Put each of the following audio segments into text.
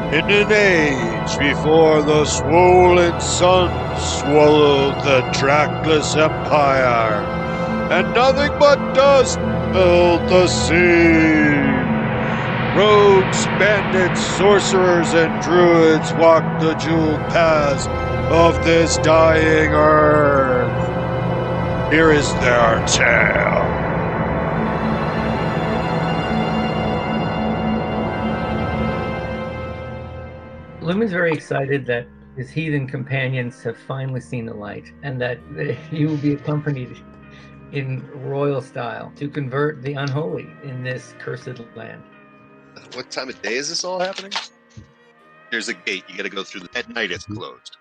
In an age before the swollen sun swallowed the trackless empire, and nothing but dust filled the sea. Rogues, bandits, sorcerers, and druids walked the jeweled paths of this dying earth. Here is their tale. Lumen's very excited that his heathen companions have finally seen the light, and that he will be accompanied in royal style to convert the unholy in this cursed land. What time of day is this all happening? There's a gate. You got to go through. At night, it's closed.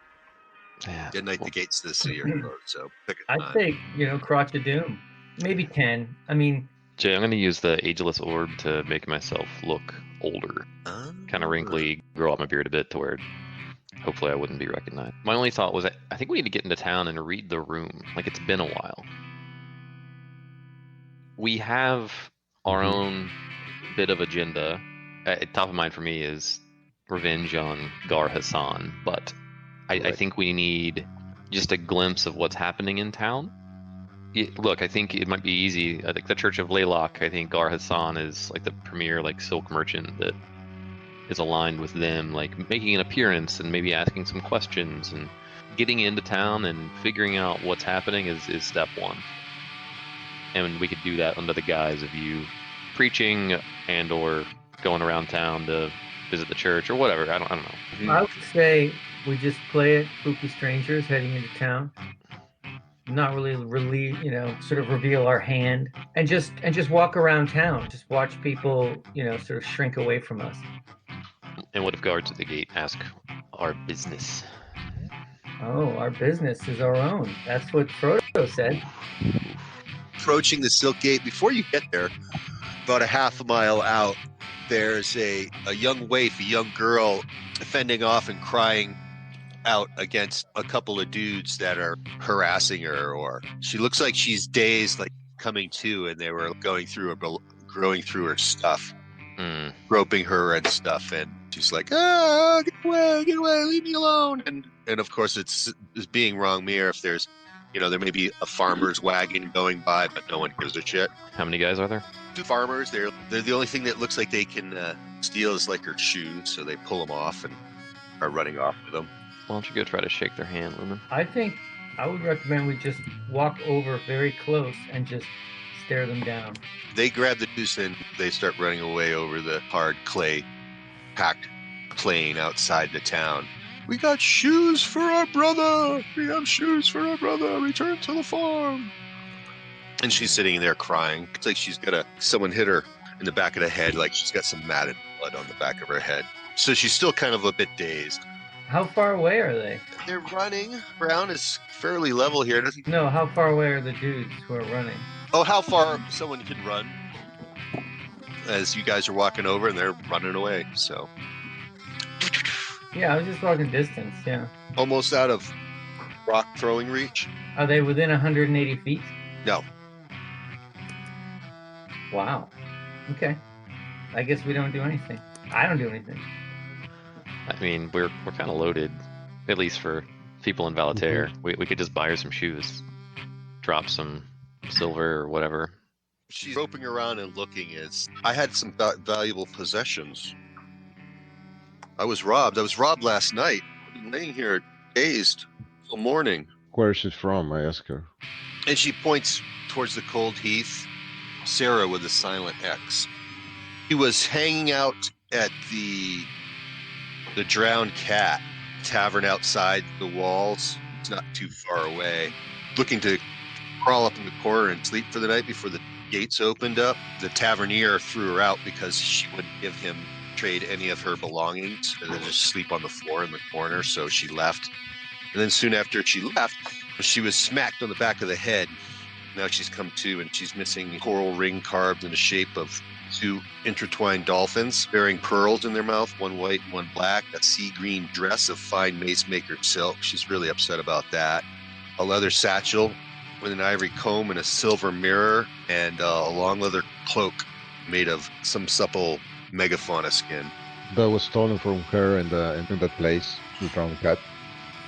Yeah. At night, the gates to the city are closed. So pick a I'd time. say, crotch of doom. Maybe 10. I mean, Jay, I'm going to use the ageless orb to make myself look older. Kind of wrinkly, grow out my beard a bit to where hopefully I wouldn't be recognized. My only thought was I think we need to get into town and read the room. Like, it's been a while. We have our own bit of agenda. Top of mind for me is revenge on Gar Hassan, but I think we need just a glimpse of what's happening in town. Look, I think it might be easy. I think the Church of Laylock, I think Gar Hassan is like the premier silk merchant that is aligned with them, like making an appearance and maybe asking some questions and getting into town and figuring out what's happening is step one. And we could do that under the guise of you preaching and or going around town to visit the church or whatever. I don't know. I would say we just play it spooky strangers heading into town. Not really sort of reveal our hand and just walk around town. Just watch people, sort of shrink away from us. And what if guards at the gate ask our business? Oh, our business is our own. That's what Frodo said. Approaching the Silk Gate, before you get there, about a half a mile out, there's a young waif, a young girl, fending off and crying out against a couple of dudes that are harassing her, or she looks like she's dazed, like coming to, and they were going through her stuff, groping her and stuff, and she's like, get away, leave me alone. And of course it's being Rom'Myr. If there's, there may be a farmer's wagon going by, but no one gives a shit. How many guys are there? 2 farmers. They're the only thing that looks like they can steal is like her shoes, so they pull them off and are running off with them. Why don't you go try to shake their hand, Lumen? I think I would recommend we just walk over very close and just stare them down. They grab the juice and they start running away over the hard clay packed plain outside the town. We got shoes for our brother! We have shoes for our brother! Return to the farm! And she's sitting there crying. It's like she's got someone hit her in the back of the head, like she's got some matted blood on the back of her head. So she's still kind of a bit dazed. How far away are they? They're running. Ground is fairly level here. No, how far away are the dudes who are running? Oh, how far someone can run. As you guys are walking over and they're running away, so. Yeah, I was just walking distance, yeah. Almost out of rock throwing reach. Are they within 180 feet? No. Wow. Okay. I guess we don't do anything. I don't do anything. I mean, we're kind of loaded, at least for people in Valater. We could just buy her some shoes, drop some silver or whatever. She's roping around and looking. I had some valuable possessions. I was robbed last night. I've been laying here dazed till morning. Where is she from, I ask her. And she points towards the cold heath. Sarah with a silent X. He was hanging out at the Drowned Cat tavern outside the walls. It's not too far away. Looking to crawl up in the corner and sleep for the night before the gates opened up. The tavernier threw her out because she wouldn't give him trade any of her belongings and then just sleep on the floor in the corner. So she left. And then soon after she left, she was smacked on the back of the head. Now she's come to and she's missing a coral ring carved in the shape of 2 intertwined dolphins bearing pearls in their mouth, one white and one black, a sea green dress of fine mace maker silk. She's really upset about that. A leather satchel with an ivory comb and a silver mirror, and a long leather cloak made of some supple megafauna skin. that was stolen from her in that place, the drowned cat.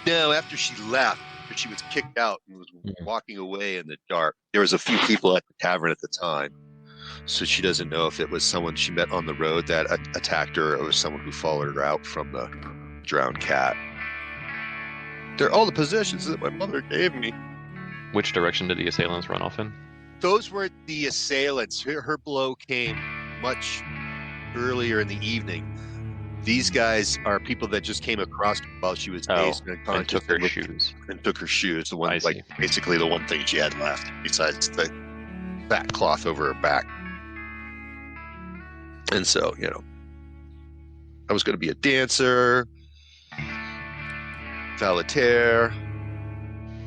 No, after she left, after she was kicked out and was Mhm. walking away in the dark, there was a few people at the tavern at the time. So she doesn't know if it was someone she met on the road that attacked her, or it was someone who followed her out from the drowned cat. They're all the positions that my mother gave me. Which direction did the assailants run off in? Those were the assailants. Her blow came much earlier in the evening. These guys are people that just came across her while she was dazed and and unconscious took her looked- shoes. And took her shoes. The one, I see. basically the one thing she had left besides the back cloth over her back. And so, I was going to be a dancer, valetaire,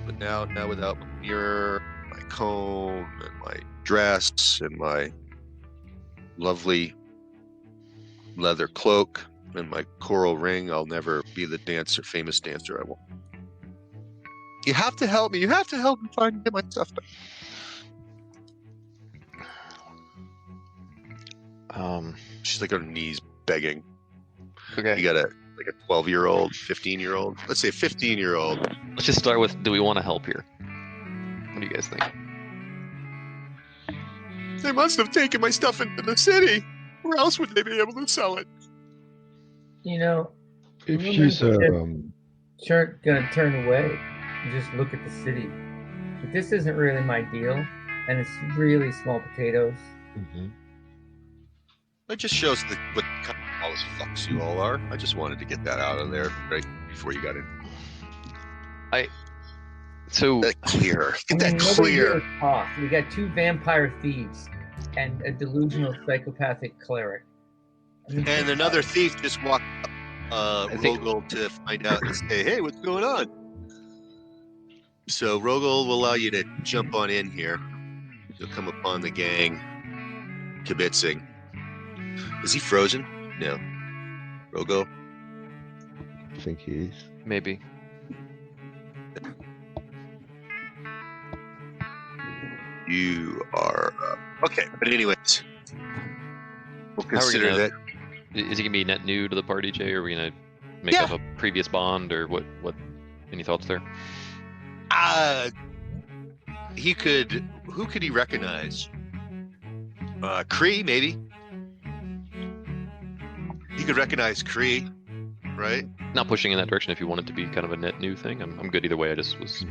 but now without my mirror, my comb, and my dress, and my lovely leather cloak, and my coral ring, I'll never be the famous dancer I want. You have to help me. You have to help me get my stuff back. She's like on her knees begging. Okay. You got a 12-year-old, 15-year-old. Let's say a 15-year-old. Let's just start with, do we want to help here? What do you guys think? They must have taken my stuff into the city. Where else would they be able to sell it? You know, If Roman she's said, gonna turn away and just look at the city. But this isn't really my deal, and it's really small potatoes. mhm. It just shows what kind of house fucks you all are. I just wanted to get that out of there right before you got in. So, That clear. Get I mean, that nobody here clear. is off. We got 2 vampire thieves and a delusional psychopathic cleric. I mean, And another thief just walked up I think- Rogel to find out and say, hey, what's going on? So Rogel will allow you to jump on in here. You'll come upon the gang kibitzing. Is he frozen? No. Rogel? I think he is. maybe. You are okay, but anyways, we'll How are we consider gonna- that. Is he gonna be net new to the party, Jay? Or are we gonna make Yeah. up a previous bond, or what? Any thoughts there? He could. Who could he recognize? Kree, maybe. He could recognize Kree, right? Not pushing in that direction. If you want it to be kind of a net new thing, I'm good either way. I just was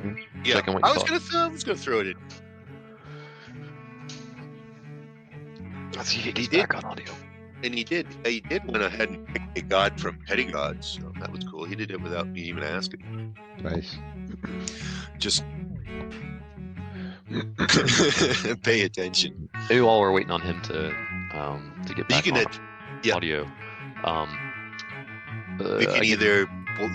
Yeah. checking what you I was thought. gonna throw it in. Let's see if he He gets did. back on audio. And he did. He did went ahead and pick a god from Petty Gods, so that was cool. He did it without me even asking. Nice. Just pay attention. Maybe while we're waiting on him to get You back can on yeah. audio, We can I get- either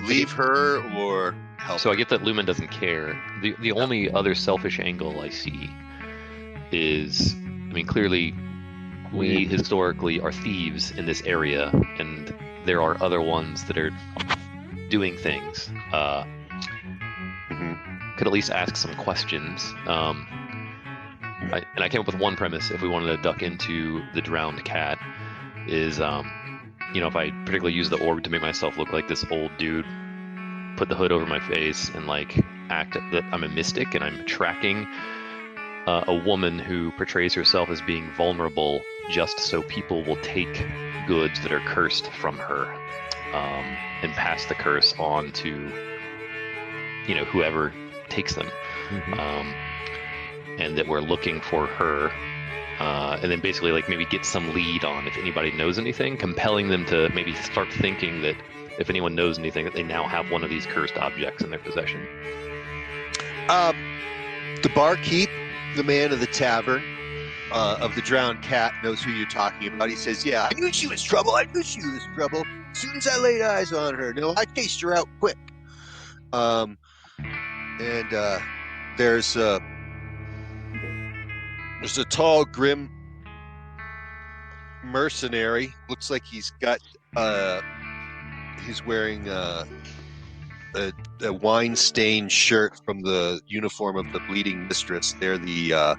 leave her or help. So I get that Lumen doesn't care. The only other selfish angle I see is, I mean, clearly we historically are thieves in this area, and there are other ones that are doing things. Mhm. Could at least ask some questions. I came up with one premise if we wanted to duck into the drowned cat is, if I particularly use the orb to make myself look like this old dude, put the hood over my face and like act that I'm a mystic and I'm tracking a woman who portrays herself as being vulnerable just so people will take goods that are cursed from her and pass the curse on to whoever takes them. Mhm. And that we're looking for her, and then basically like maybe get some lead on if anybody knows anything, compelling them to maybe start thinking that if anyone knows anything, that they now have one of these cursed objects in their possession. The barkeep, the man of the tavern, of the drowned cat, knows who you're talking about. He says, "Yeah, I knew she was trouble. I knew she was trouble. As soon as I laid eyes on her, no, I chased her out quick." And there's a tall, grim mercenary. Looks like he's got he's wearing a wine-stained shirt from the uniform of the Bleeding Mistress. They're the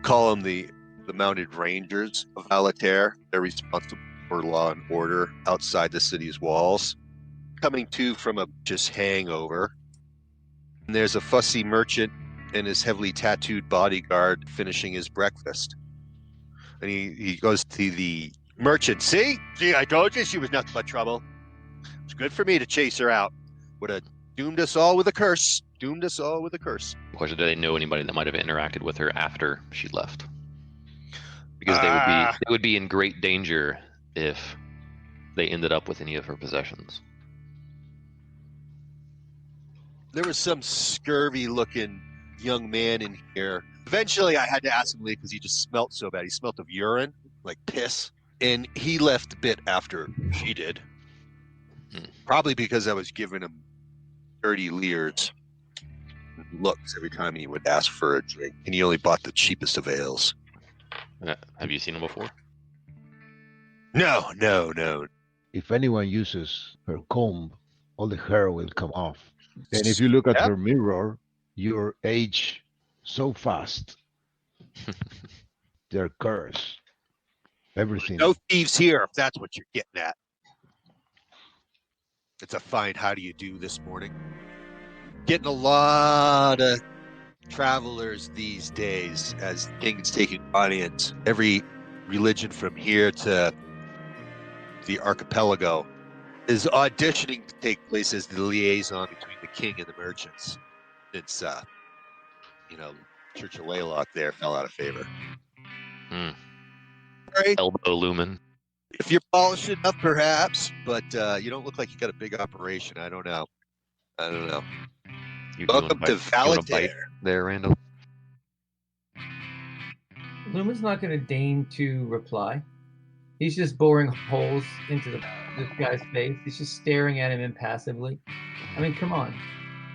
call them the Mounted Rangers of Alatar. They're responsible for law and order outside the city's walls, coming to from a just hangover. And there's a fussy merchant and his heavily tattooed bodyguard finishing his breakfast. And he goes to the merchant. See, I told you she was nothing but trouble. It's good for me to chase her out. Would have doomed us all with a curse. Doomed us all with a curse. Question: do they know anybody that might have interacted with her after she left? Because they would be in great danger if they ended up with any of her possessions. There was some scurvy-looking young man in here. Eventually, I had to ask him to leave because he just smelt so bad. He smelt of urine, like piss, and he left a bit after she did. Probably because I was giving him dirty leers and looks every time he would ask for a drink, and he only bought the cheapest of ales. Have you seen him before? No. If anyone uses her comb, all the hair will come off. And if you look at her mirror, you age so fast. They're cursed. Everything. No thieves here, if that's what you're getting at. It's a fine how do you do this morning. Getting a lot of travelers these days as things taking audience. Every religion from here to the archipelago is auditioning to take place as the liaison between the king and the merchants. It's Church of Laylock there fell out of favor. Right. Elbow lumen. If you're polished enough, perhaps, but you don't look like you got a big operation. I don't know. Welcome to Valadair. There, Randall. Lumen's not going to deign to reply. He's just boring holes into this guy's face. He's just staring at him impassively. I mean, come on.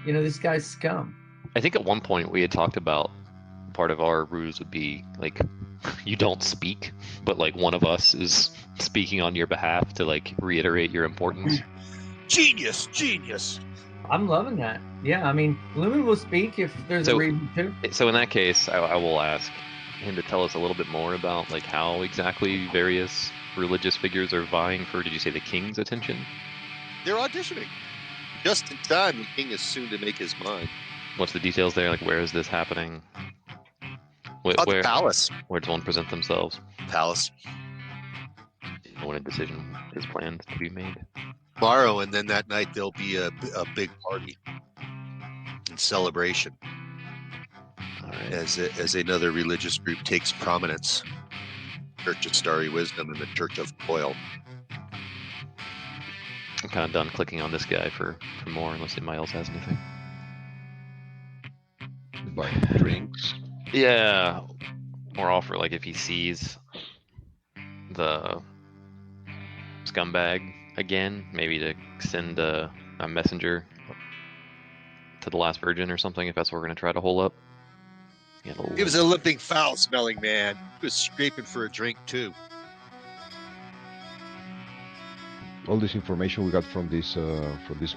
This guy's scum. I think at one point we had talked about part of our ruse would be, like, you don't speak, but, like, one of us is speaking on your behalf to, like, reiterate your importance. Genius! I'm loving that. Yeah, I mean, Lumen will speak if there's a reason to. So in that case, I will ask him to tell us a little bit more about, like, how exactly various religious figures are vying for, did you say, the king's attention? They're auditioning. Just in time, the king is soon to make his mind. What's the details there? Like, where is this happening? The palace. Where does one present themselves? Palace. When a decision is planned to be made. Tomorrow, and then that night there'll be a big party and celebration. All right. As another religious group takes prominence. Church of Starry Wisdom and the Church of Toil. I'm kind of done clicking on this guy for more, unless anybody else has anything. Buy drinks. Yeah, or offer, like, if he sees the scumbag again, maybe to send a messenger to the Last Virgin or something, if that's what we're going to try to hole up. He was a limping, foul-smelling man. He was scraping for a drink, too. All this information we got from this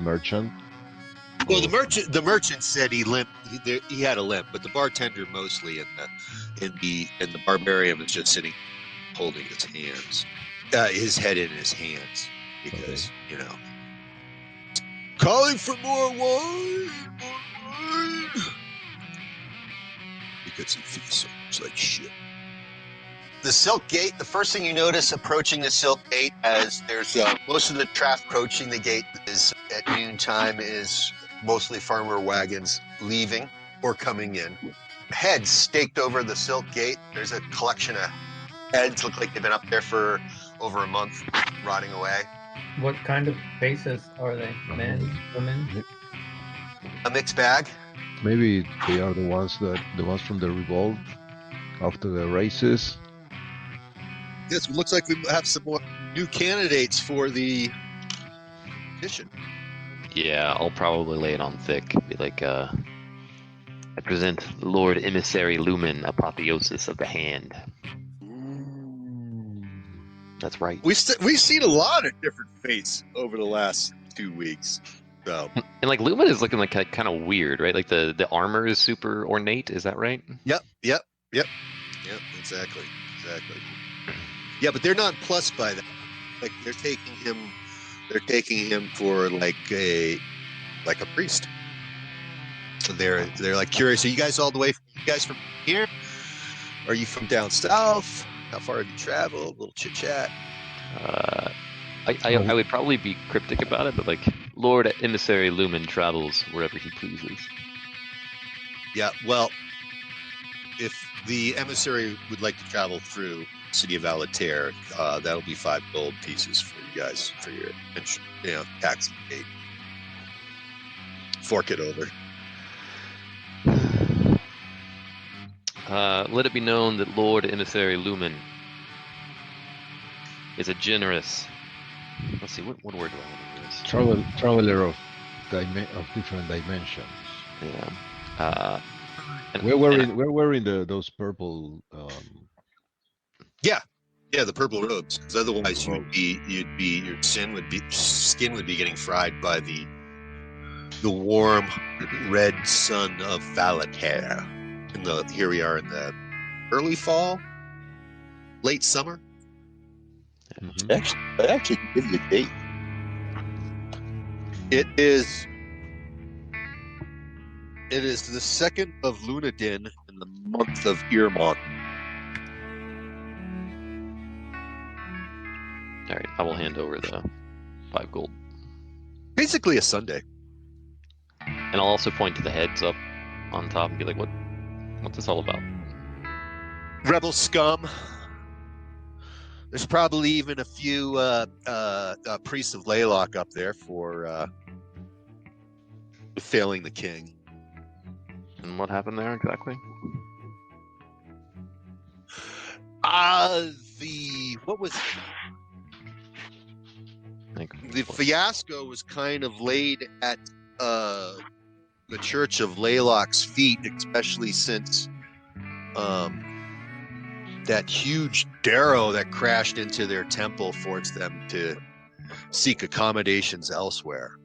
merchant. Well, the merchant said he limped. He had a limp, but the bartender mostly, and the barbarian was just sitting, holding his hands, his head in his hands, because calling for more wine. Because he feels so much like shit. The Silk Gate, the first thing you notice approaching the Silk Gate, as there's most of the traffic approaching the gate is at noontime, is mostly farmer wagons leaving or coming in. Heads staked over the Silk Gate. There's a collection of heads, look like they've been up there for over a month, rotting away. What kind of faces are they? Men, women? A mixed bag. Maybe they are the ones from the revolt after the races. Yes, it looks like we have some more new candidates for the petition. Yeah, I'll probably lay it on thick. Be like, I present Lord Emissary Lumen, apotheosis of the hand. That's right. We've seen a lot of different faces over the last 2 weeks. So. And, like, Lumen is looking like kind of weird, right? Like the armor is super ornate. Is that right? Yep. Exactly. Yeah, but they're not plussed by that. like they're taking him for like a priest. So they're like curious. Are you guys all the way? You guys from here? Are you from down south? How far have you traveled? A little chit chat. I would probably be cryptic about it, but like Lord Emissary Lumen travels wherever he pleases. Yeah, well, if the emissary would like to travel through the city of Alater, that'll be 5 gold pieces for you guys for your tax paid. Fork it over. Let it be known that Lord Emissary Lumen is a generous. Let's see, what word do I want to use? Traveler of different dimensions. Yeah. We're wearing those purple. Yeah, the purple robes. Because otherwise, your skin would be getting fried by the warm red sun of Valater. Here we are in the early fall, late summer. Mm-hmm. I actually can give you a date. It is the 2nd of Lunadin in the month of Irmont. All right, I will hand over the 5 gold. Basically a Sunday. And I'll also point to the heads up on top and be like, what's this all about? Rebel scum. There's probably even a few priests of Laylock up there for failing the king. And what happened there exactly? What was the fiasco was kind of laid at the Church of Laylock's feet, especially since that huge Darrow that crashed into their temple forced them to seek accommodations elsewhere.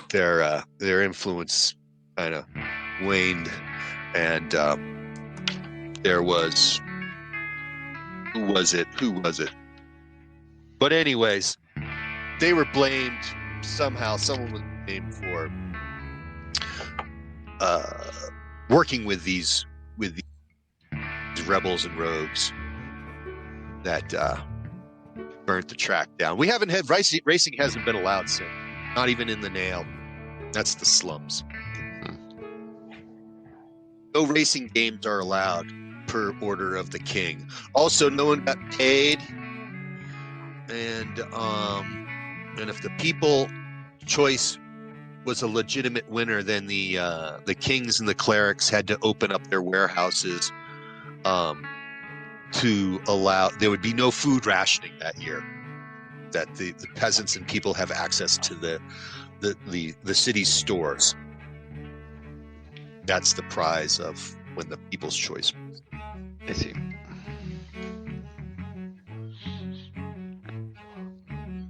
Their influence kind of waned, and there was who was it? But anyways, they were blamed somehow. Someone was blamed for working with these rebels and rogues that burnt the track down. We haven't had racing hasn't been allowed since, not even in the Nail. That's the slums. No racing games are allowed per order of the king. Also, no one got paid, and if the people choice was a legitimate winner, then the kings and the clerics had to open up their warehouses to allow. There would be no food rationing that year. That the peasants and people have access to the city's stores. That's the prize of when the people's choice. I see.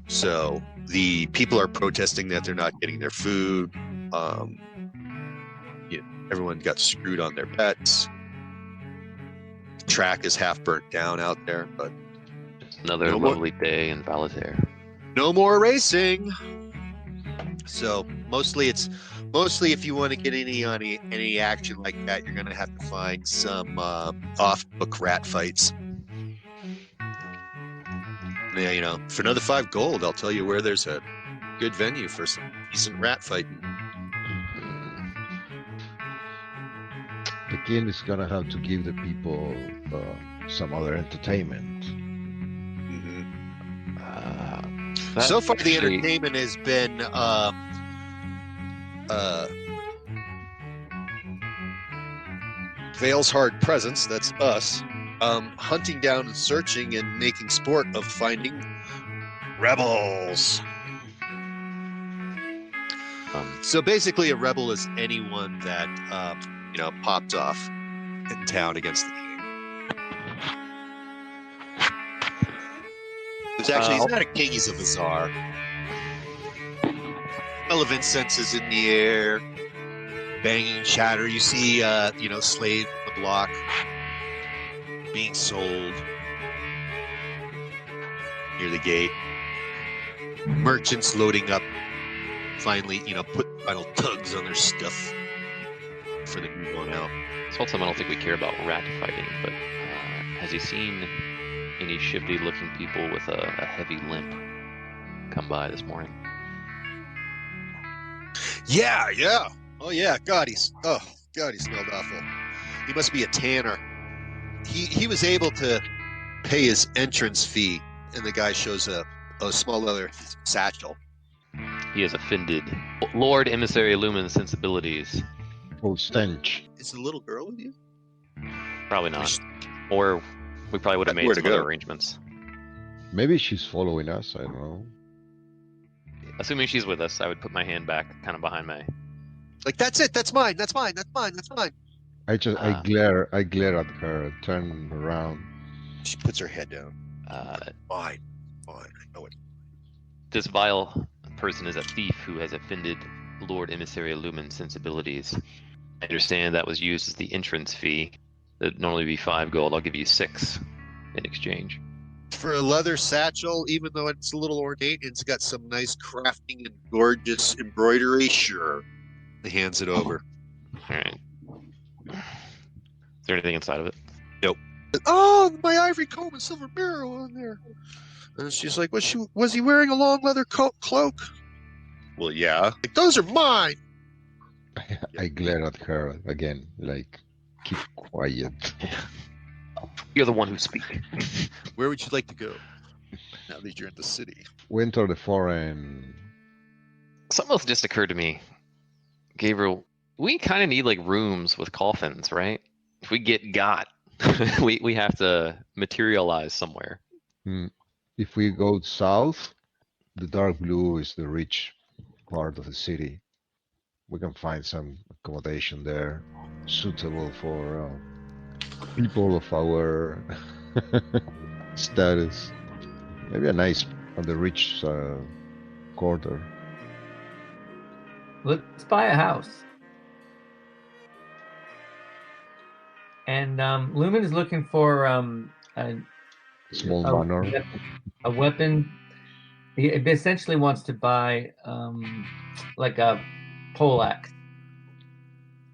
So the people are protesting that they're not getting their food. Everyone got screwed on their bets. The track is half burnt down out there, but Another lovely day in Valater. no more racing. So mostly if you want to get any action like that, you're gonna have to find some off-book rat fights. Yeah, for another 5 gold, I'll tell you where there's a good venue for some decent rat fighting. The king is gonna have to give the people some other entertainment. So far, the entertainment has been Vale's hard presence. That's us. Hunting down and searching and making sport of finding rebels. So basically, a rebel is anyone that popped off in town against the king. He's not a king; he's a vizier. Relevant senses in the air, banging chatter. You see, slave on the block being sold. near the gate. Merchants loading up. Finally, put final tugs on their stuff for the move on out. It's also I don't think we care about rat fighting, but has he seen any shifty-looking people with a heavy limp come by this morning? Yeah. Oh yeah, God, he smelled awful. He must be a tanner. He was able to pay his entrance fee, and the guy shows a small leather satchel. He is offended. Lord Emissary Lumen's sensibilities. Oh, stench. Is the little girl with you? Probably not. Or we probably would have made some other arrangements. Maybe she's following us. I don't know. Assuming she's with us, I would put my hand back, kind of behind my. Like, that's it. That's mine. That's mine. That's mine. That's mine. I glare at her. Turn around. She puts her head down. Fine. I know it. This vile person is a thief who has offended Lord Emissary Lumen's sensibilities. I understand that was used as the entrance fee. It'd normally be 5 gold. I'll give you 6 in exchange. For a leather satchel, even though it's a little ornate, it's got some nice crafting and gorgeous embroidery. Sure. He hands it over. All right. Is there anything inside of it? Nope. Oh, my ivory comb and silver mirror on there. And she's like, was he wearing a long leather cloak? Well, yeah. Like, those are mine. I glare at her again, like, keep quiet. You're the one who speaks. Where would you like to go now that you're in the city? We enter the foreign. Something else just occurred to me. Gabriel, we kind of need like rooms with coffins, right? If we get got, we have to materialize somewhere. If we go south, the dark blue is the rich part of the city. We can find some accommodation there suitable for people of our status. Maybe a nice on the rich quarter. Let's buy a house. And Lumen is looking for a Small manor. A weapon. He essentially wants to buy like a poleaxe,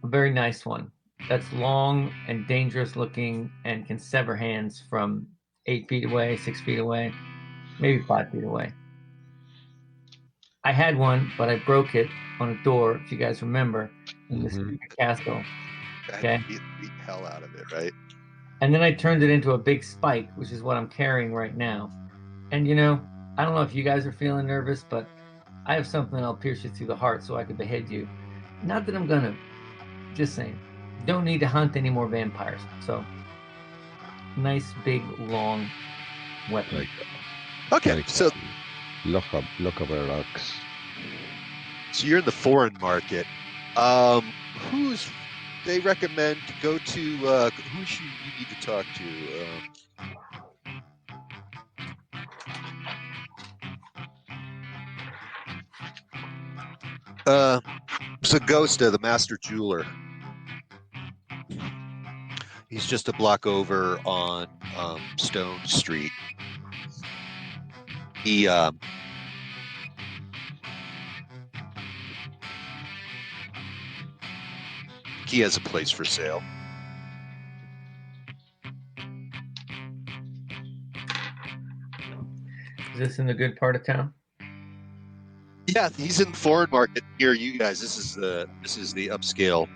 a very nice one that's long and dangerous looking and can sever hands from 8 feet away, 6 feet away, maybe 5 feet away. I had one, but I broke it on a door, if you guys remember, in this castle. Okay. Beat the hell out of it, right? And then I turned it into a big spike, which is what I'm carrying right now. And I don't know if you guys are feeling nervous, but I have something that'll pierce you through the heart so I can behead you. Not that I'm gonna. Just saying. Don't need to hunt any more vampires. So, nice, big, long weapon. Okay, so lock up a rocks. So you're in the foreign market. They recommend to go to? Who should you need to talk to? Zagosta, the master jeweler. He's just a block over on Stone Street. He has a place for sale. Is this in the good part of town? Yeah, he's in the foreign market near you guys. This is the upscale.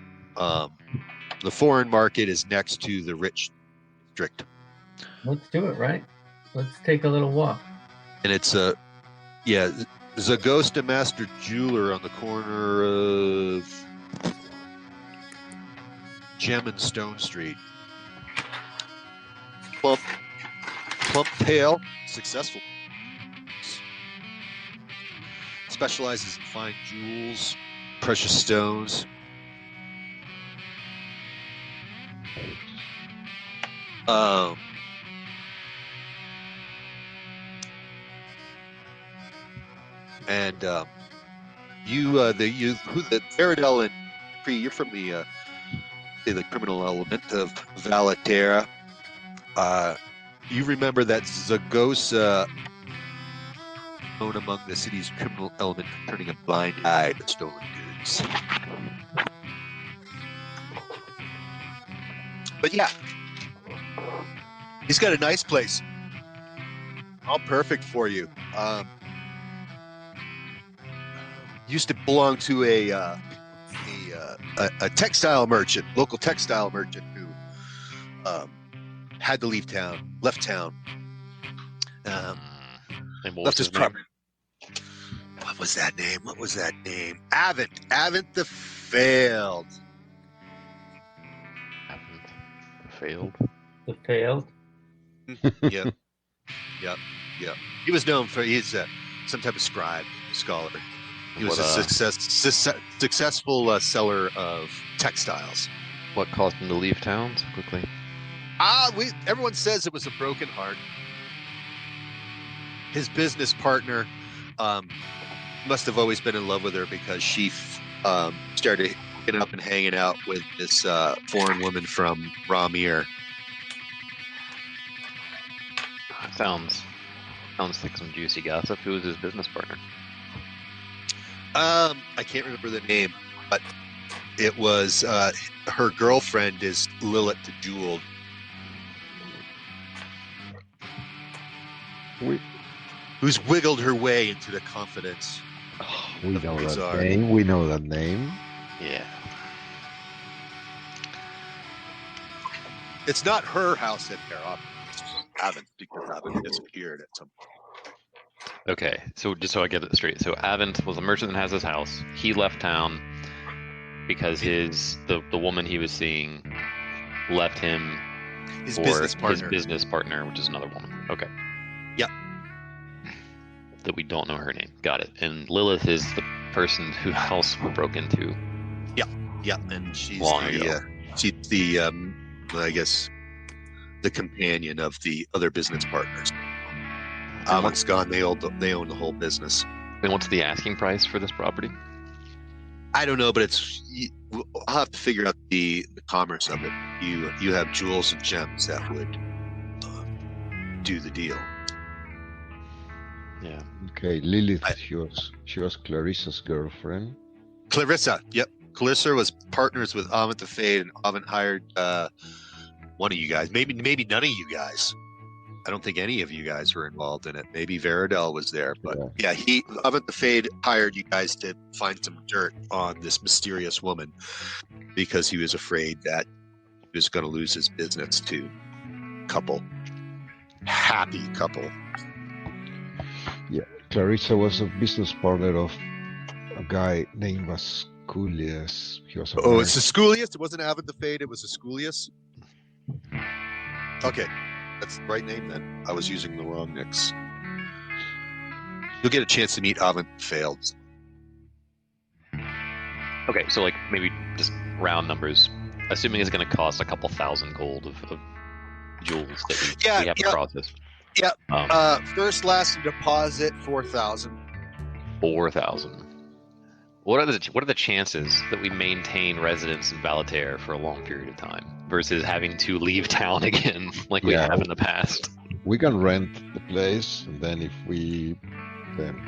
The foreign market is next to the rich district. Let's do it, right? Let's take a little walk. And it's Zagosta Master Jeweler on the corner of Gem and Stone Street. Plump, pale, successful. Specializes in fine jewels, precious stones. The Faradell and Cree, you're from the criminal element of Valaterra. You remember that Zagosa known among the city's criminal element for turning a blind eye to stolen goods. But yeah, he's got a nice place. All perfect for you. Used to belong to a textile merchant, local textile merchant who had to leave town, left town. And what Left was his his name? property. What was that name? Avent the Failed. Failed. The failed. Yep. He was known for some type of scribe, scholar. He was What, successful seller of textiles. what caused him to leave town so quickly? Everyone says it was a broken heart. His business partner must have always been in love with her because she started getting up and hanging out with this foreign woman from Rom'Myr. Sounds like some juicy gossip. Who was his business partner? I can't remember the name, but it was her girlfriend is Lilith the Jeweled. Who's wiggled her way into the confidence. We know that Bizarre. name. We know that name. Yeah. It's not her house that they're up. It's Avent, because Avent disappeared at some point. Okay, so just so I get it straight, so Avent was a merchant that has his house. He left town because the woman he was seeing left him His for business partner. his business partner, which is another woman. Okay. Yep. That we don't know her name. Got it. And Lilith is the person whose house we broke into. Yeah, and she's Long the ago. she's the I guess the companion of the other business partners. Avent's gone. They own the whole business. And what's the asking price for this property? I don't know, but I'll have to figure out the commerce of it. You have jewels and gems that would do the deal. Yeah. Okay, Lilith. She was Clarissa's girlfriend. Clarissa, yep. Clarissa was partners with Avent the Fade, and Avent hired one of you guys. Maybe none of you guys. I don't think any of you guys were involved in it. Maybe Veridel was there, but yeah, Avent the Fade hired you guys to find some dirt on this mysterious woman because he was afraid that he was going to lose his business to happy couple. Yeah, Clarissa was a business partner of a guy named Vasculius. He was a Oh, it's Asculius. It wasn't Avent the Fade. It was Asculius. Okay, that's the right name then. I was using the wrong mix. You'll get a chance to meet Avent the Failed. Okay, so like maybe just round numbers. Assuming it's going to cost a couple thousand gold of jewels that we have to process. Yeah. First, last, and deposit 4,000. 4,000. What are the chances that we maintain residence in Valater for a long period of time versus having to leave town again like we have in the past? We can rent the place, and then if we then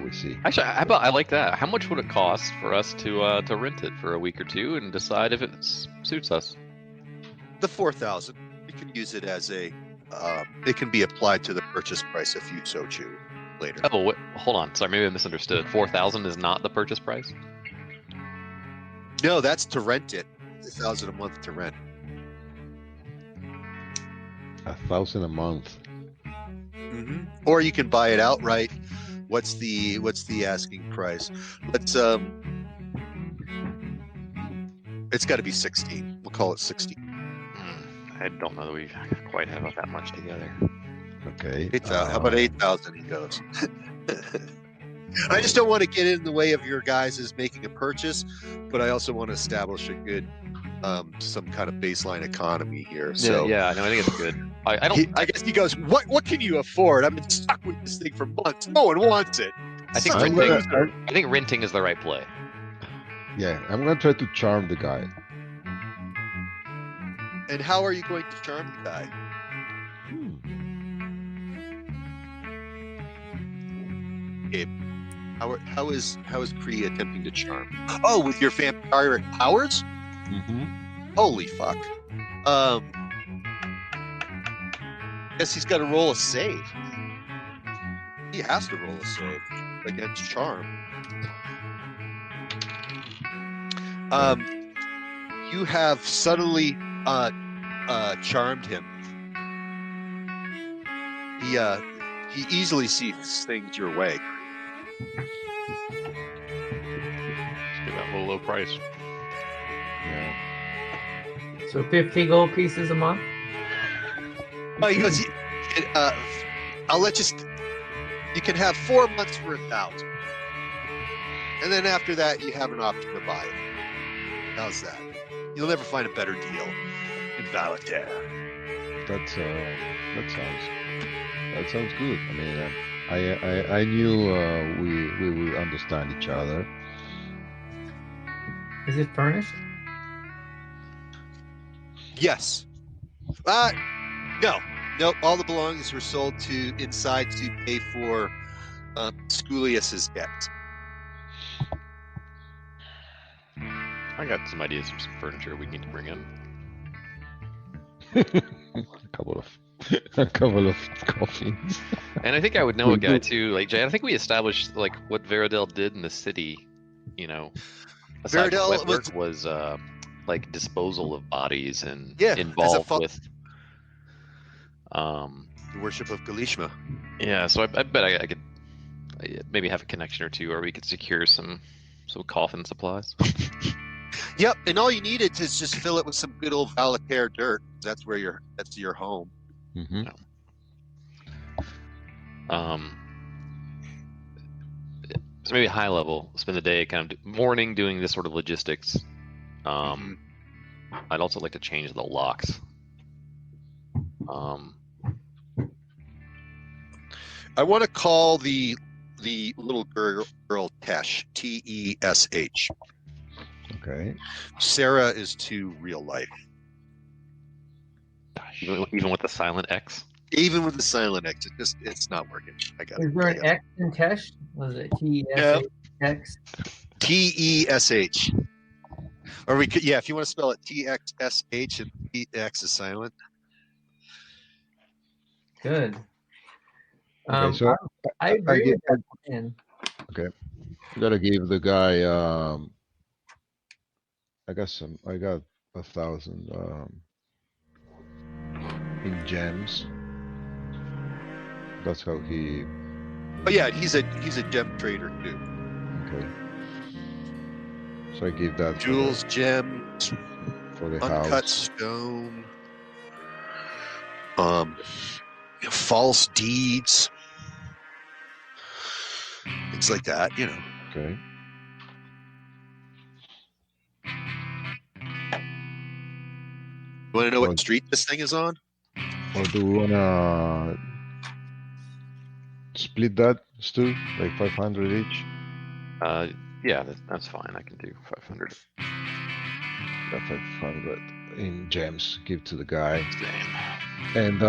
we see. Actually, I like that. How much would it cost for us to rent it for a week or two and decide if it suits us? The 4,000. You can use it as a. It can be applied to the purchase price if you so choose later. Oh, hold on. Sorry, maybe I misunderstood. 4,000 is not the purchase price? No, that's to rent it. 1,000 a month to rent. 1,000 a month. Mm-hmm. Or you can buy it outright. What's the asking price? Let's it's got to be 16. We'll call it 16. I don't know that we quite have that much together. Okay. How about 8,000? He goes. I just don't want to get in the way of your guys' making a purchase, but I also want to establish a good, some kind of baseline economy here. So yeah, no, I think it's good. I guess he goes, What can you afford? I've been stuck with this thing for months. No one wants it. I think renting is the right play. Yeah, I'm gonna try to charm the guy. And how are you going to charm the guy? Gabe, how is Kree attempting to charm? Oh, with your vampiric powers? Mm-hmm. Holy fuck. Guess he's got to roll a save. He has to roll a save against charm. You have subtly charmed him. He easily sees things your way. Let's get that low price. Yeah. So 50 gold pieces a month? Oh, he goes, I'll let you, you can have 4 months for 1,000. And then after that, you have an option to buy it. How's that? You'll never find a better deal in Valitaire. That sounds good. I mean, I knew we would understand each other. Is it furnished? Yes. No. All the belongings were sold to inside to pay for Sculius's debts. I got some ideas for some furniture we need to bring in. a couple of coffins. And I think I would know a guy too. Like Jay, I think we established like what Veridel did in the city. You know, aside from Veridel wet work was like disposal of bodies and Yeah, involved with the worship of Galishma. Yeah, so I bet I could maybe have a connection or two, or we could secure some coffin supplies. Yep, and all you needed is just fill it with some good old Valitaire dirt. That's your home. Mm-hmm. So maybe high level, spend the day kind of morning doing this sort of logistics. I'd also like to change the locks. I want to call the little girl Tesh, Tesh. Okay. Sarah is too real life. Even with the silent X? Even with the silent X, it's not working. Is there an X in Tesh? Was it T-E-S-H-X? T-E-S-H. Or we could, if you want to spell it T-X-S-H and T-X is silent. Good. Okay, so I agree with that plan. Okay. You gotta give the guy I got 1,000 in gems. That's how he. Oh yeah, he's a gem trader too. Okay. So I give that Jewels, gems, for the uncut house. stone, false deeds, things like that. You know. Okay. You want to know what street this thing is on? Or do we wanna split that, Stu? Like 500 each? Yeah, that's fine. I can do 500. Got 500 in gems. Give to the guy. Same. And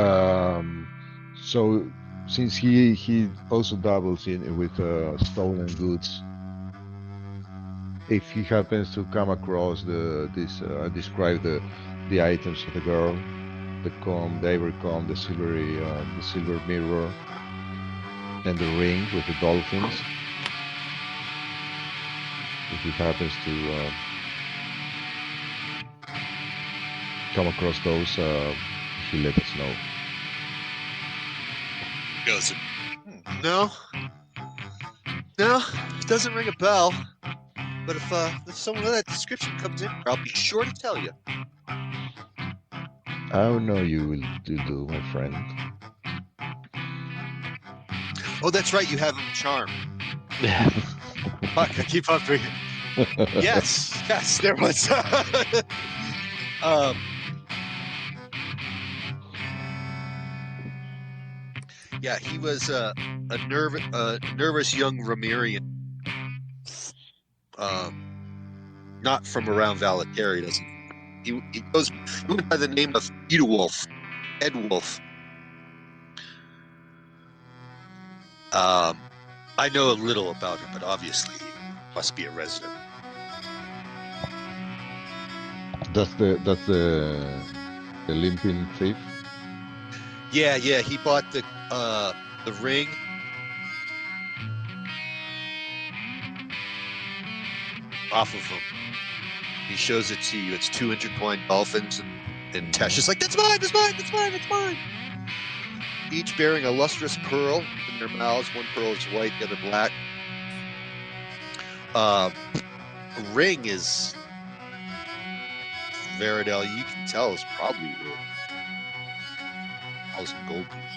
so since he also doubles in with stolen goods, if he happens to come across describe the items of the girl, the comb, the ivory comb, the silver mirror, and the ring with the dolphins. If he happens to come across those, he let us know. Goes, no, it doesn't ring a bell. But if someone of that description comes in, I'll be sure to tell you. I know you will do, my friend. Oh, that's right. You have him charmed. Yeah. Fuck, I keep on forgetting. Yes, there was. Yeah, he was a nervous young Rom'Myrian. Not from around Valitaire. He doesn't. He went by the name of Ed Wolf. I know a little about him, but obviously he must be a resident. That's the limping thief. Yeah, he bought the ring. Off of him. He shows it to you. It's 2 intertwined dolphins, and Tesh is like, that's mine. Each bearing a lustrous pearl in their mouths. One pearl is white, the other black. A ring is Veridel. You can tell is probably worth 1,000 gold pieces.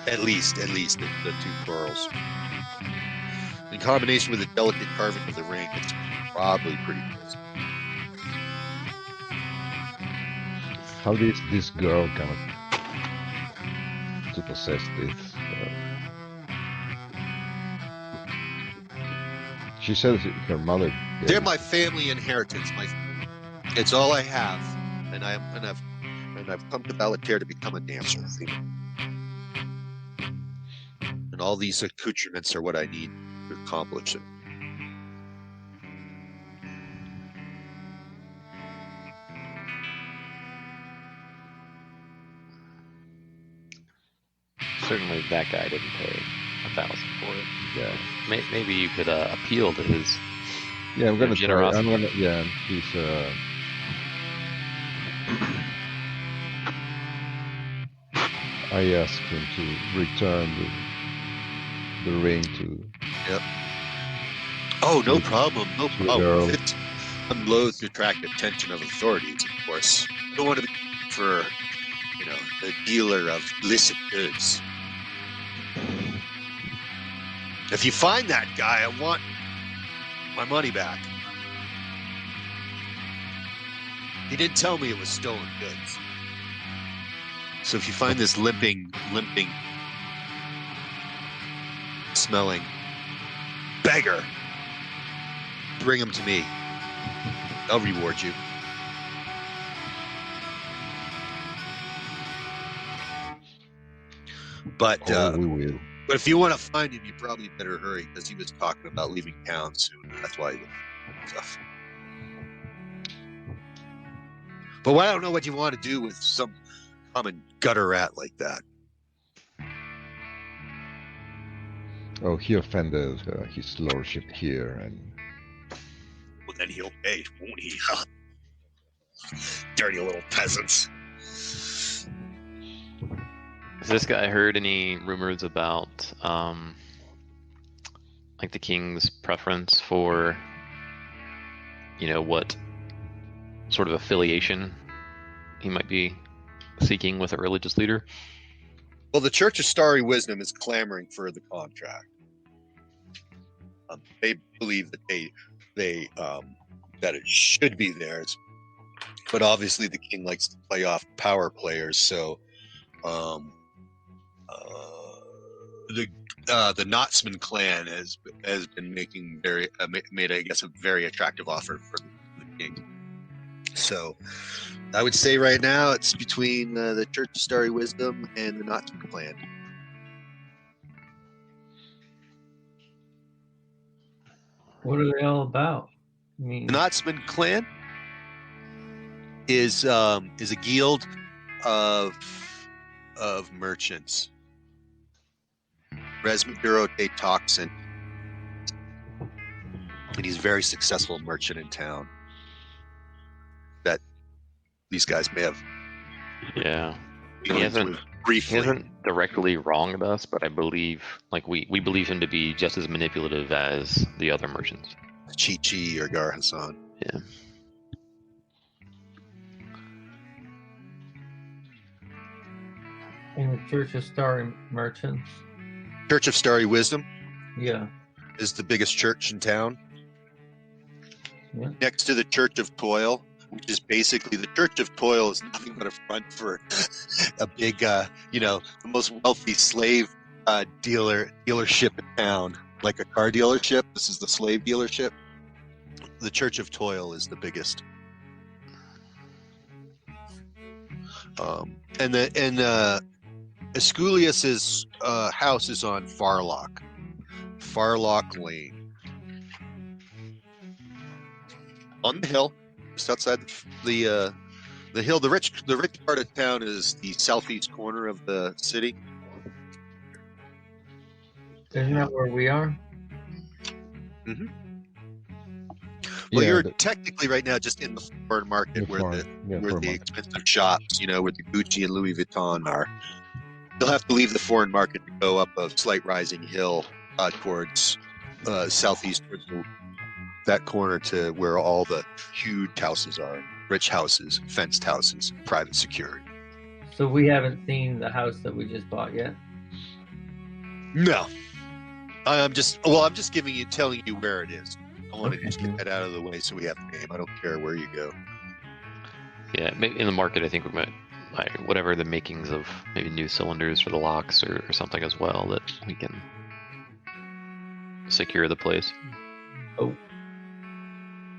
At least the 2 pearls. In combination with the delicate carving of the ring, it's probably pretty good. How did this girl come to possess this? She says her mother. They're my family inheritance. It's all I have, and I've come to Balater to become a dancer. And all these accoutrements are what I need to accomplish it. Certainly, that guy didn't pay 1,000 for it. Yeah. Maybe you could appeal to his. Yeah, I'm gonna try. generosity. Yeah, he's. I asked him to return the ring to. Yep. Oh, no To- problem. No to problem. Earl. I'm loath to attract the attention of authorities, of course. I don't want to be for, the dealer of illicit goods. If you find that guy, I want my money back. He didn't tell me it was stolen goods. So if you find this limping, smelling beggar, bring him to me. I'll reward you. But We will. but if you want to find him, you probably better hurry because he was talking about leaving town soon. That's why he stuff. But I don't know what you want to do with some common gutter rat like that. Oh, he offended his lordship here, and Well, then he'll pay, won't he? Dirty little peasants. Has this guy heard any rumors about, like the king's preference for, what sort of affiliation he might be seeking with a religious leader? Well, the Church of Starry Wisdom is clamoring for the contract. They believe that that it should be theirs, but obviously the king likes to play off power players. So, the Knotsman clan has been making made I guess a very attractive offer for the king. So, I would say right now it's between the Church of Starry Wisdom and the Knotsman clan. What are they all about? I mean, The Knotsman clan is a guild of merchants. Resmaduro de Toxin, and he's a very successful merchant in town. That these guys may have. Yeah. He dealings hasn't- with He briefly. hasn't directly wronged us, but I believe, we believe him to be just as manipulative as the other merchants. Chi or Gar Hassan. Yeah. in the Church of Starry Merchants. Church of Starry Wisdom Yeah. is the biggest church in town. Yeah. Next to the Church of Toil, which is basically the Church of Toil is nothing but a front for a big, the most wealthy slave dealership in town, like a car dealership. This is the slave dealership. The Church of Toil is the biggest. And Esculius's house is on Farlock Lane, on the hill, just outside the hill. The rich part of town is the southeast corner of the city. Isn't that where we are? Well, Yeah, you're technically right now just in the foreign market where the foreign market. expensive shops, where the Gucci and Louis Vuitton are. You'll have to leave the foreign market to go up a slight rising hill towards southeast, towards that corner to where all the huge houses are, rich houses, fenced houses, private security. So we haven't seen the house that we just bought yet. No, I'm just telling you where it is. I want to just get that out of the way so we have the name. I don't care where you go. Yeah, in the market, I think we might, whatever the makings of maybe new cylinders for the locks or something as well, that we can secure the place. Oh.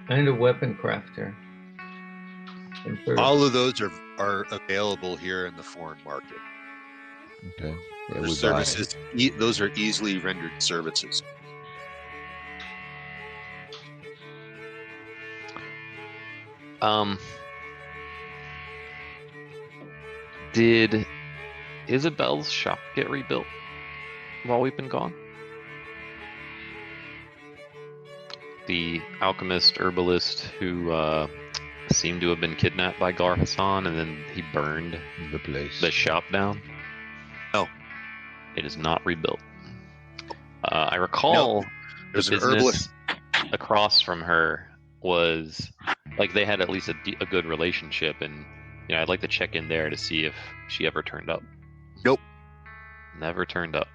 And a weapon crafter. All of those are available here in the foreign market. Okay. Yeah, For services, those are easily rendered services. Did Isabel's shop get rebuilt while we've been gone? The alchemist herbalist who seemed to have been kidnapped by Gar Hassan, and then he burned the place, the shop down. No, it is not rebuilt. I recall there's the an business herbalist across from her was like they had at least a good relationship, and I'd like to check in there to see if she ever turned up. Nope, never turned up.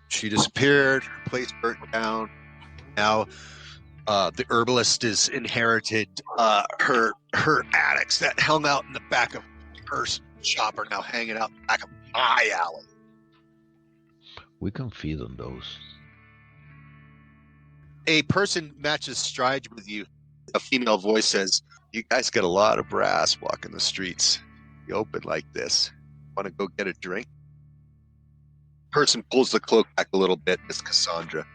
She disappeared. Her place burnt down. Now, the herbalist has inherited her addicts that hung out in the back of her shop are now hanging out in the back of my alley. We can feed on those. A person matches strides with you. A female voice says, "You guys got a lot of brass walking the streets. You open like this. Want to go get a drink?" Person pulls the cloak back a little bit. It's Cassandra.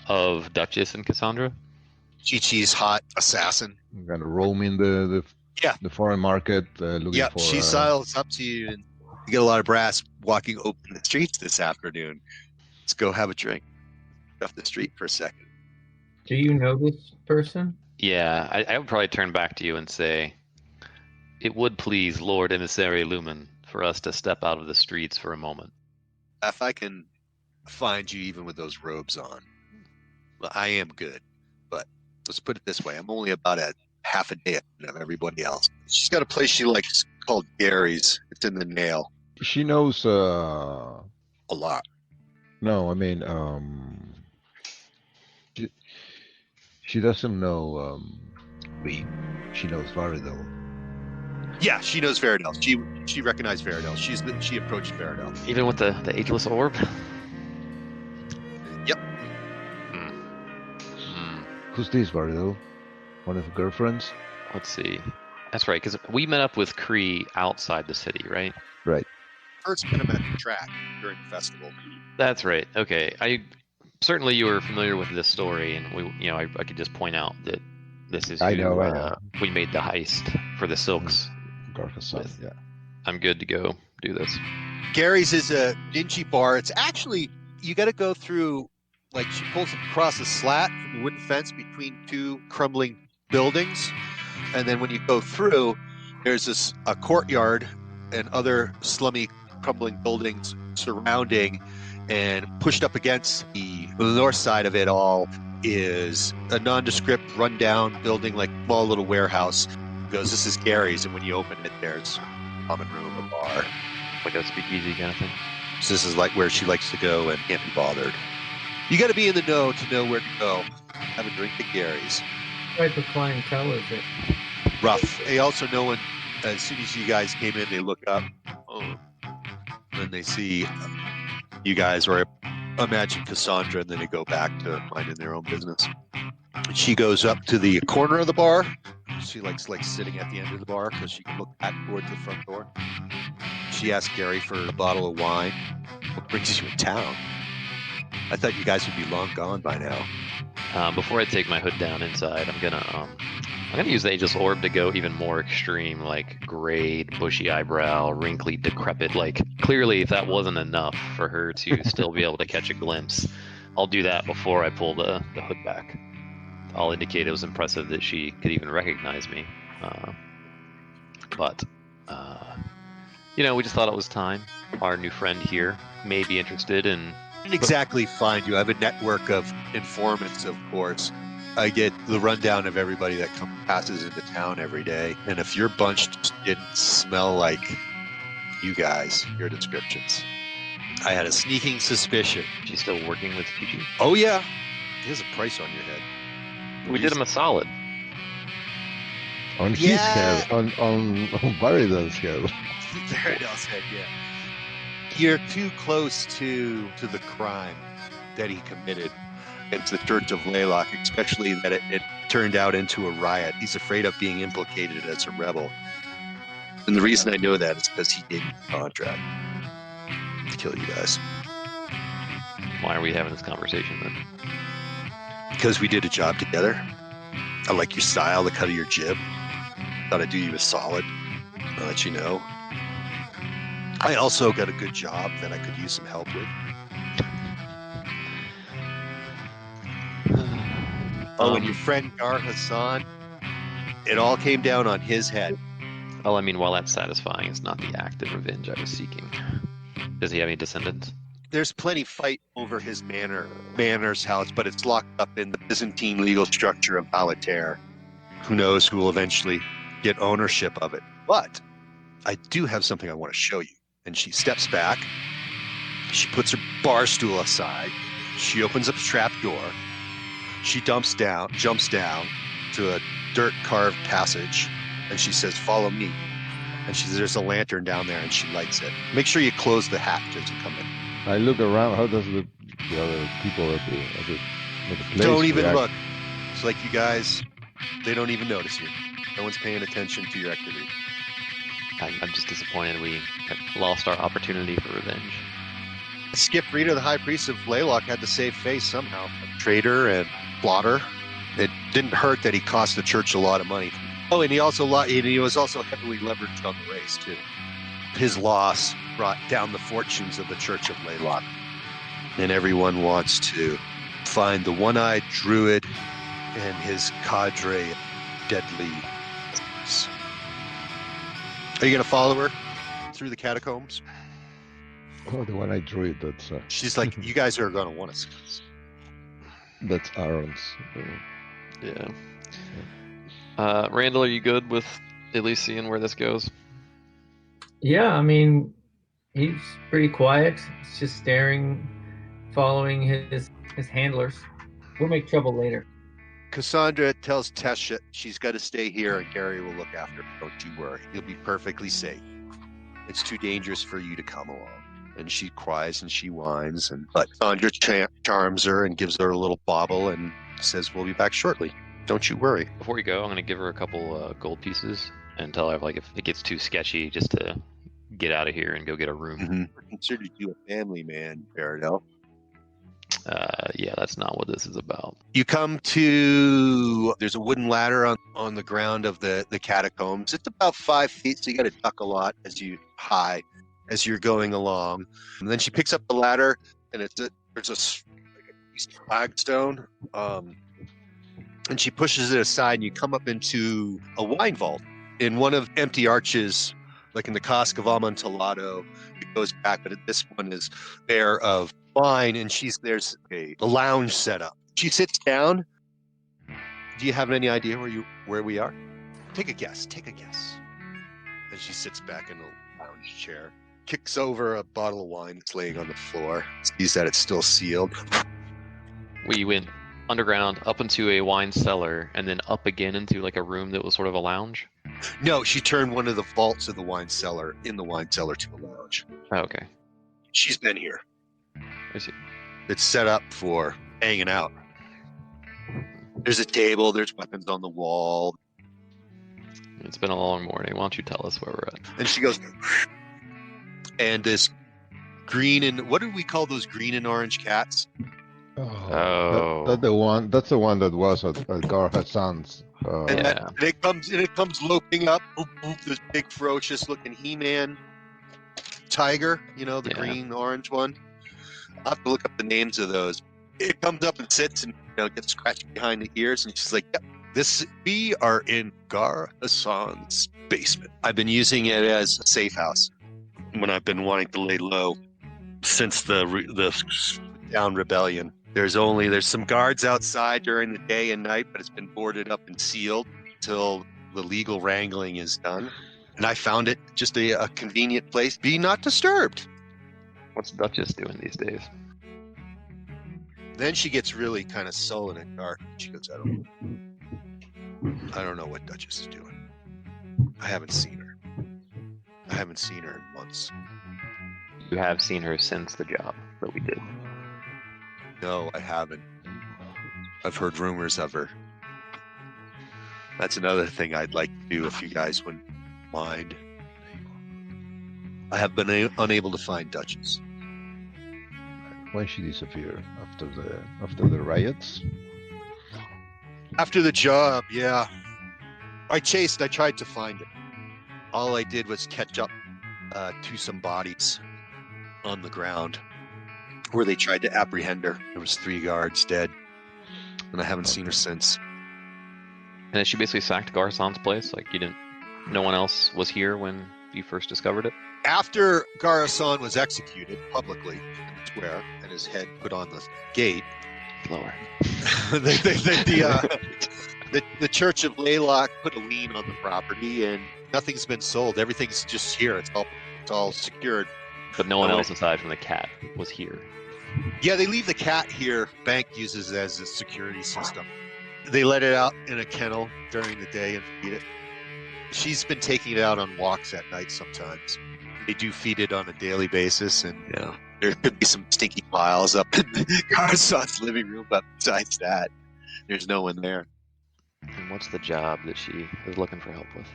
Of Duchess and Cassandra? Chi-Chi's hot assassin. I'm gonna roam in the foreign market looking for. She sidles up to you, and you get a lot of brass walking open the streets this afternoon. Let's go have a drink off the street for a second. Do you know this person? Yeah, I would probably turn back to you and say, it would please Lord Emissary Lumen for us to step out of the streets for a moment. If I can find you even with those robes on. Well, I am good, but let's put it this way. I'm only about a half a day of everybody else. She's got a place she likes called Gary's. It's in the Nail. She knows a lot. No, I mean, she doesn't know Reed. She knows Varidel. Yeah, she knows Varidel. She recognized Varidel. She approached Varidel. Even with the ageless orb? Yep. Who's this, Varidel? One of her girlfriends? Let's see. That's right, because we met up with Kree outside the city, right? Right. First met him at the track during the festival. That's right. Okay. Certainly you were familiar with this story, and I could just point out that this is I know. We made the heist for the silks. Garfasson, yeah. I'm good to go do this. Gary's is a dingy bar. It's actually, you got to go through, like, she pulls across a slat from the wooden fence between two crumbling buildings, and then when you go through, there's a courtyard and other slummy crumbling buildings surrounding, and pushed up against the north side of it all is a nondescript rundown building, like small little warehouse. Goes, this is Gary's, and when you open it, there's a common room, a bar, like a speakeasy kind of thing. So this is like where she likes to go and can't be bothered. You got to be in the know to know where to go. Have a drink at Gary's. What type of clientele is it? Rough. They also know when, as soon as you guys came in, they look up, and they see you guys, or imagine Cassandra, and then they go back to minding their own business. She goes up to the corner of the bar. She likes sitting at the end of the bar because she can look back towards the front door. She asked Gary for a bottle of wine. What brings you in town? I thought you guys would be long gone by now. Before I take my hood down inside, I'm gonna use the Ageless Orb to go even more extreme, like grayed, bushy eyebrow, wrinkly, decrepit. Like clearly, if that wasn't enough for her to still be able to catch a glimpse, I'll do that before I pull the hood back. I'll indicate it was impressive that she could even recognize me. But we just thought it was time. Our new friend here may be interested in. Didn't exactly find you. I have a network of informants, of course. I get the rundown of everybody that passes into town every day. And if your bunch just didn't smell like you guys, your descriptions, I had a sneaking suspicion. She's still working with Gigi? Oh, yeah. There's a price on your head. We did him a solid. On his head, on Baridon's head. Baridon's head, yeah. You're too close to the crime that he committed. It's the Church of Laylock, especially that it turned out into a riot. He's afraid of being implicated as a rebel. And the reason I know that is because he gave me a contract to kill you guys. Why are we having this conversation then? Because we did a job together. I like your style, the cut of your jib. Thought I'd do you a solid. I'll let you know. I also got a good job that I could use some help with. And your friend Gar Hassan, it all came down on his head. Well, I mean, while that's satisfying, it's not the act of revenge I was seeking. Does he have any descendants? There's plenty fight over his manor's house, but it's locked up in the Byzantine legal structure of Alater. Who knows who will eventually get ownership of it. But I do have something I want to show you. And she steps back. She puts her bar stool aside. She opens up a trap door. She jumps down to a dirt-carved passage. And she says, "Follow me." And she says, "There's a lantern down there," and she lights it. Make sure you close the hatch as you come in. I look around. How does the other people at the place Don't even react? look. It's like you guys, they don't even notice you. No one's paying attention to your activity. I'm just disappointed we had lost our opportunity for revenge. Skip Reader, the High Priest of Laylock, had to save face somehow. A traitor and plotter. It didn't hurt that he cost the church a lot of money. Oh, and he was also heavily leveraged on the race too. His loss brought down the fortunes of the Church of Laylock, and everyone wants to find the one-eyed druid and his cadre of deadly. Are you gonna follow her through the catacombs? Oh, the one I drew it. That's She's like, "You guys are gonna want to see this." that's Aaron's. Yeah. Randall, are you good with at least seeing where this goes? Yeah, I mean, he's pretty quiet. He's just staring, following his handlers. We'll make trouble later. Cassandra tells Tesha she's got to stay here and Gary will look after her. Don't you worry. He'll be perfectly safe. It's too dangerous for you to come along. And she cries and she whines. But Cassandra charms her and gives her a little bauble and says, "We'll be back shortly. Don't you worry." Before you go, I'm going to give her a couple gold pieces and tell her, like, if it gets too sketchy, just to get out of here and go get a room. Mm-hmm. I considered you a family man, Paradel. Yeah, that's not what this is about. You come to, there's a wooden ladder on the ground of the catacombs. It's about 5 feet, so you got to duck a lot as you're going along. And then she picks up the ladder, and there's a piece of flagstone, and she pushes it aside, and you come up into a wine vault. In one of empty arches, like in the Cask of Amontillado, it goes back, but this one is bare of wine, and there's a lounge set up. She sits down. Do you have any idea where we are? Take a guess. And she sits back in the lounge chair, kicks over a bottle of wine that's laying on the floor, sees that it's still sealed. We went underground up into a wine cellar and then up again into like a room that was sort of a lounge. No, she turned one of the vaults of the wine cellar to a lounge. Oh, okay. She's been here. I see. It's set up for hanging out. There's a table, there's weapons on the wall. It's been a long morning. Why don't you tell us where we're at? And she goes, and this green and what do we call those green and orange cats? Oh. That's the one. That's the one that was at Gar Hassan's. And Yeah. it comes loping up. Boop, boop, this big ferocious looking He-Man tiger. You know, the Yeah. green orange one. I'll have to look up the names of those. It comes up and sits and gets scratched behind the ears, and she's like, "Yep, we are in Gar Hassan's basement. I've been using it as a safe house when I've been wanting to lay low since the down rebellion. There's some guards outside during the day and night, but it's been boarded up and sealed till the legal wrangling is done. And I found it just a convenient place. Be not disturbed." What's Duchess doing these days? Then she gets really kind of sullen and dark. She goes, I don't know what Duchess is doing. I haven't seen her. I haven't seen her in months. You have seen her since the job that we did. No, I haven't. I've heard rumors of her. That's another thing I'd like to do if you guys wouldn't mind. I have been unable to find Duchess. When she disappeared after the riots. After the job, yeah. I tried to find it. All I did was catch up to some bodies on the ground where they tried to apprehend her. There was 3 guards dead, and I haven't seen her since. And then she basically sacked Gar Hassan's place. Like no one else was here when you first discovered it. After Gar Hassan was executed publicly in the square and his head put on the gate, Lower. the Church of Laylock put a lien on the property, and nothing's been sold. Everything's just here. It's all secured. But no one else aside from the cat was here. Yeah, they leave the cat here. Bank uses it as a security system. They let it out in a kennel during the day and feed it. She's been taking it out on walks at night sometimes. They do feed it on a daily basis, and there could be some stinky piles up in Gar Hassan's living room, but besides that, there's no one there. And what's the job that she is looking for help with?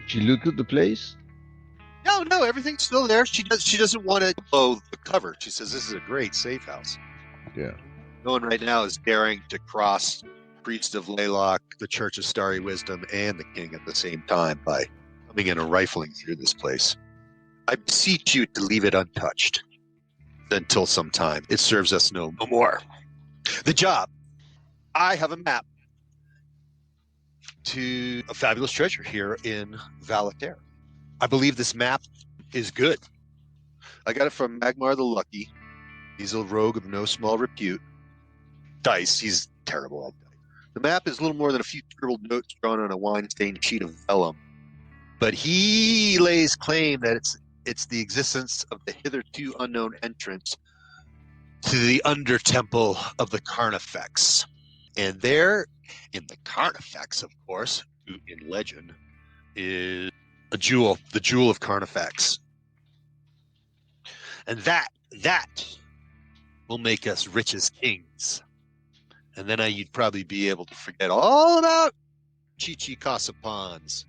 She looked at the place. No, everything's still there. She doesn't want to blow the cover. She says this is a great safe house. Yeah. No one right now is daring to cross Priest of Laylock, the Church of Starry Wisdom, and the King at the same time by coming in and rifling through this place. I beseech you to leave it untouched until some time. It serves us no more. The job. I have a map to a fabulous treasure here in Valater. I believe this map is good. I got it from Magmar the Lucky. He's a rogue of no small repute. Dice, he's terrible at dice. The map is little more than a few scribbled notes drawn on a wine-stained sheet of vellum. But he lays claim that it's the existence of the hitherto unknown entrance to the under-temple of the Carnifex. And there, in the Carnifex, of course, in legend, is a jewel, the jewel of Carnifex. And that will make us rich as kings. And then you'd probably be able to forget all about Chichi Casapon's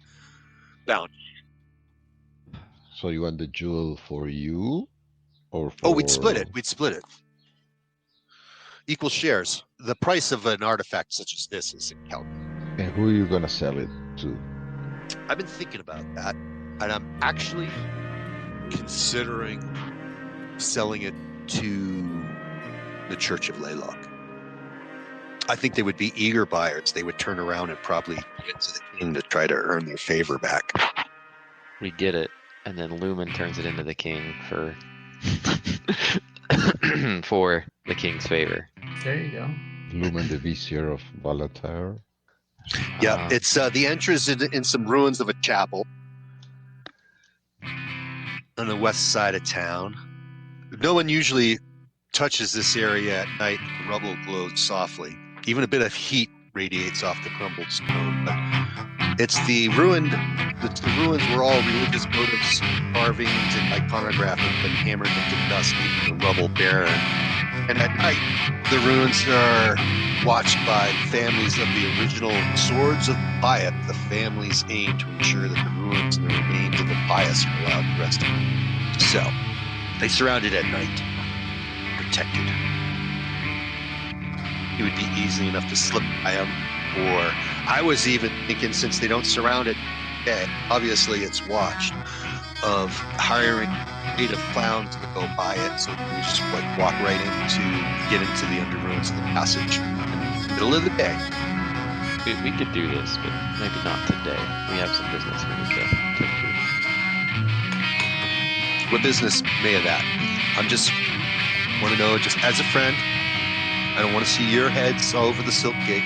bounty. So you want the jewel for you, or for... Oh, we'd split it. Equal shares. The price of an artifact such as this is incalculable. And who are you gonna sell it to? I've been thinking about that, and I'm actually considering selling it to the Church of Laylock. I think they would be eager buyers. They would turn around and probably get to the king to try to earn their favor back. We get it, and then Lumen turns it into the king for for the king's favor. There you go. Lumen, the vizier of Valatar. Yeah, it's the entrance in some ruins of a chapel on the west side of town. No one usually touches this area at night. The rubble glows softly. Even a bit of heat radiates off the crumbled stone. But it's the ruins where all religious motifs, carvings, and iconography have been hammered into dust, leaving the rubble barren. And at night, the ruins are watched by families of the original Swords of Piat. The families aim to ensure that the ruins and the remains of the pious are allowed to rest. So, they surround it at night, protected. It would be easy enough to slip by them, or I was even thinking, since they don't surround it, obviously it's watched, of hiring native clowns to go by it, so we just like walk right get into the underruins of the passage in the middle of the day. We could do this, but maybe not today. We have some business we need to take care of. What business may of that? I'm just want to know, just as a friend, I don't want to see your heads all over the Silk Gate.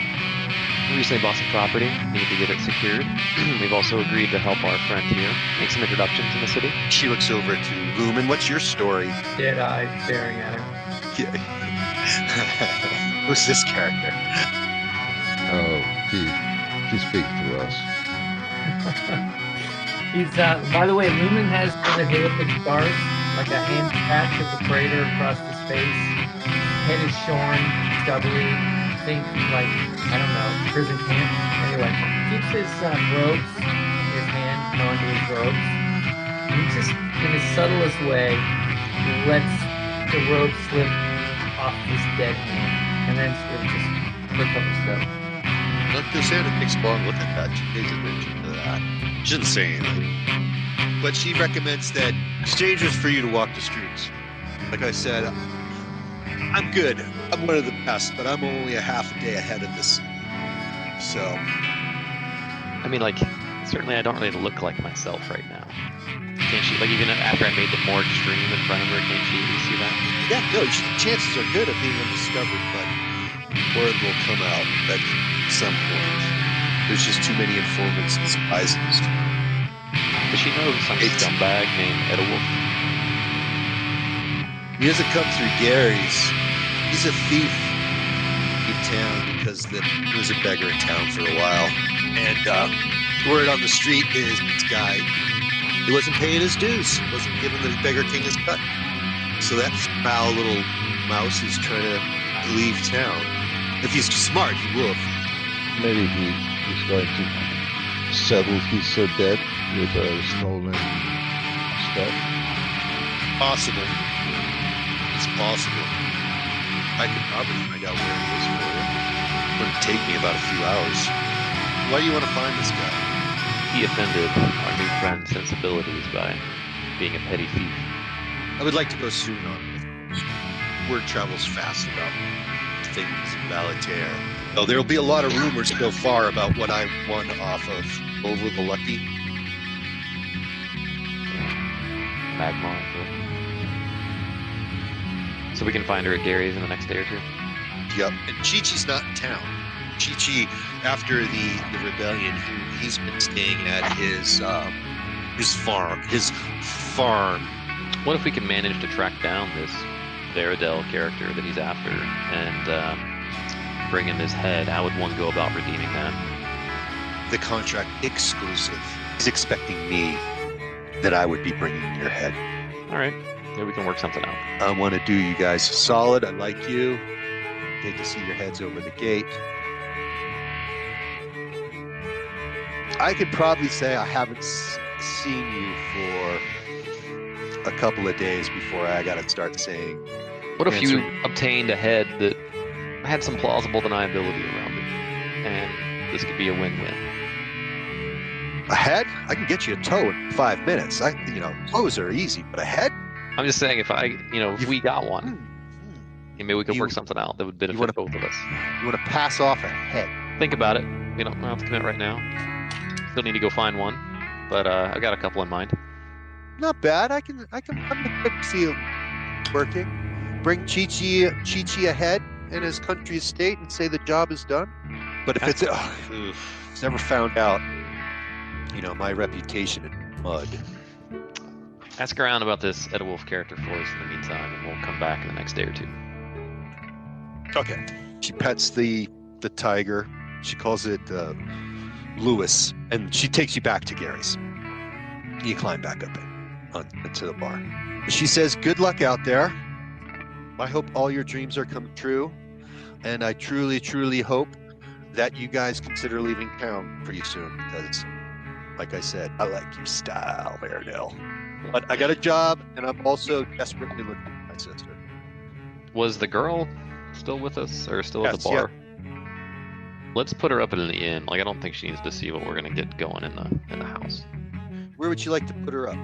We recently bought some property, need to get it secured. We've also agreed to help our friend here make some introductions in the city. She looks over to Lumen. What's your story? Dead-eyed, staring at her. Who's this character? Oh, he speaks to us. He's by the way, Lumen has one of horrific scars, like a hand patch of the crater across his face. Head is shorn, stubbly. Think like, I don't know, prison camp. Anyway, keeps his robes, his hand onto his robes. And he just, in his subtlest way, lets the robe slip off his dead hand, and then sort of just pick up his stuff. Look, Cassandra takes a long look at that. She pays attention to that. She doesn't say anything. But she recommends that it's dangerous for you to walk the streets. Like I said, I'm good. I'm one of the best, but I'm only a half a day ahead of this. So. I mean, like, certainly I don't really look like myself right now. Can't she, like, even after I made it more extreme in front of her, can't she see that? Yeah, no, chances are good of being undiscovered, but word will come out at some point. There's just too many informants and spies in this. Does she know some scumbag named Edwulf? He doesn't come through Gary's. He's a thief in town because he was a beggar in town for a while. And word on the street is this guy, he wasn't paying his dues. He wasn't giving the beggar king his cut. So that foul little mouse is trying to leave town. If he's smart, he will. Maybe he's going to settle his debt with stolen stuff. Possible. It's possible. I could probably find out where he is for you. It wouldn't take me about a few hours. Why do you want to find this guy? He offended our new friend's sensibilities by being a petty thief. I would like to go soon on it. Word travels fast about things in Valetaire. Oh, there will be a lot of rumors go far about what I won off of Over the Lucky. Magmar. So we can find her at Gary's in the next day or two? Yep. And Chi-Chi's not in town. Chi-Chi, after the rebellion, he's been staying at his farm. What if we can manage to track down this Veridel character that he's after and bring him his head? How would one go about redeeming that? The contract exclusive. He's expecting me that I would be bringing your head. All right. Maybe we can work something out. I want to do you guys solid. I like you. Good to see your heads over the gate. I could probably say I haven't seen you for a couple of days before I got to start saying. What if you obtained a head that had some plausible deniability around it, and this could be a win-win? A head? I can get you a toe in 5 minutes. Toes are easy, but a head? I'm just saying, if we got one, maybe we could work something out that would benefit both of us. You want to pass off a head? Think about it. We don't have to commit right now. Still need to go find one, but I've got a couple in mind. Not bad. I'm good to see you working. Bring Chi-Chi ahead in his country estate and say the job is done. But if it's never found out, my reputation in mud. Ask around about this Edwulf character for us in the meantime, and we'll come back in the next day or two. Okay. She pets the tiger. She calls it Lewis, and she takes you back to Gary's. You climb back up into the bar. She says, "Good luck out there. I hope all your dreams are coming true, and I truly, truly hope that you guys consider leaving town pretty soon, because, like I said, I like your style, Airedale. But I got a job, and I'm also desperately looking for my sister. Was the girl still with us, or still at Yes, the bar? Let's put her up in the inn. Like, I don't think she needs to see what we're gonna get going in the house. Where would you like to put her up?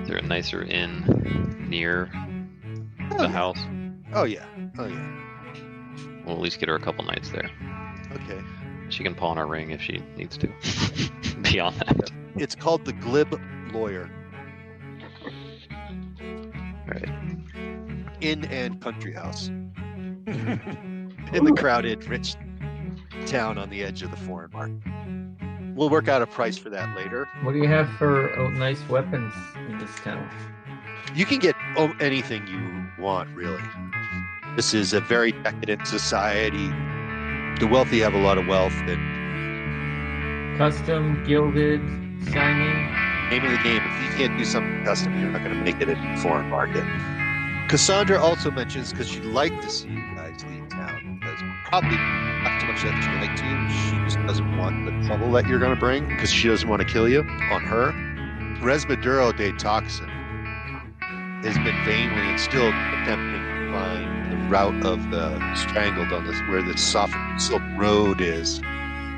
Is there a nicer inn near the house? Oh yeah. Oh yeah. We'll at least get her a couple nights there. Okay. She can pawn her ring if she needs to. Beyond that. It's called the Glib Lawyer. Right. Inn and country house. In the crowded, rich town on the edge of the foreign market. We'll work out a price for that later. What do you have for nice weapons in this town? You can get anything you want, really. This is a very decadent society. The wealthy have a lot of wealth, and Custom, gilded, shining. name of the game, if you can't do something custom, you're not going to make it in the foreign market. Cassandra also mentions, because she'd like to see you guys leave town, because probably not too much that she'd like to. She just doesn't want the trouble that you're going to bring, because she doesn't want to kill you on her. Resmaduro de Toxin has been vainly and still attempting to find the route of the strangled on this, where the soft silk road is.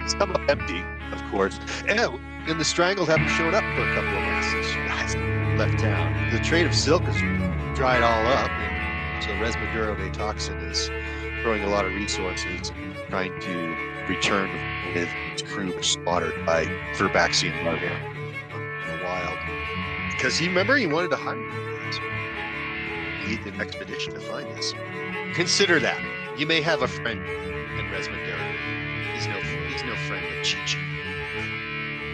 It's somewhat empty, of course. And the strangled haven't shown up for a couple of months since you guys left town. The trade of silk has dried all up, and so Resmaduro de Toxin is throwing a lot of resources trying to return with its crew slaughtered by Verbaxian barbarian in the wild. Because he wanted to hunt you guys. Lead an expedition to find us. Consider that. You may have a friend in Resmaduro. He's no friend of Chi-Chi.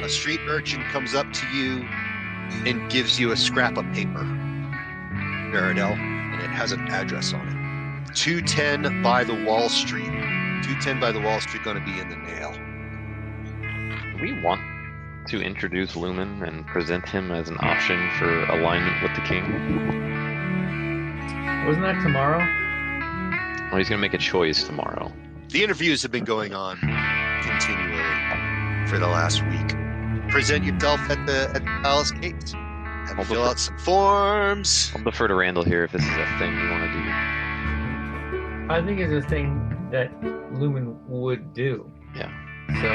A street urchin comes up to you and gives you a scrap of paper, Veridel, and it has an address on it. 210 by the Wall Street. 210 by the Wall Street, going to be in the nail. We want to introduce Lumen and present him as an option for alignment with the king. Wasn't that tomorrow? Well, he's gonna make a choice tomorrow. The interviews have been going on continually for the last week. Present yourself at the palace gates. Have you fill out some forms. I'll defer to Randall here if this is a thing you want to do. I think it's a thing that Lumen would do. Yeah. So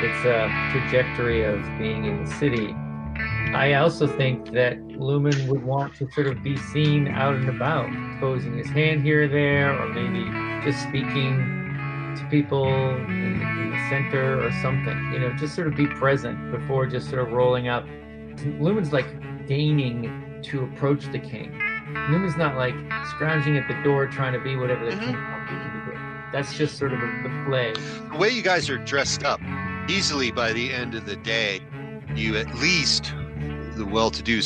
it's a trajectory of being in the city. I also think that Lumen would want to sort of be seen out and about, posing his hand here or there, or maybe just speaking to people in the center or something. You know, just sort of be present before just sort of rolling up. Lumen's like deigning to approach the king. Lumen's not like scrounging at the door trying to be whatever the king wants him to be. That's just sort of the play. The way you guys are dressed up, easily by the end of the day, you at least, the well-to-do,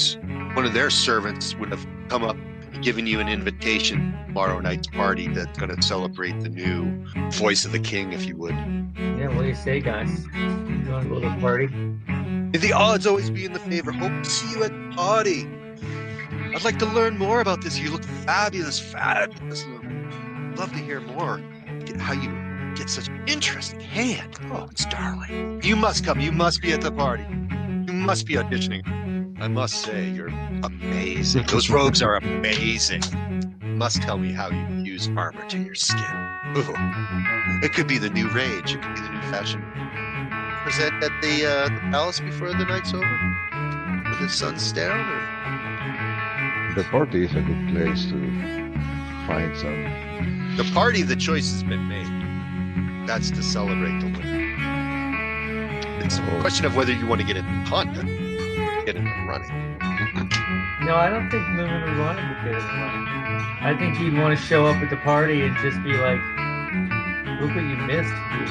one of their servants would have come up and given you an invitation to tomorrow night's party that's going to celebrate the new voice of the king, if you would. Yeah, what do you say, guys? You want to go to the party? The odds always be in the favor. Hope to see you at the party. I'd like to learn more about this. You look fabulous, Lumen. Love to hear more. How you get such an interesting hand. Oh, it's darling. You must come. You must be at the party. You must be auditioning. I must say, you're amazing. Those robes are amazing. You must tell me how you use armor to your skin. Ooh. It could be the new rage. It could be the new fashion. Present at the palace before the night's over? When the sun's down? Or? The party is a good place to find some. The party, the choice has been made. That's to celebrate the win. It's a question of whether you want to get in the conduct, get in the running. No, I don't think Lumen would want him to get his money. I think he'd want to show up at the party and just be like, look what you missed, you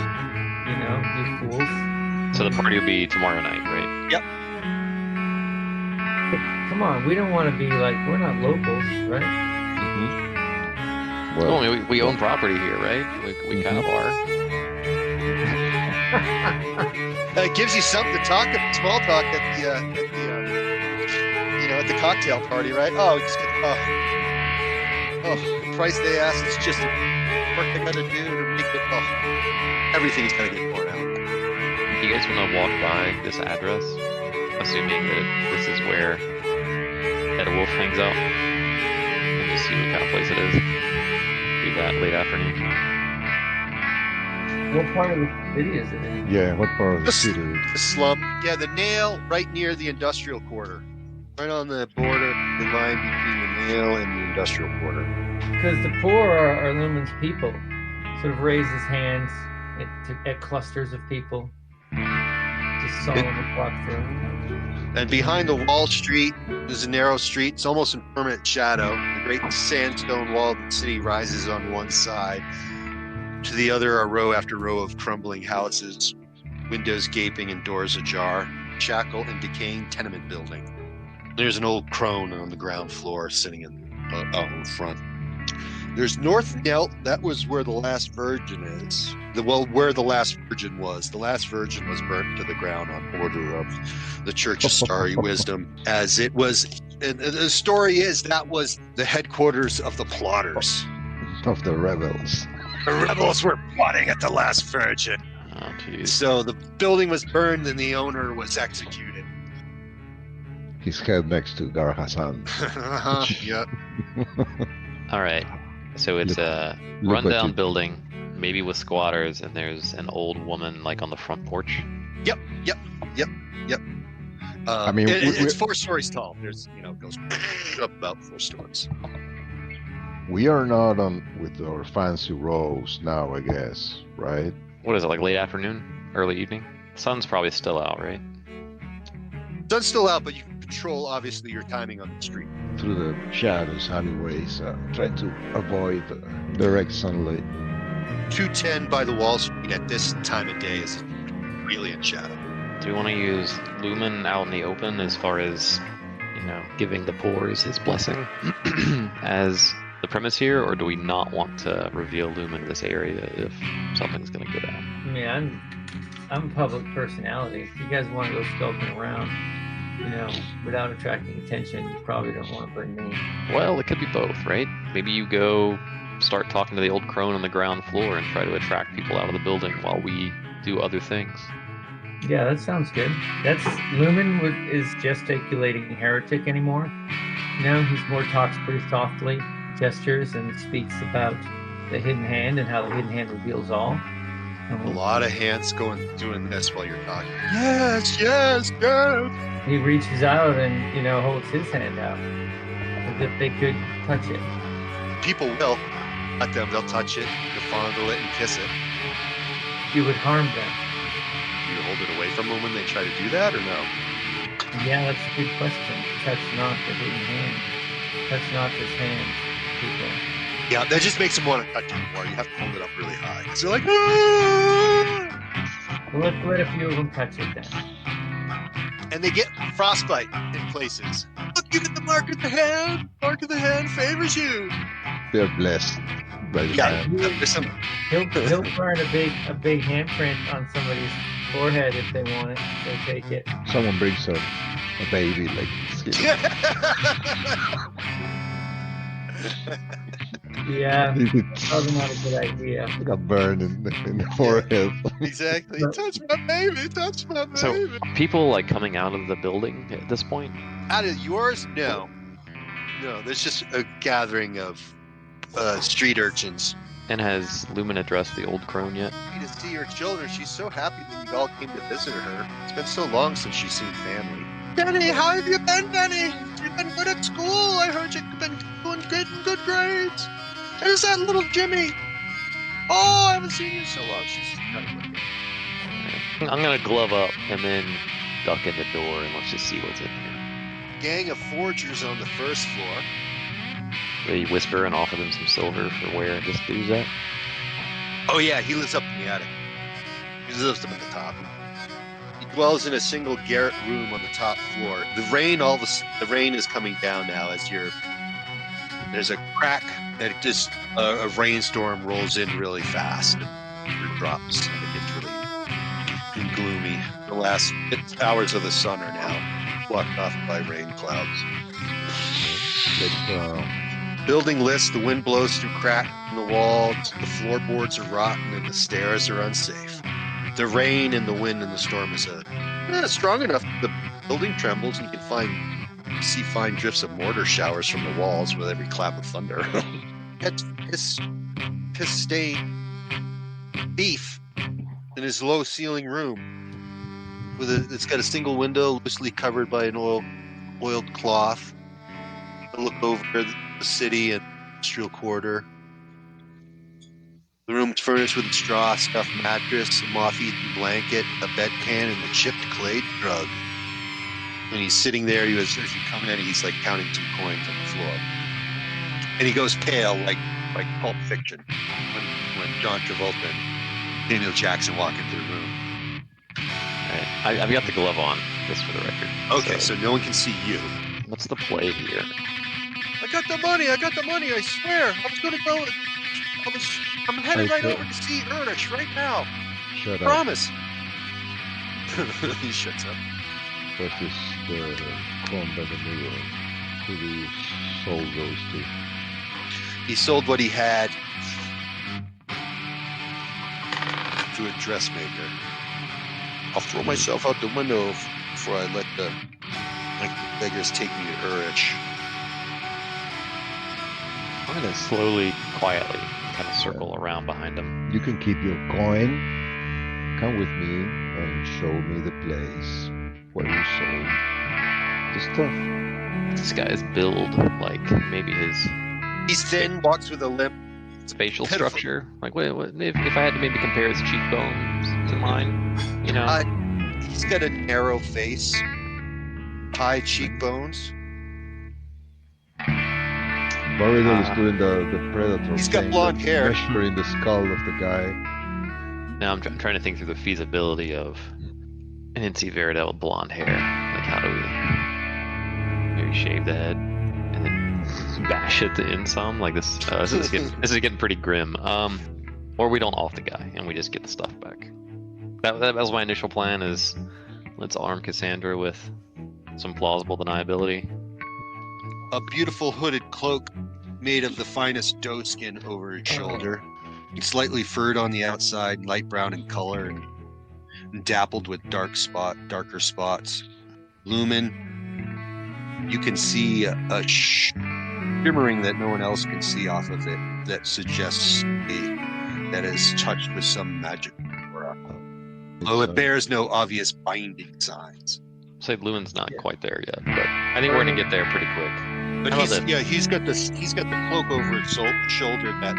fools. So the party will be tomorrow night, right? Yep. Come on, we don't want to be like, we're not locals, right? Well, I mean, we own property here, right? We kind of are. It gives you something to talk, small talk at the cocktail party, right? Oh, just get, Oh, the price they ask is just the work they gotta do to make it. Oh, everything's gonna get torn out. Do you guys want to walk by this address, assuming that this is where Ed Wolf hangs out, and just see what kind of place it is? Do that late afternoon. What part of the city is it in? Yeah, what part of the This- city? The slum. Yeah, the nail right near the industrial quarter. Right on the border, the line between the nail and the industrial quarter. Because the poor are Lumen's people. Sort of raises hands at clusters of people. Just solemnly walk through. And behind the wall street, there's a narrow street. It's almost in permanent shadow. The great sandstone wall of the city rises on one side. To the other are row after row of crumbling houses, windows gaping and doors ajar. Shackle and decaying tenement building. There's an old crone on the ground floor sitting out in front. There's North Nelt. That was where the last virgin is. Where the last virgin was. The last virgin was burnt to the ground on order of the Church of Starry Wisdom, as it was. And the story is that was the headquarters of the plotters. Of the rebels. The rebels were plotting at the last virgin. Oh, jeez. So the building was burned and the owner was executed. His head next to Gar Hassan. Yep. All right. So it's a Look what rundown you- building, maybe with squatters, and there's an old woman like on the front porch. Yep. I mean, it's 4 stories tall. There's, it goes up about 4 stories. We are not on with our fancy robes now, I guess, right? What is it, like late afternoon, early evening? Sun's probably still out, right? Sun's still out, but you can control, obviously, your timing on the street. Through the shadows, alleyways, trying to avoid direct sunlight. 210 by the Wall Street at this time of day is really in shadow. Do we want to use Lumen out in the open as far as, giving the pores his blessing as the premise here, or do we not want to reveal Lumen in this area if something's going to go down? I mean, I'm a public personality. If you guys want to go skulking around, without attracting attention, you probably don't want to bring me. Well, it could be both, right? Maybe you go start talking to the old crone on the ground floor and try to attract people out of the building while we do other things. Yeah, that sounds good. That's Lumen is gesticulating heretic anymore. He talks pretty softly, gestures, and speaks about the hidden hand and how the hidden hand reveals all. A lot of hands doing this while you're talking. Yes. He reaches out and holds his hand out as if they could touch it. People will. Let them. They'll touch it, they'll fondle it, and kiss it. You would harm them. You hold it away from them when they try to do that, or no? Yeah, that's a good question. Touch not the hidden hand. Touch not this hand, people. Yeah, that just makes them want to touch it more. You have to hold it up really high. So they're like, ah! Well, let's let a few of them touch it then. And they get frostbite in places. Look, give it the mark of the hand. Mark of the hand favors you. They're blessed by the Yeah, hand. there's some. He'll burn a big handprint on somebody's forehead if they want it. They take it. Someone brings a baby like skin. Yeah, It's probably not a good idea. like a burn in the forehead. Exactly. Touch my baby. Touch my baby. So, are people like coming out of the building at this point? Out of yours? No. There's just a gathering of street urchins. And has Lumen addressed the old crone yet? To see her children, she's so happy that you all came to visit her. It's been so long since she's seen family. Benny, how have you been, Benny? You've been good at school. I heard you've been doing good in good grades. There's that little Jimmy. Oh, I haven't seen you in so long. She's kind of looking. I'm gonna glove up and then duck in the door and let's just see what's in here. Gang of forgers on the first floor. They whisper and offer them some silver for where this dude's at. Oh yeah, he lives up in the attic. He lives up at the top. He dwells in a single garret room on the top floor. The rain is coming down now as there's a crack that just a rainstorm rolls in really fast and drops. And it gets really gloomy. The last hours of the sun are now blocked off by rain clouds. Building lifts, the wind blows through cracks in the walls, the floorboards are rotten, and the stairs are unsafe. The rain and the wind and the storm is strong enough the building trembles, and you can see fine drifts of mortar showers from the walls with every clap of thunder. It's piss-stained beef in his low-ceiling room. It's got a single window loosely covered by an oiled cloth. I look over the city and industrial quarter. The room is furnished with a straw stuffed mattress, a moth-eaten blanket, a bed can, and a chipped clay jug. And he's sitting there. As you come in, he's like counting some coins on the floor. And he goes pale, like Pulp Fiction, when John Travolta and Samuel Jackson walk into the room. Right. I've got the glove on, just for the record. Okay, so no one can see you. What's the play here? I got the money, I swear. I was going to go. I'm headed right over to see Ernest right now. Shut up. Promise. He shuts up. What is the coin by the mirror? Who do you sold those to? He sold what he had to a dressmaker. I'll throw myself out the window before I let the beggars take me to Urich. I'm gonna slowly, quietly, kind of circle around behind him. You can keep your coin. Come with me and show me the place where you sold the stuff. This guy's build, like maybe his He's thin, walks with a limp. facial structure. Like, what if I had to maybe compare his cheekbones to mine? You know, He's got a narrow face, high cheekbones. Barridel is doing the predator. He's got thing, blonde like hair. measuring the skull of the guy. now I'm trying to think through the feasibility of an NC Veridel with blonde hair. Like, how do we maybe shave the head and then bash it in some? Like this. This is getting pretty grim. Or we don't off the guy and we just get the stuff back. That was my initial plan. Is let's arm Cassandra with some plausible deniability. A beautiful hooded cloak made of the finest doe skin over his shoulder. It's slightly furred on the outside, light brown in color, and dappled with darker spots. Lumen, you can see a shimmering that no one else can see off of it that suggests that is touched with some magic aura. Though it bears no obvious binding signs. Say Lewin's not quite there yet, but I think we're gonna get there pretty quick. But How about he's got the cloak over his shoulder that.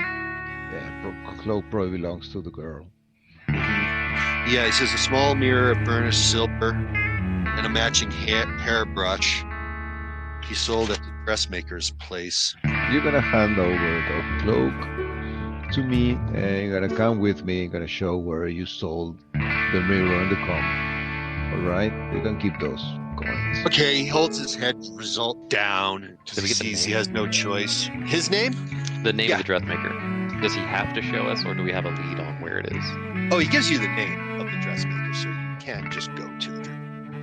Yeah, cloak probably belongs to the girl. Yeah, he says a small mirror of burnished silver and a matching hairbrush. He sold at the dressmaker's place. You're gonna hand over the cloak to me, and you're gonna come with me. You're gonna show where you sold the mirror and the comb. All right, you can keep those coins. Okay, he holds his head result down because he sees he has no choice. His name? The name of the dressmaker. Does he have to show us, or do we have a lead on where it is? Oh, he gives you the name of the dressmaker, so you can just go to it.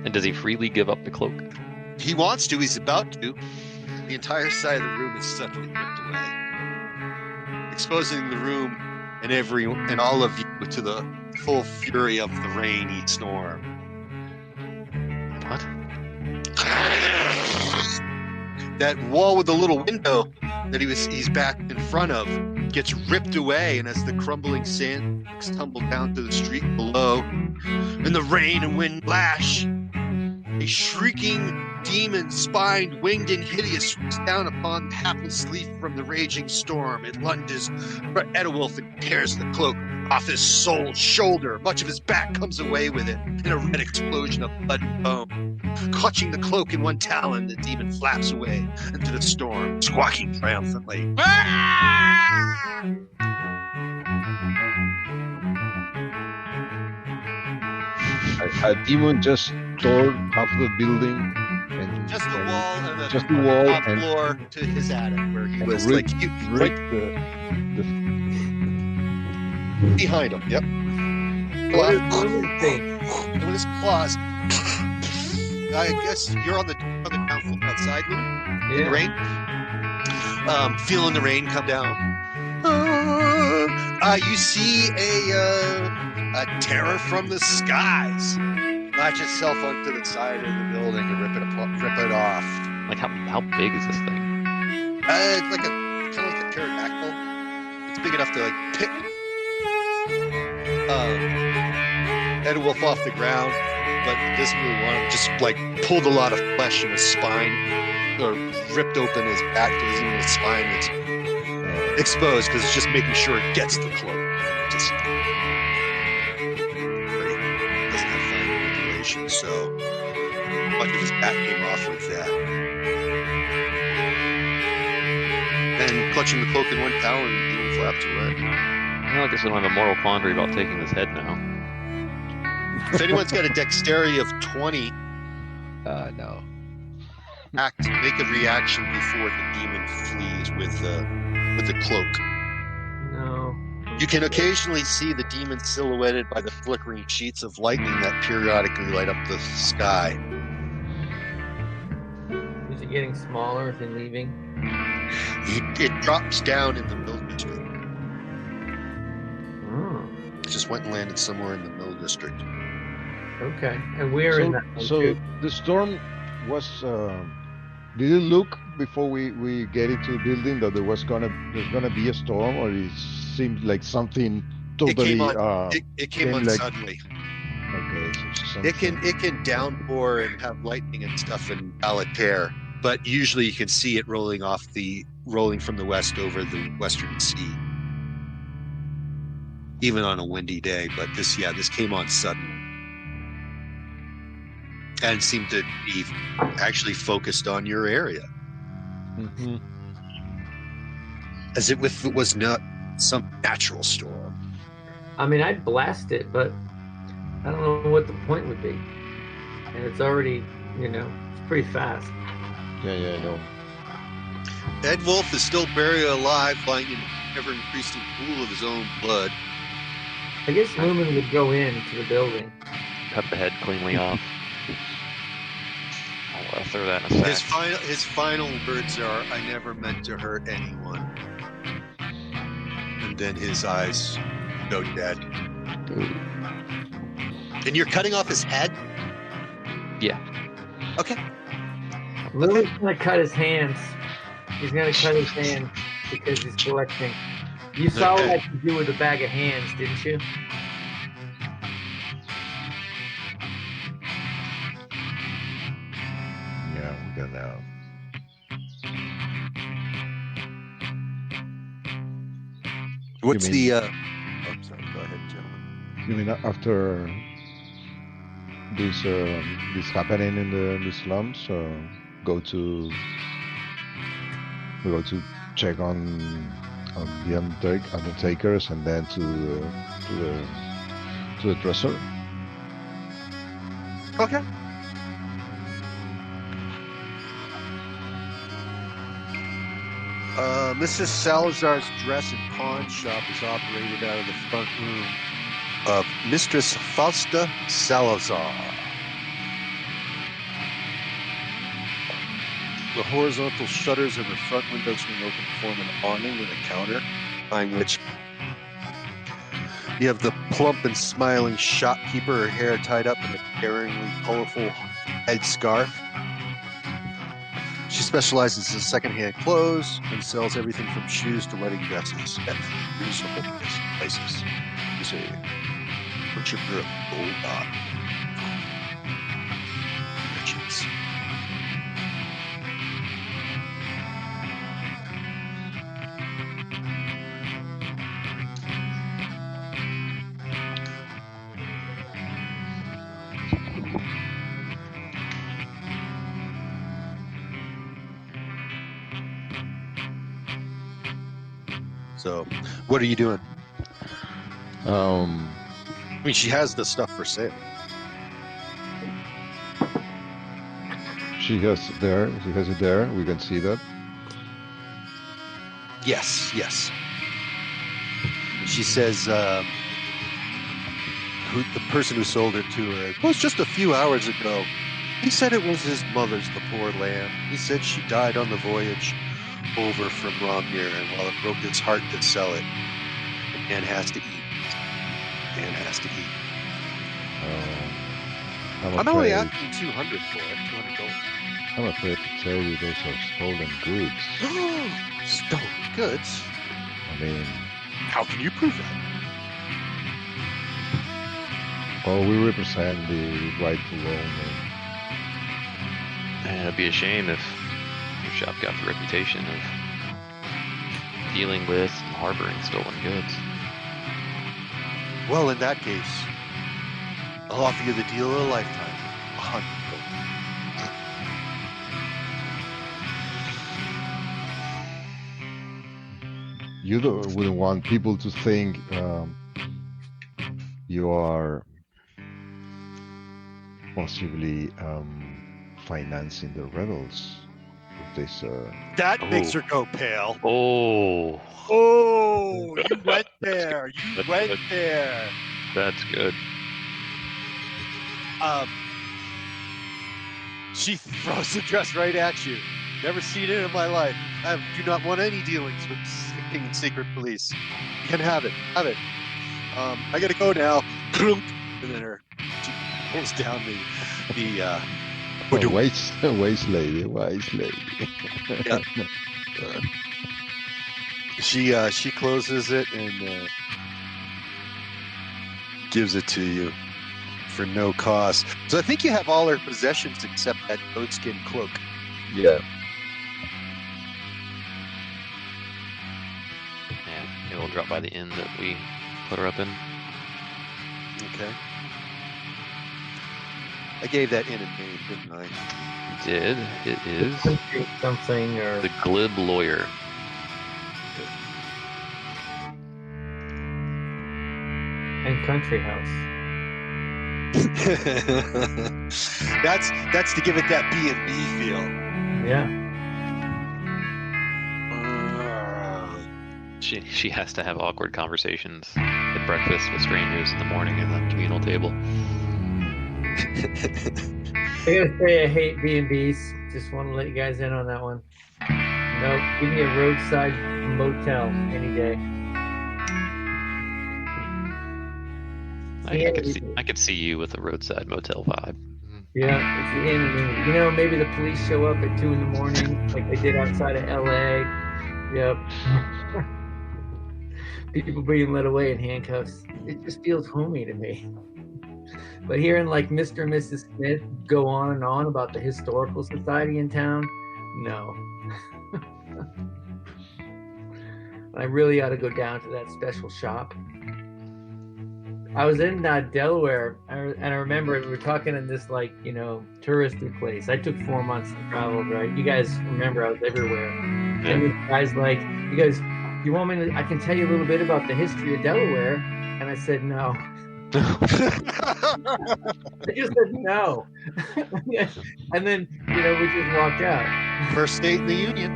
And does he freely give up the cloak? He wants to. He's about to. The entire side of the room is suddenly ripped away, exposing the room and all of you to the full fury of the rainy storm. What? That wall with the little window that he's back in front of gets ripped away, and as the crumbling sand tumble down to the street below, and the rain and wind lash, a shrieking demon, spined, winged, and hideous, swoops down upon the hapless leaf from the raging storm. It lunges for Ethelwulf and tears the cloak off his soul's shoulder. Much of his back comes away with it in a red explosion of blood and bone. Clutching the cloak in one talon, the demon flaps away into the storm, squawking triumphantly. A demon just tore half the building, and Just the wall and the just the wall top and floor to his attic, where he was ripped right the behind him. Yep. And with his claws, I guess you're on the ground floor outside, Lou? In the rain. feeling the rain come down. You see a terror from the skies latch itself onto the side of the building and rip it off. Like how big is this thing? It's like kind of like a pterodactyl. It's big enough to like pick Ed Wolf off the ground, but this move one just like pulled a lot of flesh in his spine, or ripped open his back because even his spine is exposed because it's just making sure it gets the cloak. Just doesn't have fine manipulation, so much of his back came off with that. And clutching the cloak in one talon, he flapped away. I guess we don't have a moral quandary about taking this head now. If anyone's got a dexterity of 20, No. make a reaction before the demon flees with the cloak. No. You can occasionally see the demon silhouetted by the flickering sheets of lightning that periodically light up the sky. Is it getting smaller if in leaving? It drops down in the mill district. Oh, It just went and landed somewhere in the mill district. okay. And we're in that one So too. the storm was. Did it look before we get into the building that there's gonna be a storm, or it seemed like something totally? It came came on like- suddenly. Okay, so It can downpour and have lightning and stuff in Alater, but usually you can see it rolling from the west over the western sea, even on a windy day. But this came on suddenly and seemed to be actually focused on your area, Mm-hmm. as if it was not some natural storm. I mean, I'd blast it, but I don't know what the point would be. And it's already, it's pretty fast. Yeah, I know. Ed Wolf is still buried alive, lying in an ever-increasing pool of his own blood. I guess Lumen would go into the building. Cut the head cleanly off. I'll throw that in a His sack. final words are, "I never meant to hurt anyone." And then his eyes go dead. And you're cutting off his head? Yeah. Okay. Lumen's gonna cut his hands. He's gonna cut his hands because he's collecting. You saw what I could do with a bag of hands, didn't you? Yeah, we're gonna. What's mean- the oh, sorry, go ahead, gentlemen. You mean after this happening in the slums? We go to check on the undertakers, and then to the dresser. Okay. Mrs. Salazar's dress and pawn shop is operated out of the front room of Mistress Fausta Salazar. The horizontal shutters of her front window swing open to form an awning with a counter, behind which you have the plump and smiling shopkeeper, her hair tied up in a daringly colorful head scarf. She specializes in secondhand clothes and sells everything from shoes to wedding dresses at reasonable prices. She's a worshiper of gold dot. Merchants. So, what are you doing? I mean, she has the stuff for sale. She has it there. We can see that. Yes, yes. She says, the person who sold it to her, it was just a few hours ago. He said it was his mother's, the poor lamb. He said she died on the voyage. over from Rom'Myr, and while it broke his heart to sell it, the man has to eat. The man has to eat. I'm only asking 200 for it. $200. I'm afraid to tell you those are stolen goods. Stolen goods? I mean, How can you prove that? well, we represent the rightful owner. And it'd be a shame if your shop got the reputation of dealing with and harboring stolen goods. Well, in that case, I'll offer you the deal of a lifetime. $100. You wouldn't want people to think you are possibly financing the rebels with this. That makes Oh. her go pale. Oh, Oh, you went there. You That's went good. there. that's good. She throws the dress right at you. Never seen it in my life. I do not want any dealings with secret police. You can have it. Have it. I gotta go now. And then she pulls down the Wise lady, wise lady. She closes it and gives it to you for no cost. So I think you have all her possessions except that goatskin cloak. Yeah. Yeah, maybe we'll drop by the inn that we put her up in. Okay. I gave that inn a name, didn't I? You did. It is Something or the Glib Lawyer. and country house. That's to give it that B&B feel. Yeah. She has to have awkward conversations at breakfast with strangers in the morning in the communal table. I gotta say I hate B&Bs. Just want to let you guys in on that one. Nope. Give me a roadside motel any day. I could see you with a roadside motel vibe. Yeah, it's the inn. And, you know, maybe the police show up at 2 a.m, like they did outside of LA. Yep. People being led away in handcuffs. It just feels homey to me. But hearing like Mr. and Mrs. Smith go on and on about the historical society in town, no. I really ought to go down to that special shop. I was in Delaware, and I remember we were talking in this like, you know, touristy place. I took 4 months to travel, right? You guys remember I was everywhere. And the guy's like, you guys, you want me to, I can tell you a little bit about the history of Delaware. And I said, no. I just said no. And then, you know, we just walked out. First state in the union.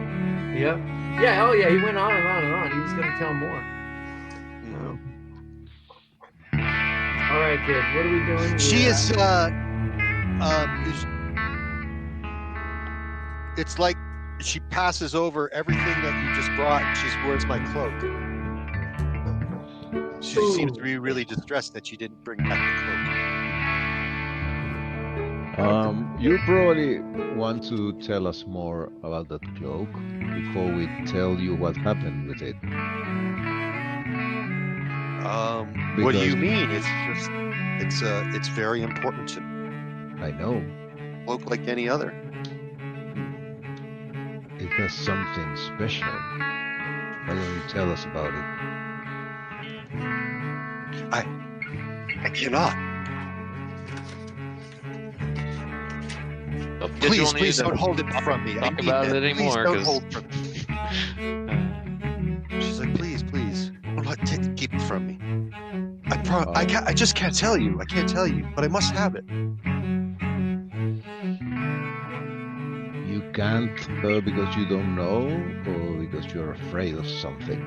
Yep. Yeah, oh yeah, he went on and on and on. He was going to tell more. All right, kid. What are we doing? She is it's like she passes over everything that you just brought and she's, where's my cloak? She seems to be really distressed that she didn't bring back the cloak. You probably want to tell us more about that cloak before we tell you what happened with it. What do you Because- mean? It's just it's very important to me. I know Cloak like any other. it has something special. Why don't you tell us about it? I cannot. Please don't hold it from me. I Talk need about that. it anymore. Please don't 'Cause- hold from me. She's like, please. Don't keep it from me. I just can't tell you. I can't tell you, but I must have it. You can't because you don't know, or because you're afraid of something.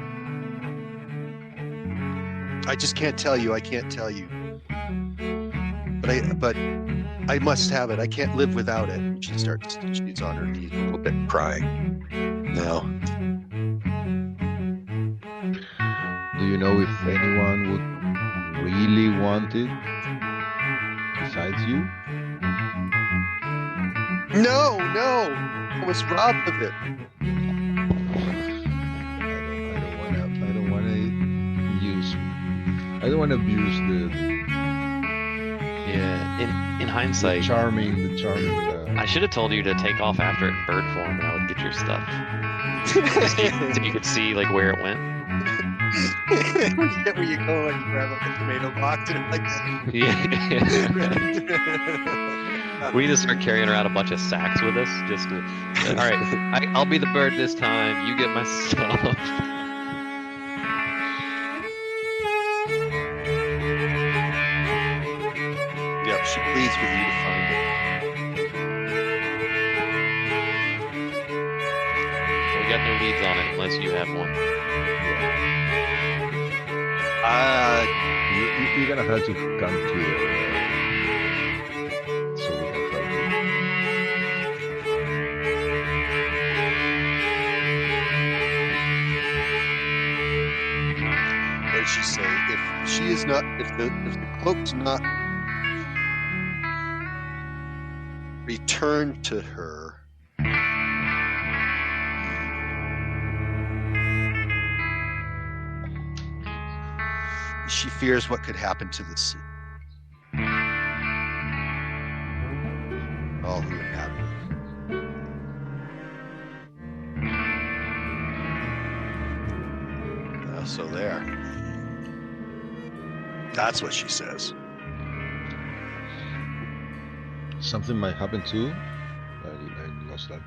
I just can't tell you. I can't tell you. But I must have it. I can't live without it. She's on her knees a little bit, crying. now. Do you know if anyone would really want it besides you? No, I was robbed of it. I don't want to abuse the Yeah. In hindsight, charming. I should have told you to take off after it in bird form, and I would get your stuff. So you could see like where it went. When you get where you go, like you grab like a tomato box and like Yeah. We need to start carrying around a bunch of sacks with us. Just to, all right, I'll be the bird this time. You get my stuff. Yep, she pleads with you to find it. We got no leads on it unless you have one. You're gonna have to come here so we can help What did she say? If she is not, if the cloak's not returned to her, she fears what could happen to the city. All who inhabit it. So there. That's what she says. Something might happen too. I lost that.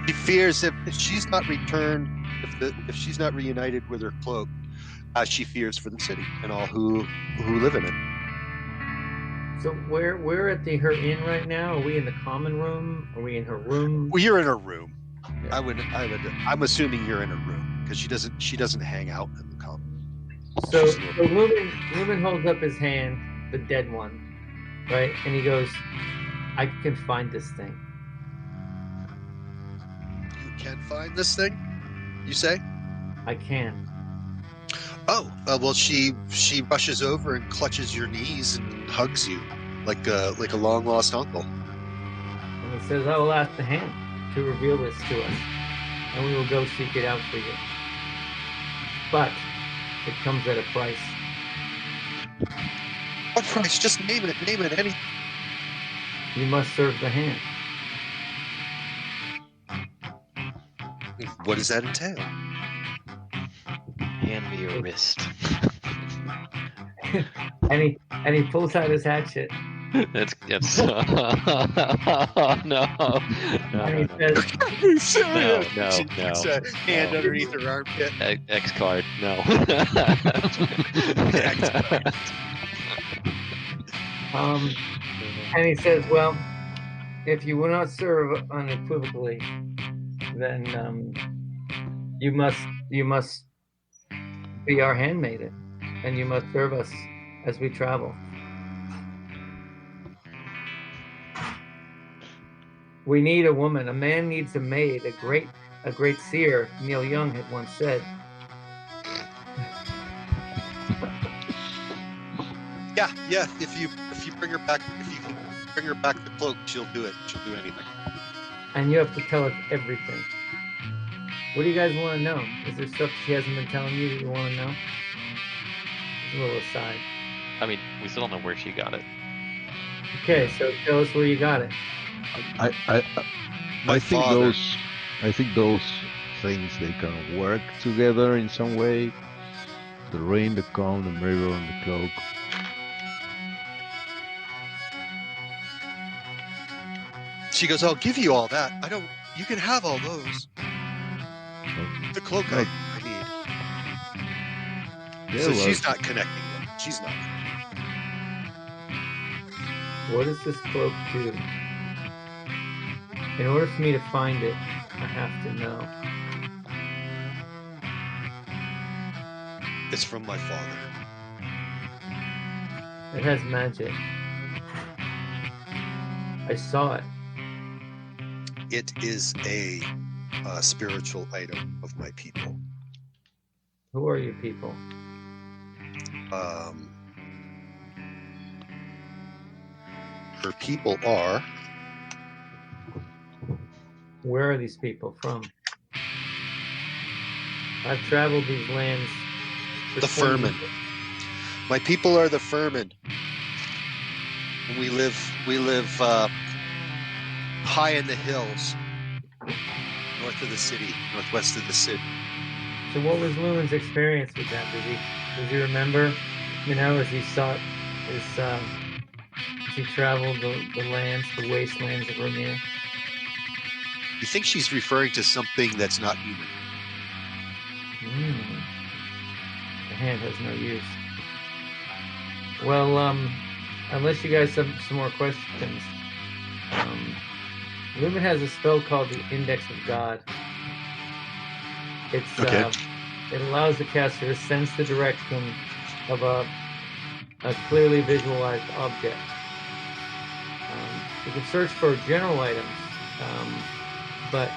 She fears if she's not returned, if she's not reunited with her cloak, she fears for the city and all who live in it. So we're at her inn right now. Are we in the common room? Are we in her room? Well, you're in her room. Yeah. I'm assuming you're in her room because she doesn't hang out in the common. So Lumen holds up his hand, the dead one, right? And he goes, I can find this thing. You can find this thing, you say? I can. Oh, well, she rushes over and clutches your knees and hugs you like a long lost uncle. And he says, I will ask the hand to reveal this to us, and we will go seek it out for you. But it comes at a price. What price? Just name it. Name it. Any. You must serve the hand. What does that entail? Hand me your wrist. and he pulls out his hatchet. That's no. And he says, Are you serious? No. She puts a hand No. underneath her armpit. X card. No. and he says, well, if you will not serve unequivocally, then you must be our handmaiden, and you must serve us as we travel. We need a woman. A man needs a maid. A great seer, Neil Young, had once said. Yeah. If you bring her back, if you can bring her back the cloak, she'll do it. She'll do anything. And you have to tell us everything. What do you guys want to know? Is there stuff she hasn't been telling you that you want to know? Just a little aside. I mean, we still don't know where she got it. Okay, so tell us where you got it. I think father. those things, they can work together in some way. The ring, the comb, the mirror, and the cloak. She goes, I'll give you all that. You can have all those. The cloak I need. Yeah, So well, she's not connecting them. She's not. What does this cloak do? In order for me to find it, I have to know. It's from my father. It has magic. I saw it. It is a spiritual item of my people. Who are you people? Her people are Where are these people from? I've traveled these lands for the 20 Furman. years. My people are the Furman. And we live high in the hills, north of the city, northwest of the city. So what was Lumen's experience with that? Does he remember, as he sought as he traveled the lands, the wastelands of Rom'Myr? You think she's referring to something that's not human? The hand has no use. Well, unless you guys have some more questions, Lumen has a spell called the Index of God. It's Okay. It allows the caster to sense the direction of a clearly visualized object. You can search for general items, but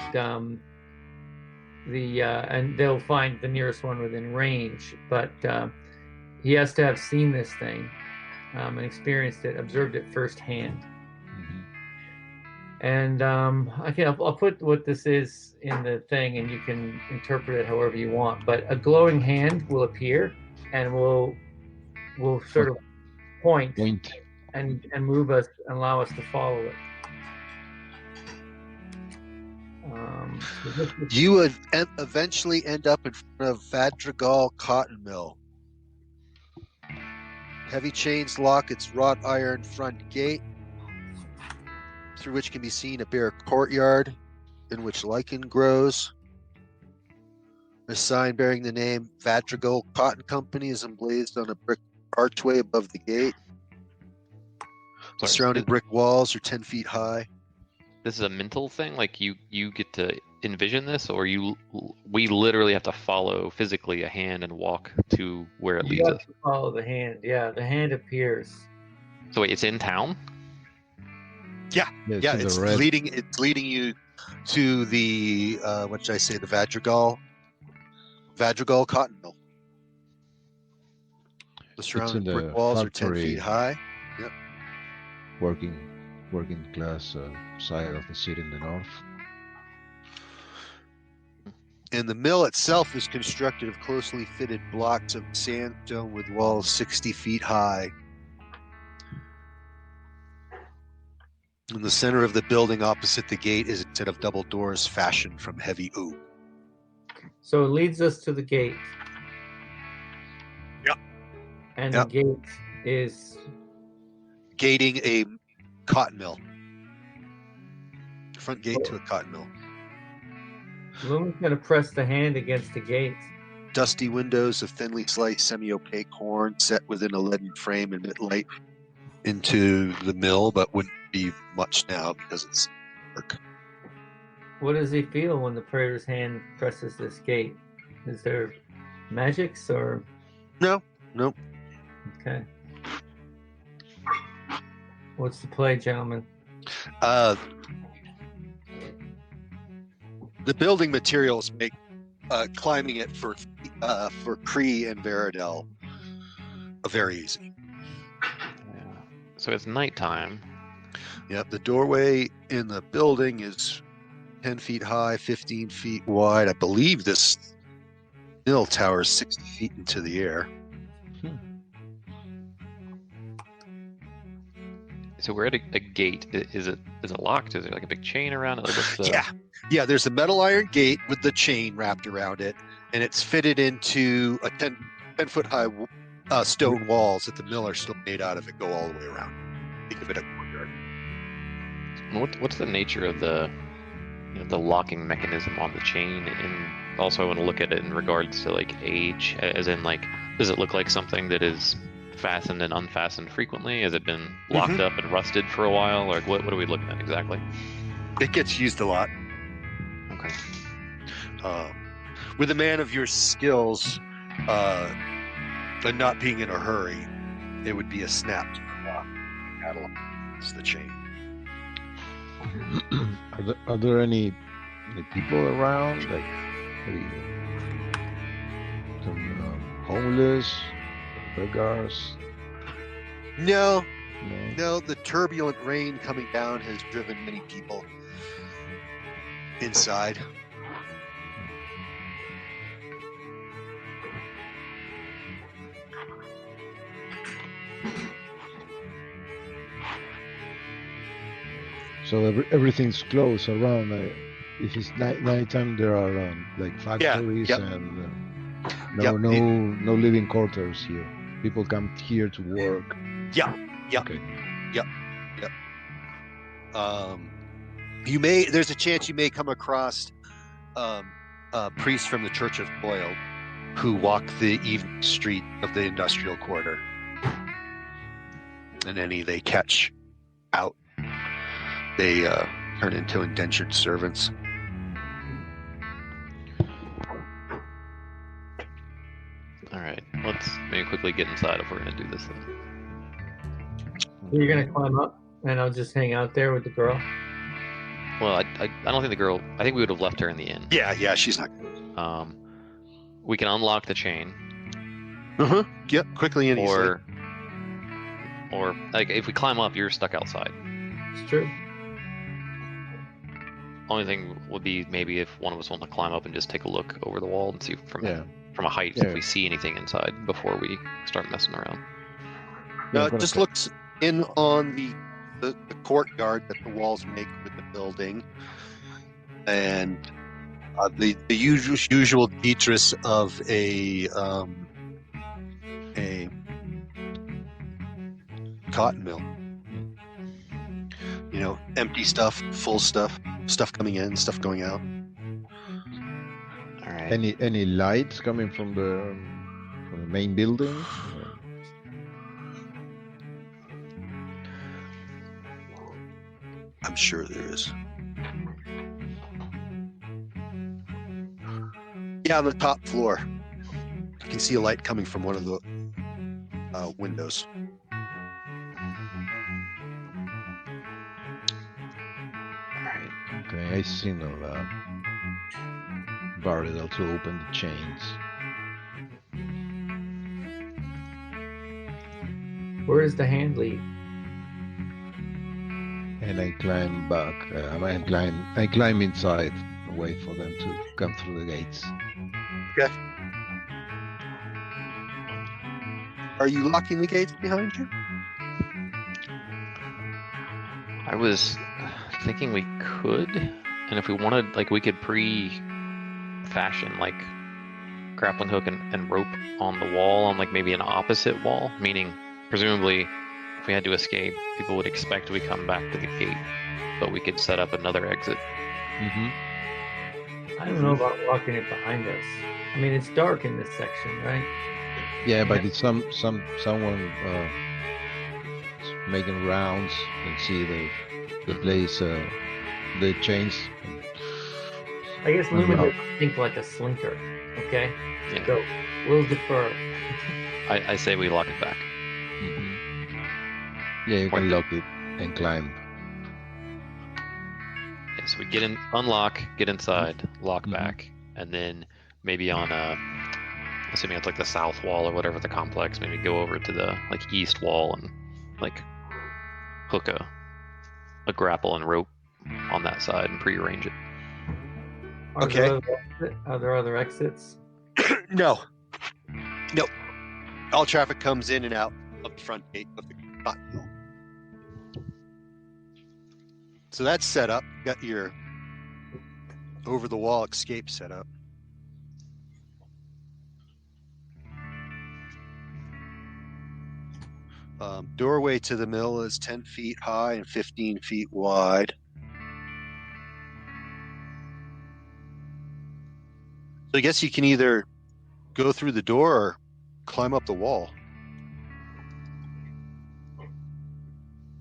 and they'll find the nearest one within range. But he has to have seen this thing and experienced it, observed it firsthand. And I'll put what this is in the thing, and you can interpret it however you want. But a glowing hand will appear, and will sort of point and move us and allow us to follow it. You would eventually end up in front of Vadrigal Cotton Mill. Heavy chains lock its wrought iron front gate, through which can be seen a bare courtyard in which lichen grows. A sign bearing the name Vadrigal Cotton Company is emblazoned on a brick archway above the gate. The surrounding brick walls are 10 feet high. This is a mental thing? Like you get to envision this, or we literally have to follow physically a hand and walk to where it leads us? Follow the hand. Yeah, the hand appears. So wait, it's in town? Yeah, it's leading you to the what should I say, the Vadrigal Cotton Mill. The surrounding brick walls are 10 feet high. Yep. Working class side of the city in the north. And the mill itself is constructed of closely fitted blocks of sandstone with walls 60 feet high. In the center of the building opposite the gate is a set of double doors fashioned from heavy oak. So it leads us to the gate. Yep. And the gate is gating a cotton mill. Front gate to a cotton mill. Lumen's going to press the hand against the gate. Dusty windows of thinly sliced semi-opaque horn set within a leaden frame emit light into the mill, but wouldn't be much now because it's dark. What does he feel when the praetor's hand presses this gate? Is there magics or? No. Okay. What's the play, gentlemen? The building materials make climbing it for Cree and Veridel very easy. Yeah. So it's nighttime. Yep, the doorway in the building is 10 feet high, 15 feet wide. I believe this mill tower is 60 feet into the air. So we're at a gate. Is it locked? Is there like a big chain around it? Yeah. There's a metal iron gate with the chain wrapped around it, and it's fitted into a 10 foot high stone walls that the mill are still made out of. It go all the way around. Think of it as a courtyard. What's the nature of the locking mechanism on the chain? And also, I want to look at it in regards to like age, as in like, does it look like something that is fastened and unfastened frequently? Has it been locked up and rusted for a while? Or what are we looking at exactly? It gets used a lot. Okay. With a man of your skills, and not being in a hurry, it would be a snap to the lock. It's the chain. Are there any people around? Like maybe some homeless, beggars? No, No. no, the turbulent rain coming down has driven many people inside. So everything's closed around. If it's nighttime, there are like factories yep. and Yep, no living quarters here. People come here to work. Yeah. Okay. There's a chance you may come across priests from the Church of Toil who walk the evening street of the industrial quarter, and any they catch out, they turn into indentured servants. All right, let's maybe quickly get inside if we're gonna do this thing. You're gonna climb up, and I'll just hang out there with the girl. Well, I don't think the girl. I think we would have left her in the inn. Yeah, she's not. We can unlock the chain, Yep, quickly and easily. or like if we climb up, you're stuck outside. It's true. Only thing would be maybe if one of us wants to climb up and just take a look over the wall and see from a height if we see anything inside before we start messing around. No, it just looks in on the courtyard that the walls make with the building, and the usual features of a cotton mill. You know, empty stuff, full stuff, stuff coming in, stuff going out. All right. Any lights coming from the main building? I'm sure there is. Yeah, on the top floor, you can see a light coming from one of the windows. Okay, I signal Bardell to open the chains. Where is the hand lead? And I climb back. I climb inside and wait for them to come through the gates. Okay. Are you locking the gates behind you? I was thinking we could, and if we wanted, like, we could pre-fashion like grappling hook and rope on the wall on like maybe an opposite wall, meaning presumably if we had to escape, people would expect we come back to the gate, but we could set up another exit. I don't know about locking it behind us. I mean, it's dark in this section, right? Yeah, but it's someone making rounds and see the place, the chains. I guess Lumen doesn't think like a slinker. Okay. Yeah. So we'll defer. I say we lock it back. Yeah, you can lock it and climb. Yeah, so we get in, unlock, get inside, lock back, and then maybe on assuming it's like the south wall or whatever the complex, maybe go over to the like east wall and like hook a grapple and rope on that side and prearrange it. Are there other exits? No. All traffic comes in and out of the front gate of the cotton mill. So that's set up. You got your over-the-wall escape set up. Doorway to the mill is 10 feet high and 15 feet wide. So I guess you can either go through the door or climb up the wall.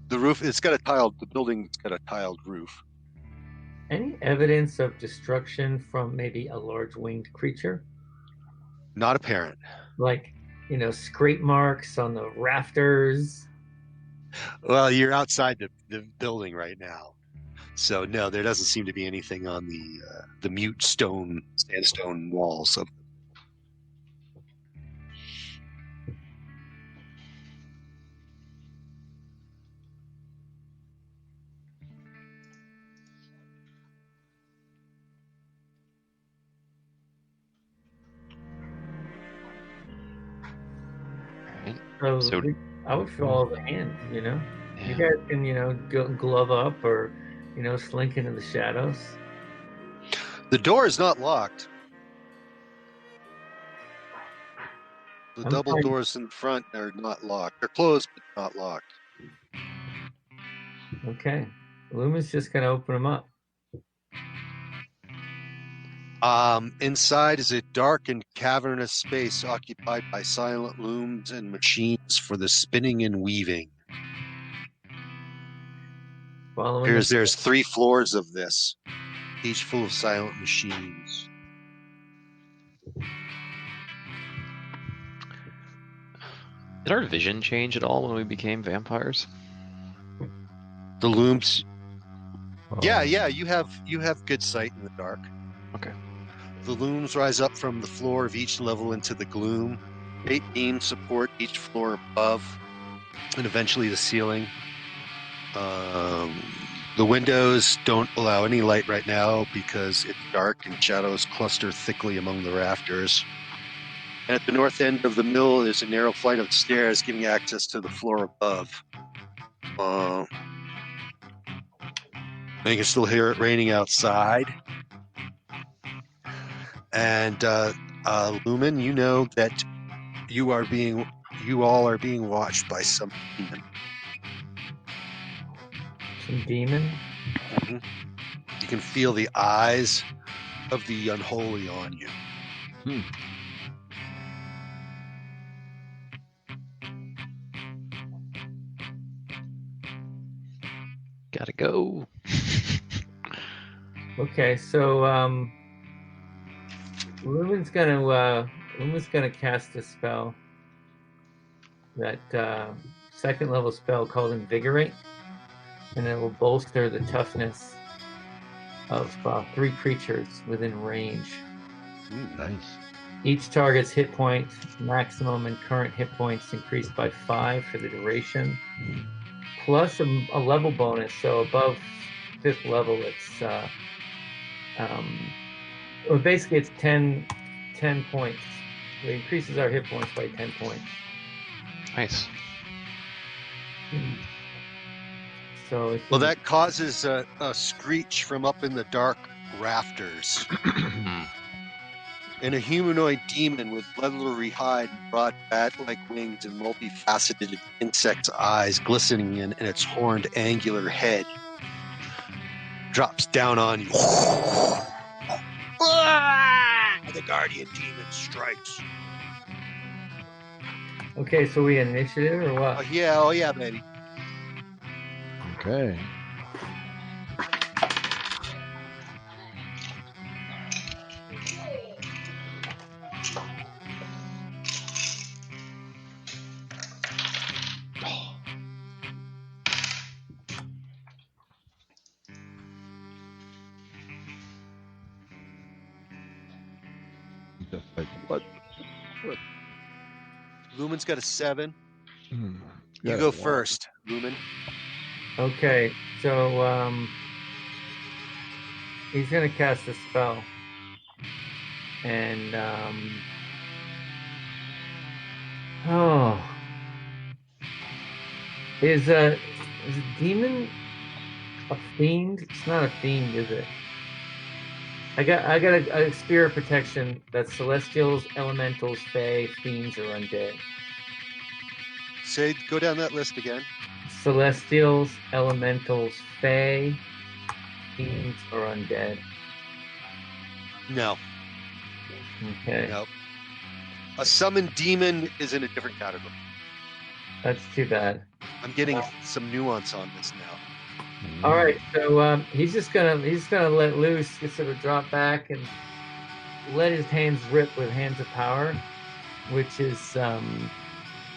The roof, the building's got a tiled roof. Any evidence of destruction from maybe a large winged creature? Not apparent. Like, scrape marks on the rafters. Well, you're outside the building right now. So no, there doesn't seem to be anything on the mute sandstone walls of. Right. So, So- I would follow the hand, you know? You Yeah. guys can, go glove up or, slink into the shadows. The door is not locked. The I'm double fine. doors in front are not locked. They're closed, but not locked. Okay. Lumen's just going to open them up. Inside is a dark and cavernous space occupied by silent looms and machines for the spinning and weaving. Following the- There's 3 floors of this, each full of silent machines. Did our vision change at all when we became vampires? The looms, yeah, Oh. you have good sight in the dark. Okay. The looms rise up from the floor of each level into the gloom. 8 beams support each floor above, and eventually the ceiling. The windows don't allow any light right now because it's dark and shadows cluster thickly among the rafters. And at the north end of the mill is a narrow flight of stairs giving access to the floor above. You can still hear it raining outside. And Lumen, you know that you all are being watched by some demon. Some demon? Mhm. You can feel the eyes of the unholy on you. Gotta go. Okay, so Lumen's gonna cast a spell. That second level spell called Invigorate, and it will bolster the toughness of 3 creatures within range. Nice. Each target's hit point maximum and current hit points increased by 5 for the duration, plus a level bonus. So above 5th level, it's or basically it's 10 points. It increases our hit points by 10 points. Nice. So it Well, that causes a screech from up in the dark rafters. And a humanoid demon with leathery hide, broad bat-like wings, and multifaceted insect's eyes glistening in its horned, angular head drops down on you. The guardian demon strikes. Okay, so we had initiative or what? Oh yeah, baby. Okay. Just like, what? Lumen's got a 7. Hmm. You Yeah, go wow. first, Lumen. Okay, so he's gonna cast a spell, and is a demon a fiend? It's not a fiend, is it? I got a spirit protection that celestials, elementals, fae, fiends, or undead. Go down that list again. Celestials, elementals, fae, fiends, or undead. No. Okay, Nope. A summoned demon is in a different category. that's too bad. I'm getting some nuance on this now. All right, so he's just gonna let loose, just sort of drop back and let his hands rip with Hands of Power, which is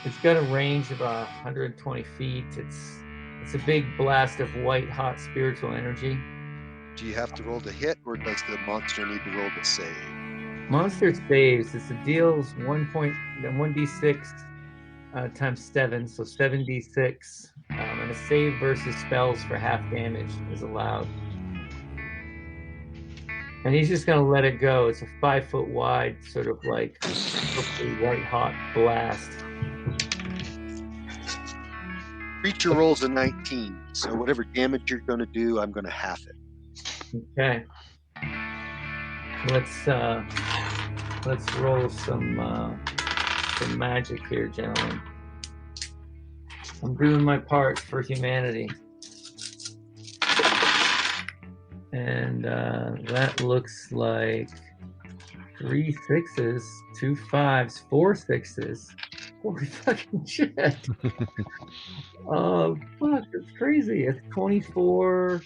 it's got a range of 120 feet. It's It's a big blast of white hot spiritual energy. Do you have to roll to hit, or does the monster need to roll to save? Monster saves. It's a deals 1d6 times 7, so 7d6. And a save versus spells for half damage is allowed. And he's just going to let it go. It's a 5-foot wide, sort of like white hot blast. Creature rolls a 19, so whatever damage you're going to do, I'm going to half it. Okay. Let's roll some magic here, gentlemen. I'm doing my part for humanity. And that looks like 3 6s, 2 5s, 4 6s. Holy fucking shit. Oh, fuck, that's crazy. It's 24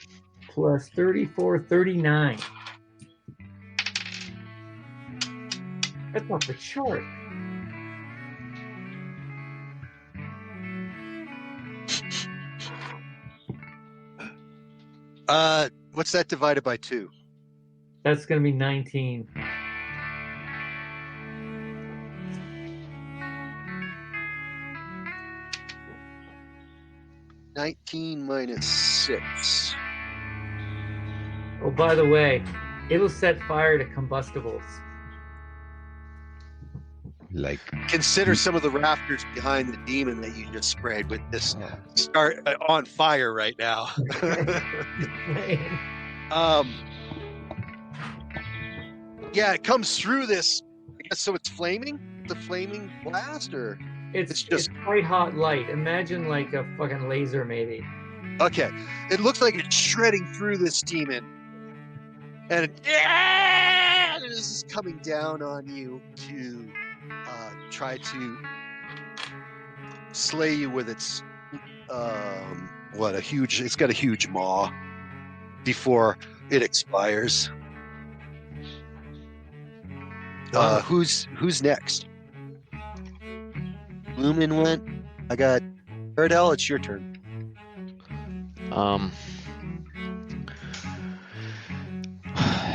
plus 34, 39. That's off the chart. What's that divided by 2? That's going to be 19. -19 6. Oh, by the way, it'll set fire to combustibles. Like, Consider some of the rafters behind the demon that you just sprayed with this start on fire right now. Yeah, it comes through this. I guess so. It's flaming. The flaming blast, or It's just quite hot light. Imagine like a fucking laser, maybe. okay. It looks like it's shredding through this demon, and it is coming down on you to try to slay you with its it's got a huge maw before it expires. Who's next? Lumen went. I got Erdell, it's your turn.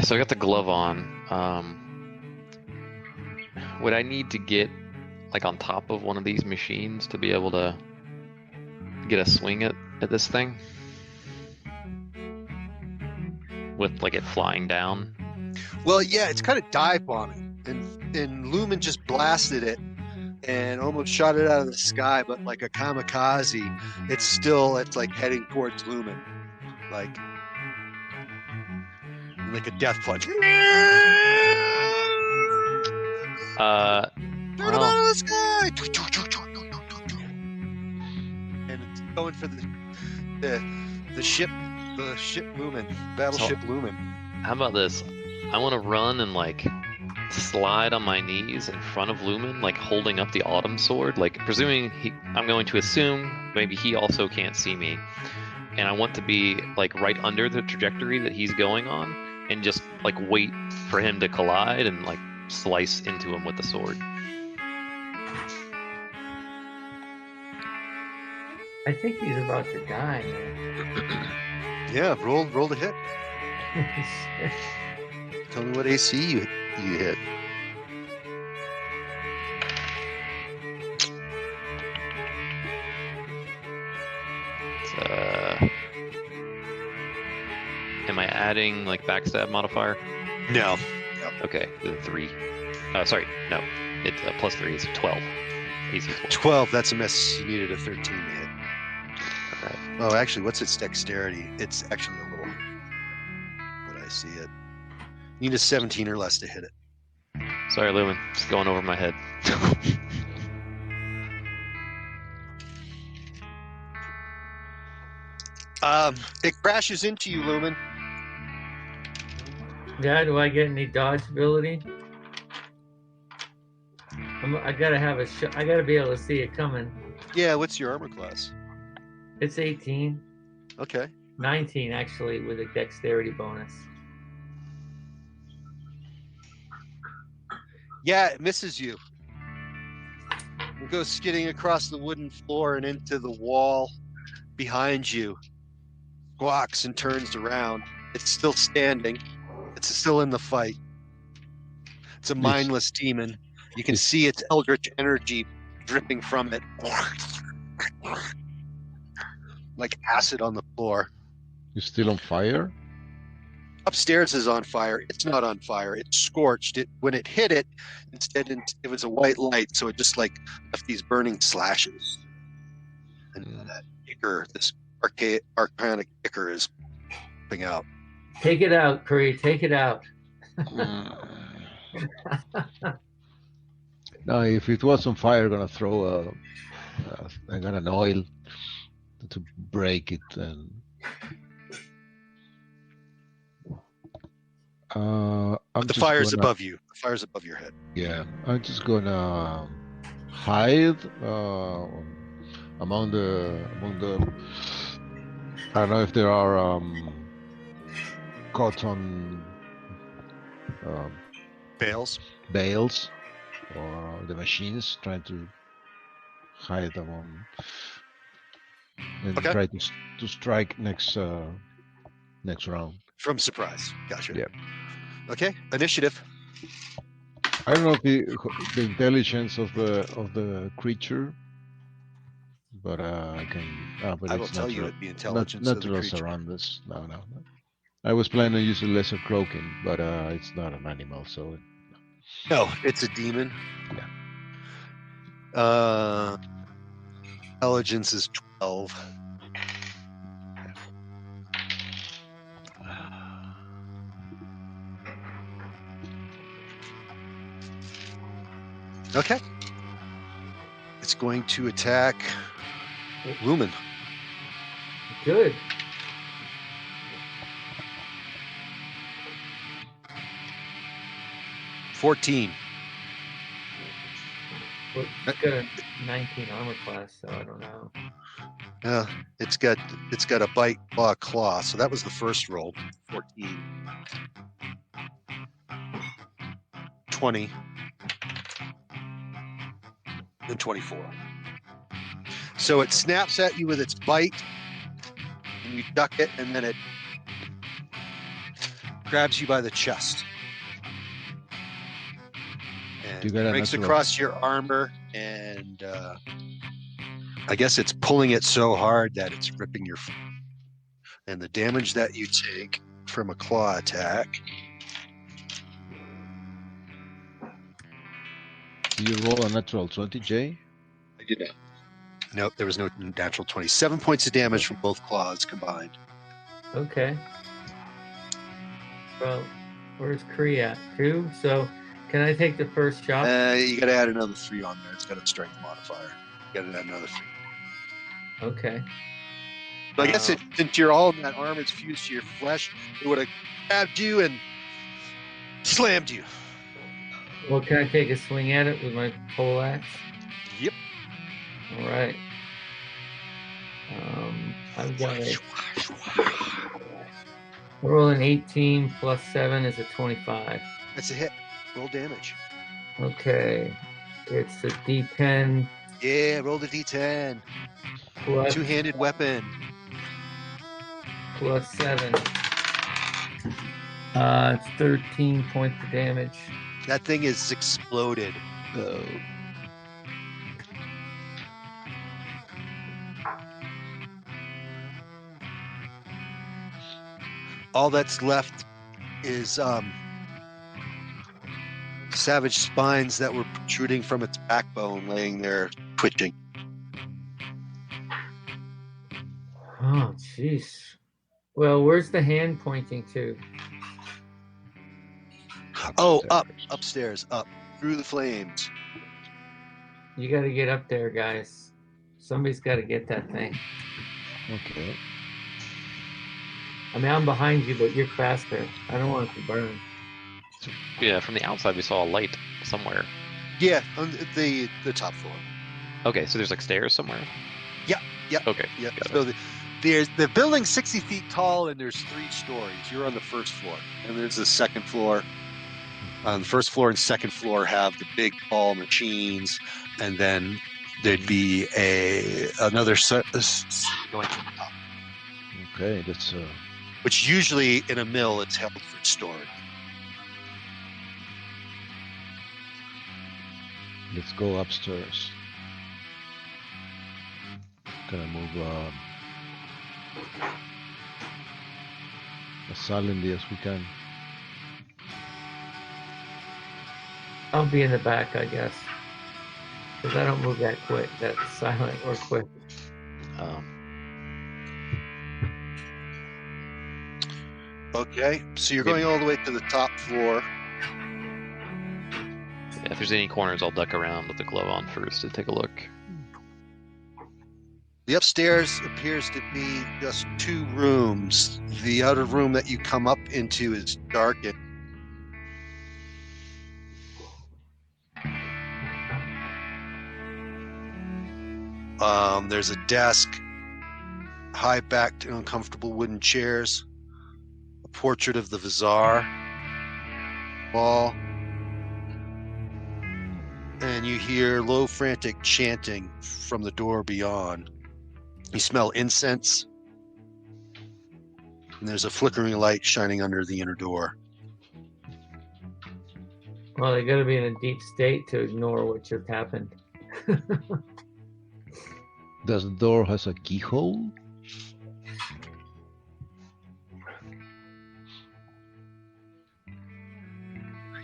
So I got the glove on. Would I need to get like on top of one of these machines to be able to get a swing at this thing? With like it flying down? Well, yeah, it's kind of dive bombing. And Lumen just blasted it and almost shot it out of the sky, but like a kamikaze, it's like heading towards Lumen. Like a death punch. Turn it out of the sky! And it's going for the ship Lumen, battleship Lumen. How about this? I want to run and like slide on my knees in front of Lumen, like holding up the autumn sword, like presuming I'm going to assume maybe he also can't see me, and I want to be like right under the trajectory that he's going on, and just like wait for him to collide and like slice into him with the sword. I think he's about to die, man. Yeah, roll to hit. Tell me what AC you hit. Am I adding like backstab modifier? No. Okay, then 3. Sorry, no. It's +3. It's 12. AC 12. 12. That's a miss. You needed a 13 to hit. All right. Oh, actually, what's its dexterity? It's actually a little. But I see it. You need a 17 or less to hit it. Sorry, Lumen. It's going over my head. It crashes into you, Lumen. Yeah, do I get any dodge ability? I gotta have I gotta be able to see it coming. Yeah, what's your armor class? It's 18. Okay. 19 actually, with a dexterity bonus. Yeah, it misses you. It goes skidding across the wooden floor and into the wall behind you, squawks and turns around. It's still standing. It's still in the fight. It's a mindless demon. You can see its eldritch energy dripping from it. Like acid on the floor. It's still on fire? Upstairs is on fire. It's not on fire. It's scorched. When it hit it, instead it was a white light, so it just like left these burning slashes. And that ichor, this arcanic ichor, is popping out. Take it out, Curry. Take it out. Now, if it was on fire, I'm gonna throw I got an oil to break it, and The fire's above you. The fire's above your head. Yeah, I'm just gonna hide among the. I don't know if there are cotton bales or the machines, trying to hide among and try to strike next round. From surprise. Gotcha. Yeah. Okay. Initiative. I don't know if the intelligence of the creature, but I can. But I it's will tell you the intelligence of the natural creature. surroundings. No. I was planning to use a lesser cloaking, but it's not an animal, so. No, it's a demon. Yeah. Intelligence is 12. Okay. It's going to attack Lumen. Good. $14. Well, it's got a 19 armor class, so I don't know. It's got a bite, claw. So that was the first roll. 14. 20. And 24. So it snaps at you with its bite, and you duck it, and then it grabs you by the chest. And breaks across your armor, and I guess it's pulling it so hard that it's ripping your. And the damage that you take from a claw attack. Do you roll a natural 20, Jay? I did not. Nope, there was no natural 20. 7 points of damage from both claws combined. Okay. Well, where's Kree at? 2? So, can I take the first shot? You got to add another 3 on there. It's got a strength modifier. You got to add another 3. Okay. So I guess since you're all in that armor, it's fused to your flesh, it would have grabbed you and slammed you. Well, can I take a swing at it with my pole axe? Yep. All right. I've got a roll an 18 plus 7 is a 25. That's a hit. Roll damage. Okay. It's a D10. Yeah, roll the D10. Plus, Two-handed weapon. plus 7. It's 13 points of damage. That thing is exploded. All that's left is savage spines that were protruding from its backbone, laying there twitching. Oh, jeez. Well, where's the hand pointing to? Oh, upstairs, up, through the flames. You got to get up there, guys. Somebody's got to get that thing. Okay. I mean, I'm behind you, but you're faster. I don't want it to burn. Yeah, from the outside we saw a light somewhere. Yeah, on the top floor. Okay, so there's like stairs somewhere? Yeah. Okay. Yeah. got So it. the building's 60 feet tall, and there's 3 stories. You're on the first floor, and there's the second floor. On the first floor and second floor have the big tall machines, and then there'd be another going to the top, Okay, let's which usually in a mill it's held for storage. let's go upstairs. Gonna move as silently as we can. I'll be in the back, I guess. Because I don't move that quick, that silent or quick. Okay, so you're going all the way to the top floor. Yeah, if there's any corners, I'll duck around with the glove on first to take a look. The upstairs appears to be just 2 rooms. The outer room that you come up into is darkened. There's a desk, high-backed, uncomfortable wooden chairs, a portrait of the Vizier wall, and you hear low, frantic chanting from the door beyond. You smell incense, and there's a flickering light shining under the inner door. Well, they got to be in a deep state to ignore what just happened. Does the door has a keyhole?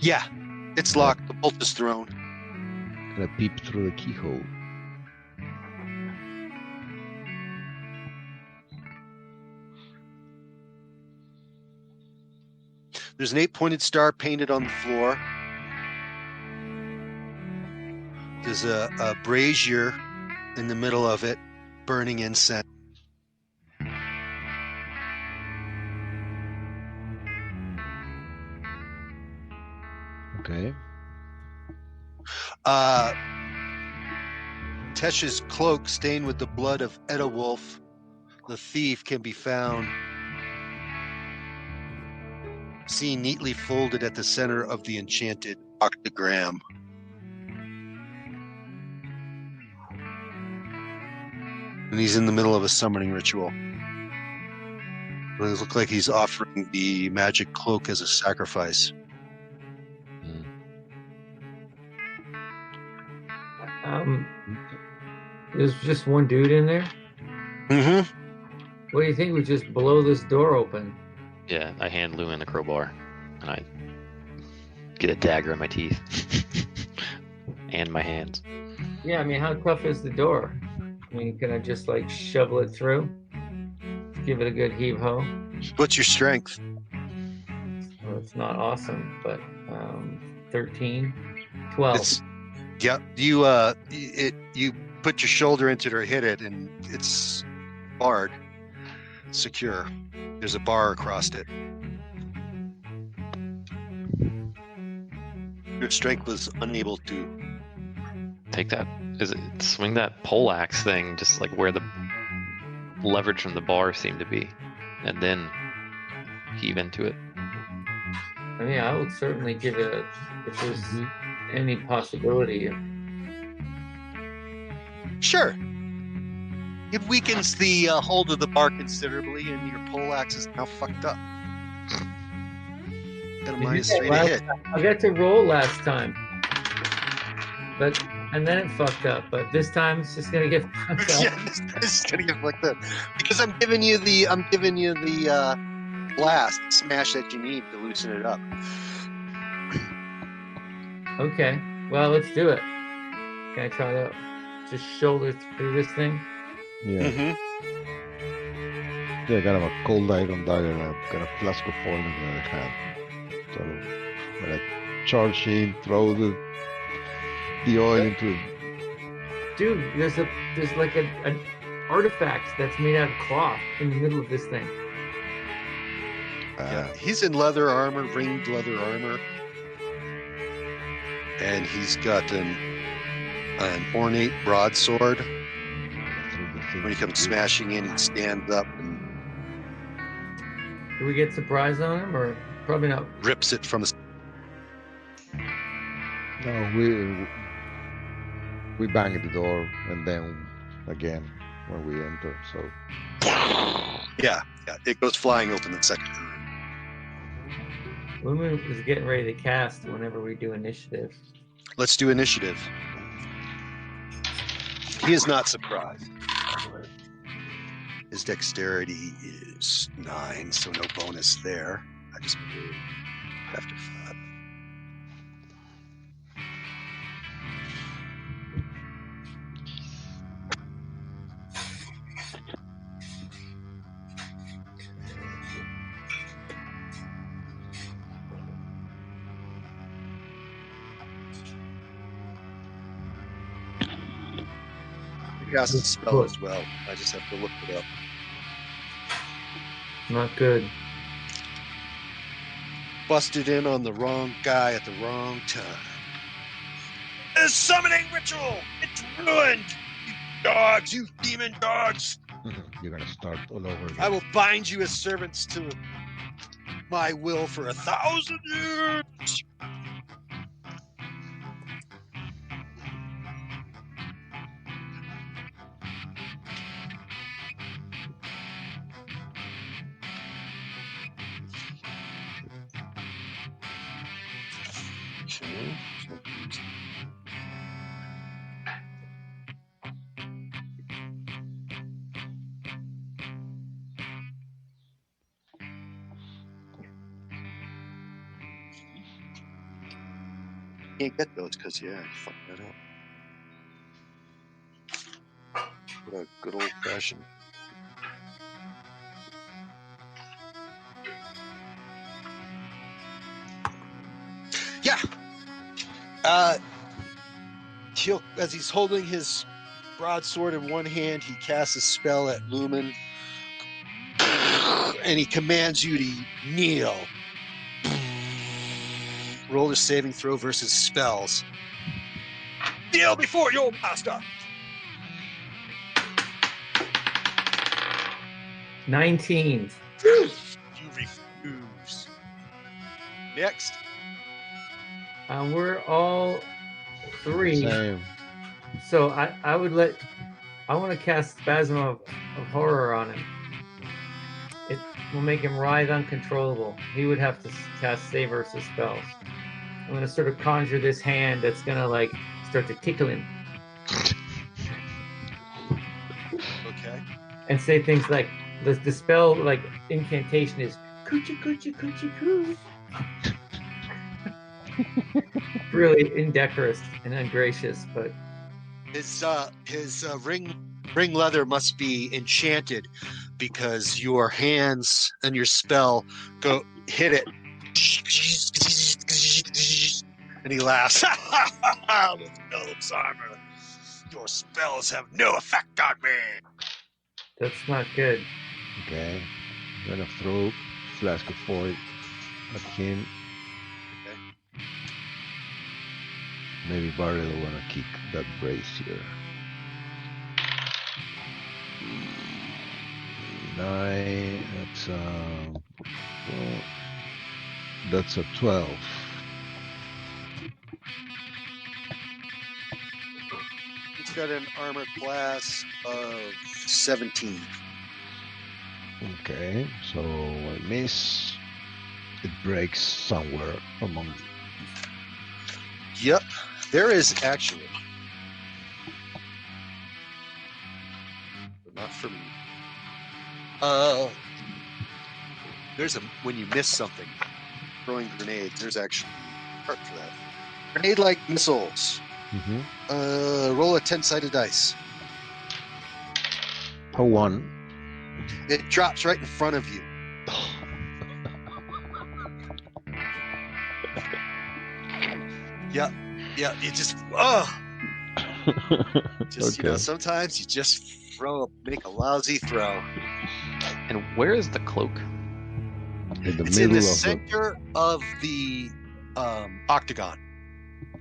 Yeah, it's locked. The bolt is thrown. Can I peep through the keyhole? There's an 8-pointed star painted on the floor. There's a brazier in the middle of it, burning incense. Okay. Tesh's cloak stained with the blood of Edawulf, the thief, can be found seen neatly folded at the center of the enchanted octagram. And he's in the middle of a summoning ritual. It looks like he's offering the magic cloak as a sacrifice. There's just one dude in there. Mm-hmm. What do you think? We just blow this door open? Yeah, I hand Lewin a crowbar, and I get a dagger in my teeth and my hands. Yeah, I mean, how tough is the door? I mean, can I just like shovel it through? Give it a good heave ho? What's your strength? Well, it's not awesome, but 13, 12. Yeah, you put your shoulder into it or hit it, and it's barred, secure. There's a bar across it. Your strength was unable to take that. Swing that poleaxe thing just like where the leverage from the bar seemed to be, and then heave into it. I mean, I would certainly give it if there's any possibility. Sure. It weakens the hold of the bar considerably, and your poleaxe is now fucked up. Got a -3 to hit. I got to roll last time, and then it fucked up. But this time it's just gonna get fucked up. Yeah, this is gonna get fucked up because I'm giving you the blast smash that you need to loosen it up. Okay, well, let's do it. Can I try to just shoulder through this thing? Yeah. Mm-hmm. Yeah, I got a cold iron dagger and I've got a flask of oil in the other hand. So when I charge in, throw the oil into. Dude, there's like an artifact that's made out of cloth in the middle of this thing. Yeah, he's in leather armor, ringed leather armor, and he's got an ornate broadsword. When he comes smashing in, he stands up and Do we get surprise on him, or probably not? rips it from his. No, We bang at the door and then again when we enter. So Yeah, it goes flying open the second time. Lumen is getting ready to cast whenever we do initiative. Let's do initiative. He is not surprised. His dexterity is 9, so no bonus there. I just after 5. He casts a spell as well. I just have to look it up. Not good. Busted in on the wrong guy at the wrong time. A summoning ritual! It's ruined! You dogs, you demon dogs! you're gonna start all over again. I will bind you as servants to my will for 1,000 years! Okay. Can't get those because you fucked that up. What a good old fashioned. Yeah. As he's holding his broadsword in one hand, he casts a spell at Lumen, and he commands you to kneel. Roll a saving throw versus spells. Kneel before your master. 19. You refuse. Next. We're all 3. Same. So I want to cast Spasm of Horror on him. It will make him writhe uncontrollable. He would have to cast save versus spells. I'm going to sort of conjure this hand that's going to like start to tickle him. Okay. And say things like, the spell like incantation is coochie coochie coochie coo. Really indecorous and ungracious, but his ring leather must be enchanted because your hands and your spell go hit it, and he laughs. With Philip's armor, your spells have no effect on me. that's not good. Okay. I'm gonna throw flask of oil at him. Okay. Maybe Barry will wanna kick that brazier. 9. That's a 12. He's got an armor class of 17. Okay, so I miss. It breaks somewhere among. Yep, there is actually. But not for me. There's when you miss something, throwing grenades. There's actually a part for that. Grenade-like missiles. Mm-hmm. Roll a 10-sided dice. A 1. It drops right in front of you. Yeah, you just just Okay. sometimes you just make a lousy throw. And where is the cloak? In the It's in middle the of center of the octagon,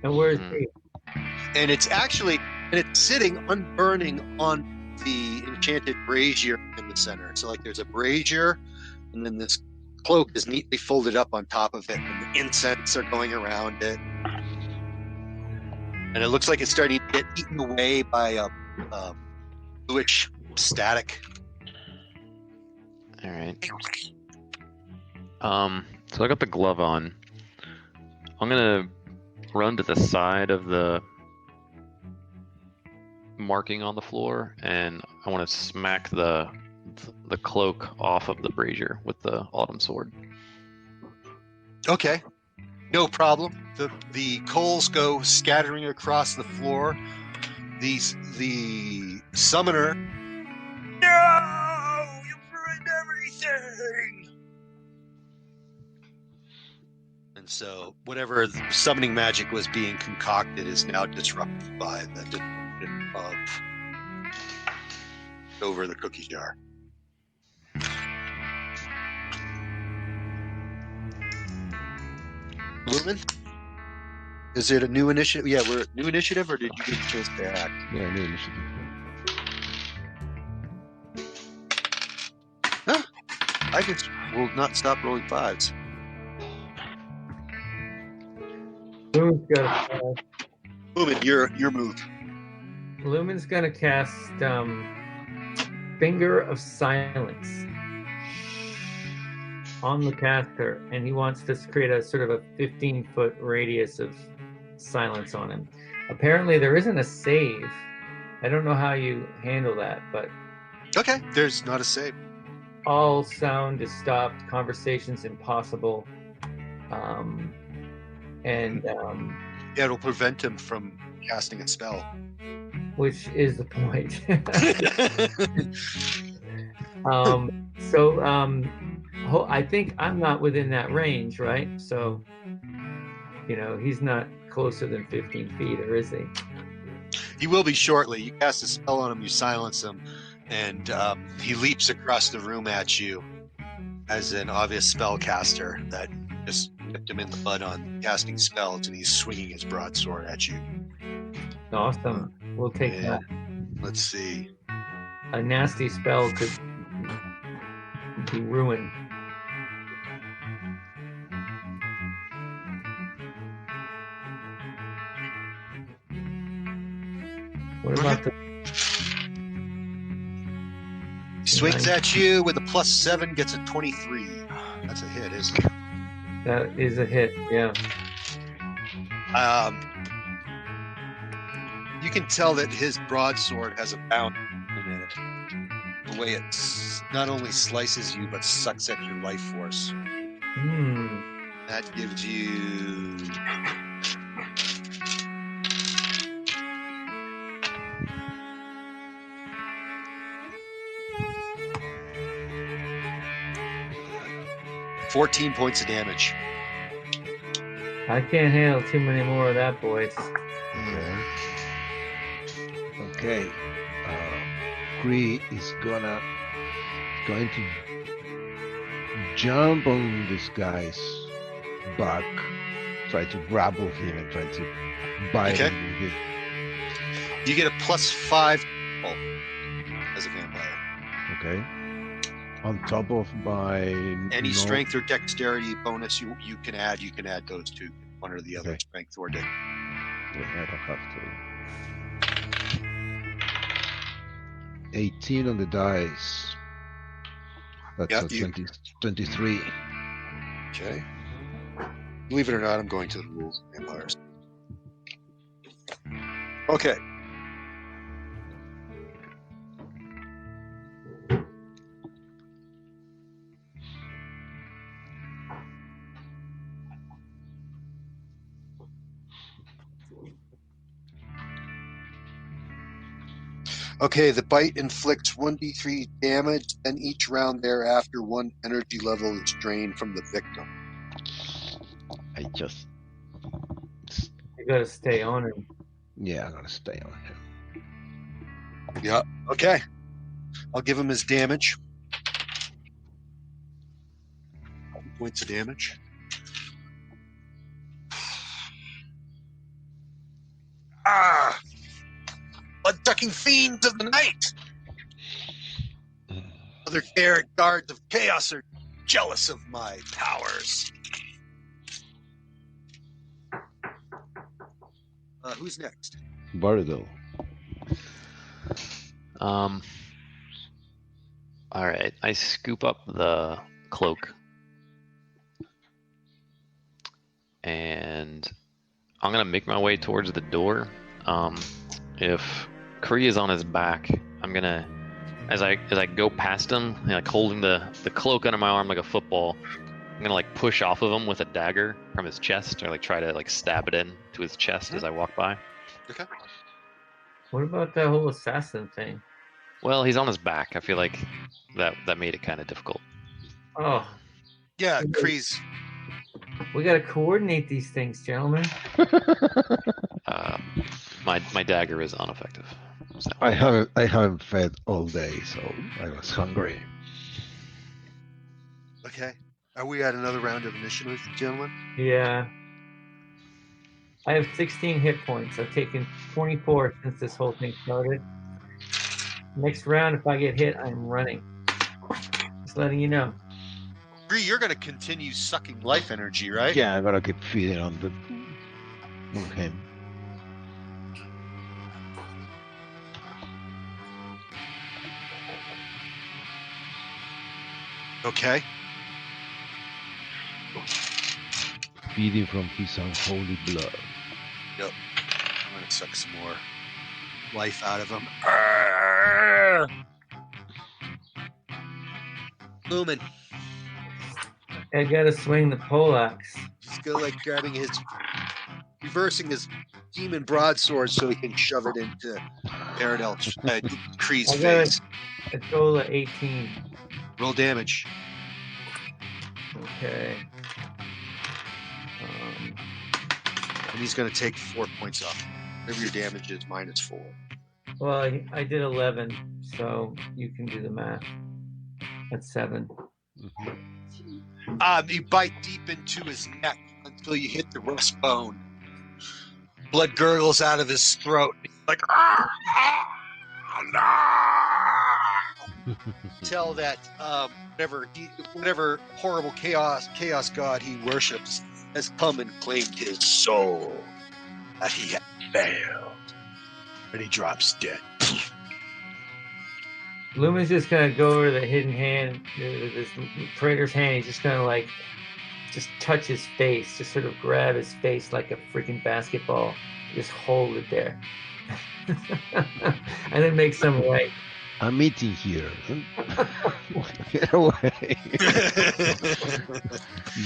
And where's he? and it's sitting unburning on the enchanted brazier in the center. So like there's a brazier, and then this cloak is neatly folded up on top of it, and the incense are going around it. And it looks like it's starting to get eaten away by a bluish static. All right. So I got the glove on. I'm gonna run to the side of the marking on the floor, and I want to smack the cloak off of the brazier with the autumn sword. Okay, no problem. The coals go scattering across the floor. The summoner. No, you ruined everything. And so, whatever the summoning magic was being concocted is now disrupted by the destruction of over the cookie jar. Lumen? Is it a new initiative? Yeah, we're new initiative, or did you get a chance to act? Yeah, new initiative. Huh? I just will not stop rolling fives. Lumen's gonna Lumen, your move. Lumen's gonna cast Finger of Silence on the caster, and he wants to create a sort of a 15-foot radius of silence on him. Apparently, there isn't a save. I don't know how you handle that, but Okay, there's not a save. all sound is stopped, conversation's impossible, and Yeah, it'll prevent him from casting a spell. which is the point. I think I'm not within that range, right? So, he's not closer than 15 feet, or is he? He will be shortly. You cast a spell on him, you silence him, and he leaps across the room at you as an obvious spellcaster that just nipped him in the bud on casting spells, and he's swinging his broadsword at you. Awesome. We'll take that. Let's see. A nasty spell could be ruined. What about the... He swings at you with a +7, gets a 23. That's a hit, isn't it? That is a hit, yeah. You can tell that his broadsword has a bound in it. The way it not only slices you, but sucks at your life force. That gives you... $14 points of damage. I can't handle too many more of that, boys. Okay. Cree is going to jump on this guy's back, try to grapple him and try to bite him with it. You get a +5 as a vampire. Okay. On top of my Any strength or dexterity bonus you can add those two, one or the other, Okay. strength or dex. Yeah, I don't have to. 18 on the dice. That's Yeah, a 23. Okay. Believe it or not, I'm going to the rules of vampires. Okay. Okay, the bite inflicts 1d3 damage, and each round thereafter, 1 energy level is drained from the victim. I just, You gotta stay on him. yeah, I'm gonna stay on him. Yeah. Okay. I'll give him his damage. Points of damage. Ah! Blood-sucking fiends of the night! Other guards of chaos are jealous of my powers. Who's next? Baradil. All right. I scoop up the cloak, and I'm gonna make my way towards the door. If Kree is on his back, I'm gonna, as I go past him, like holding the cloak under my arm like a football, I'm gonna like push off of him with a dagger from his chest, or like try to like stab it in to his chest as I walk by. Okay. What about that whole assassin thing? Well, he's on his back. I feel like that made it kind of difficult. Oh, Yeah, Kree's. we got to coordinate these things, gentlemen. My dagger is ineffective. So. I haven't fed all day, so I was hungry. Okay. Are we at another round of initiative, gentlemen? Yeah. I have 16 hit points. I've taken 24 since this whole thing started. Next round, if I get hit, I'm running. Just letting you know. Kree, you're going to continue sucking life energy, right? Yeah, I gotta keep feeding on him. Okay. Feeding from his unholy blood. Yep. I'm going to suck some more life out of him. Lumen. I gotta swing the poleaxe. He's go like reversing his demon broadsword so he can shove it into Kree's I got face. a total of 18. Roll damage. Okay. And he's going to take 4 points off. Whatever your damage is, -4. Well, I did 11, so you can do the math. That's 7. You bite deep into his neck until you hit the rust bone. Blood gurgles out of his throat. He's like, no! Tell that whatever horrible chaos god he worships has come and claimed his soul. That he had failed. And he drops dead. Lumen's just gonna go over to the hidden hand, this traitor's hand. He's just gonna like, just touch his face, just sort of grab his face like a freaking basketball, just hold it there, and then make some right. I'm eating here. Get away.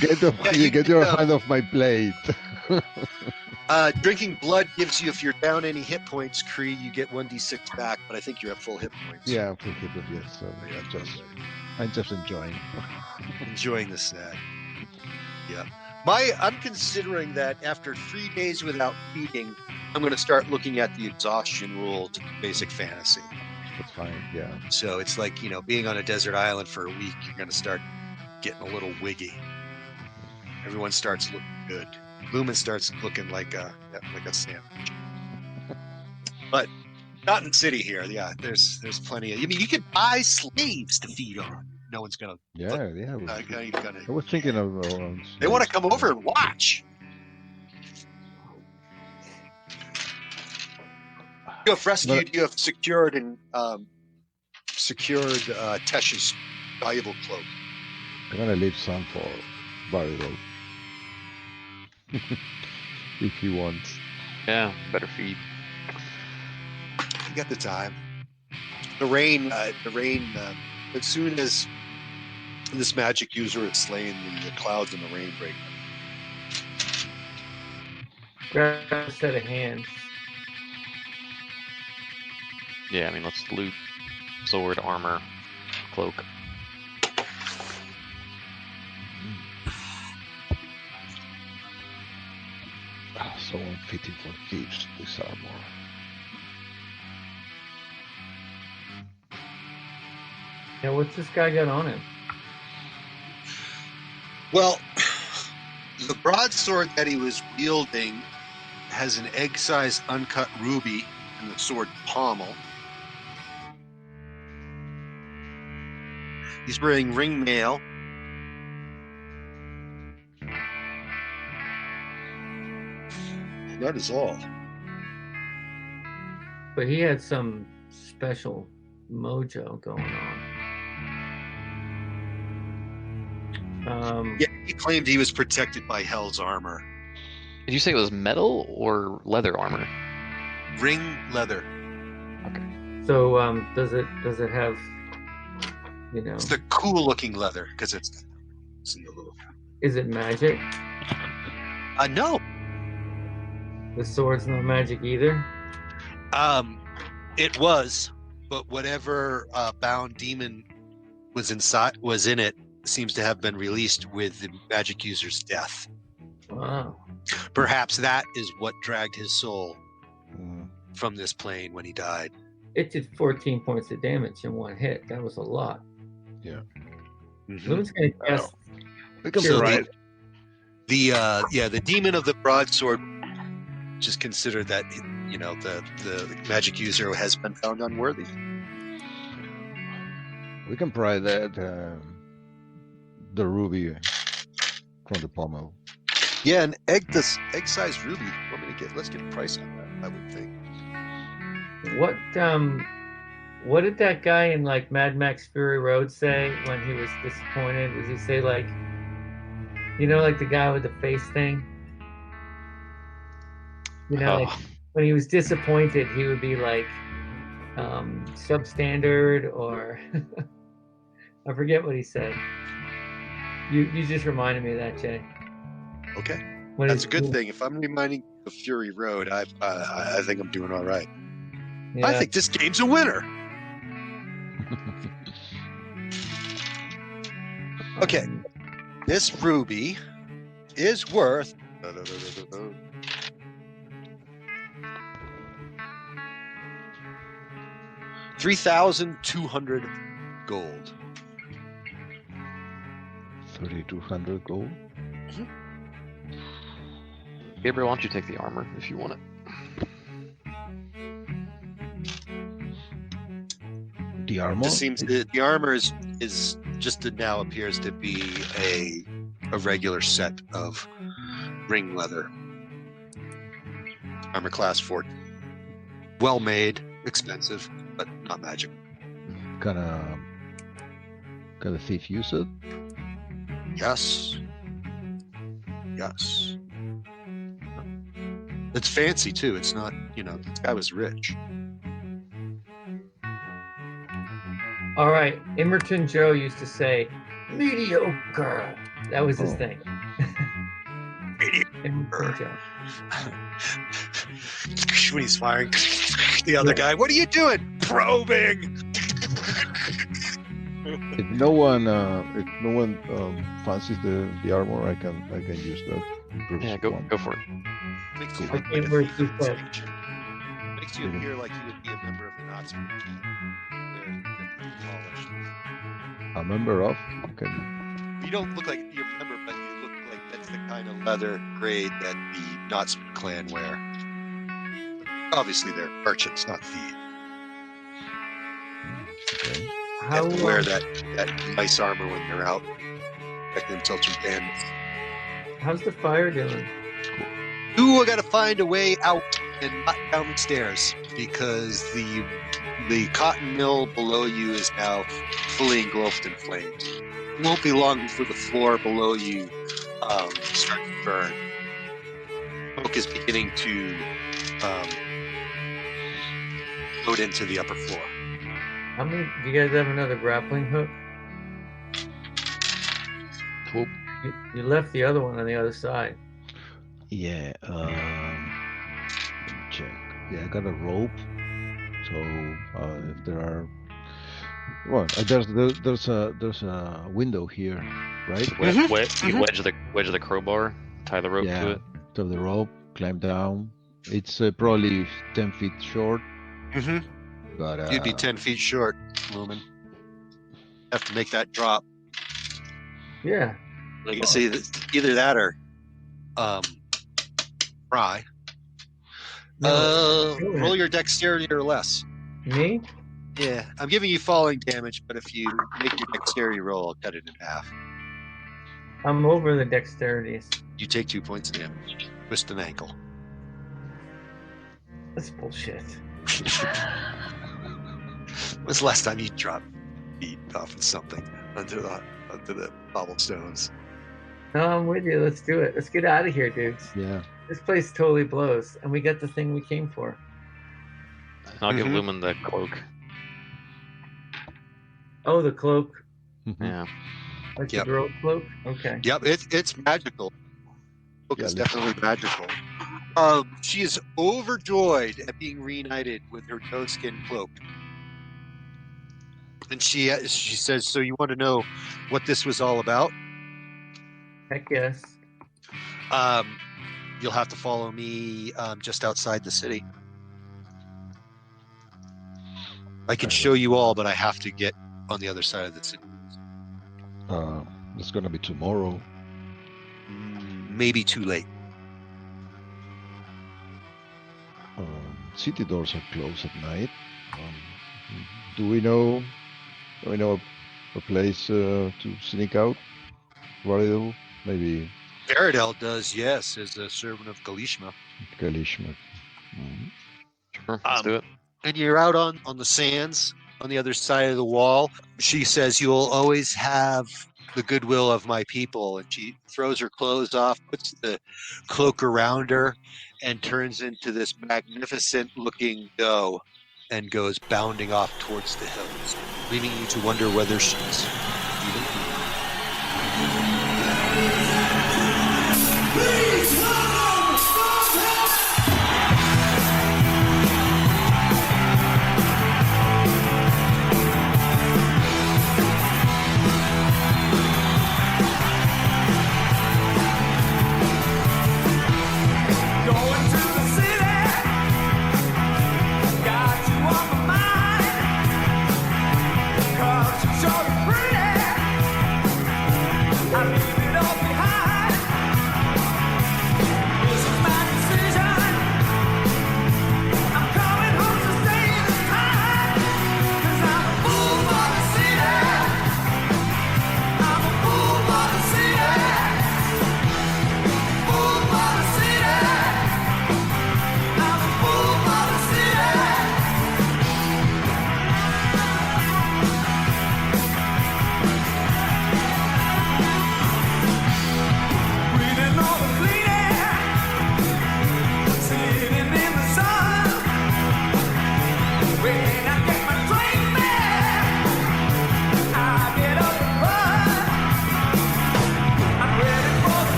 Get your hand off my plate. Drinking blood gives you, if you're down any hit points, Kree, you get 1d6 back, but I think you're at full hit points. Yeah, full hit points, yes. So I'm just enjoying. Enjoying the snack. Yeah. I'm considering that after 3 days without feeding, I'm going to start looking at the exhaustion rule to basic fantasy. That's fine, yeah. So it's like, being on a desert island for a week, you're going to start getting a little wiggy. Everyone starts looking good. Lumen starts looking like a sandwich. But not in the city here. Yeah, there's plenty of. You could buy slaves to feed on. No one's gonna. Yeah. I was thinking of. They want to come over and watch. You have rescued. You have secured Tesh's valuable cloak. I'm gonna leave some for Baradil. If he wants. Yeah, better feed. You got the time. The rain. As soon as this magic user is slain, the clouds and the rain break. Grab a set of hands. Yeah, I mean, let's loot sword, armor, cloak. So unfitting for thieves, this armor. Yeah, what's this guy got on him? Well, the broadsword that he was wielding has an egg-sized uncut ruby in the sword pommel. He's wearing ring mail. That is all. But he had some special mojo going on. Yeah, he claimed he was protected by Hell's armor. Did you say it was metal or leather armor? Ring leather. So does it have, you know, It's the cool looking leather because it's a little. is it magic? No. The sword's not magic either. It was, but whatever bound demon was in it seems to have been released with the magic user's death. Wow. Perhaps that is what dragged his soul Mm. from this plane when he died. It did 14 points of damage in one hit. That was a lot. Lumen's gonna cast. We can So try the demon of the broadsword just considered that the magic user has been found unworthy. We can pry that the ruby from the pommel. Yeah, an egg-sized ruby. Let's get a price on that. I would think. What did that guy in like Mad Max Fury Road say when he was disappointed? Does he say like, like the guy with the face thing? Like when he was disappointed, he would be like substandard or I forget what he said. You just reminded me of that, Jay. Okay, When that's a he's- good thing. If I'm reminding of Fury Road, I think I'm doing all right. Yeah. I think this game's a winner. Okay, this ruby is worth 3,200 gold. 3,200 gold. Gabriel, why don't you take the armor if you want it? The armor. Just seems the armor is just now appears to be a regular set of ring leather. Armor class 4. Well made, expensive, but not magic. Can a thief use it? Yes. Yes. It's fancy too. It's not, this guy was rich. All right, Emerton Joe used to say, mediocre. That was his Oh. thing. Emerton Joe. When he's firing the other guy, what are you doing? Probing. If no one fancies the armor, I can use that. Improves Yeah, one. go for it. Makes you I look can't like wear a two famous sets. stranger. Makes you appear like you would be a member of the Nazi Party. They're polished. A member of. Okay. You don't look like you're a member, but you look like that's the kind of leather grade that the Nazi clan wear. Obviously, they're merchants, not thieves. Okay. They How, have to wear that nice armor when they're out, protecting themselves from bandits. how's the fire doing? You got to find a way out and not down the stairs because the cotton mill below you is now fully engulfed in flames. It won't be long before the floor below you starts to burn. Smoke is beginning to load into the upper floor. How many? Do you guys have another grappling hook? Hope. You left the other one on the other side. Yeah. Let me check. Yeah, I got a rope. So if there are, well, there's a window here, right? Mhm, You wedge the crowbar, tie the rope to Yeah. it. To the rope, climb down. It's probably 10 feet short, Mm-hmm. but You'd be 10 feet short, Lumen. Have to make that drop. Yeah. Like I say, either that or fry. No, Roll your dexterity or less. me? Yeah, I'm giving you falling damage, but if you make your dexterity roll, I'll cut it in half. I'm over the dexterities. You take 2 points of damage. Twist an ankle. That's bullshit. When's the last time you dropped feet off of something onto the cobblestones? No, I'm with you. Let's do it. Let's get out of here, dudes. Yeah. This place totally blows, and we got the thing we came for. I'll give Mhm. Lumen the cloak. Oh, the cloak, Mhm. Yeah. like Yep. the girl cloak. Okay. Yep, it's magical. Book Yeah, is let's- definitely magical. She is overjoyed at being reunited with her doe-skin cloak, and she says, "So you want to know what this was all about? Heck yes. You'll have to follow me just outside the city. I can show you all, but I have to get on the other side of the city. It's gonna be tomorrow. Maybe too late. City doors are closed at night. Do we know a place to sneak out? Varadil? Maybe Faradell does, yes, as a servant of Kalishma. Kalishma. Mhm. Sure. Let's do it. And you're out on the sands on the other side of the wall. She says, "You'll always have the goodwill of my people." And she throws her clothes off, puts the cloak around her, and turns into this magnificent looking doe and goes bounding off towards the hills, leaving you to wonder whether she's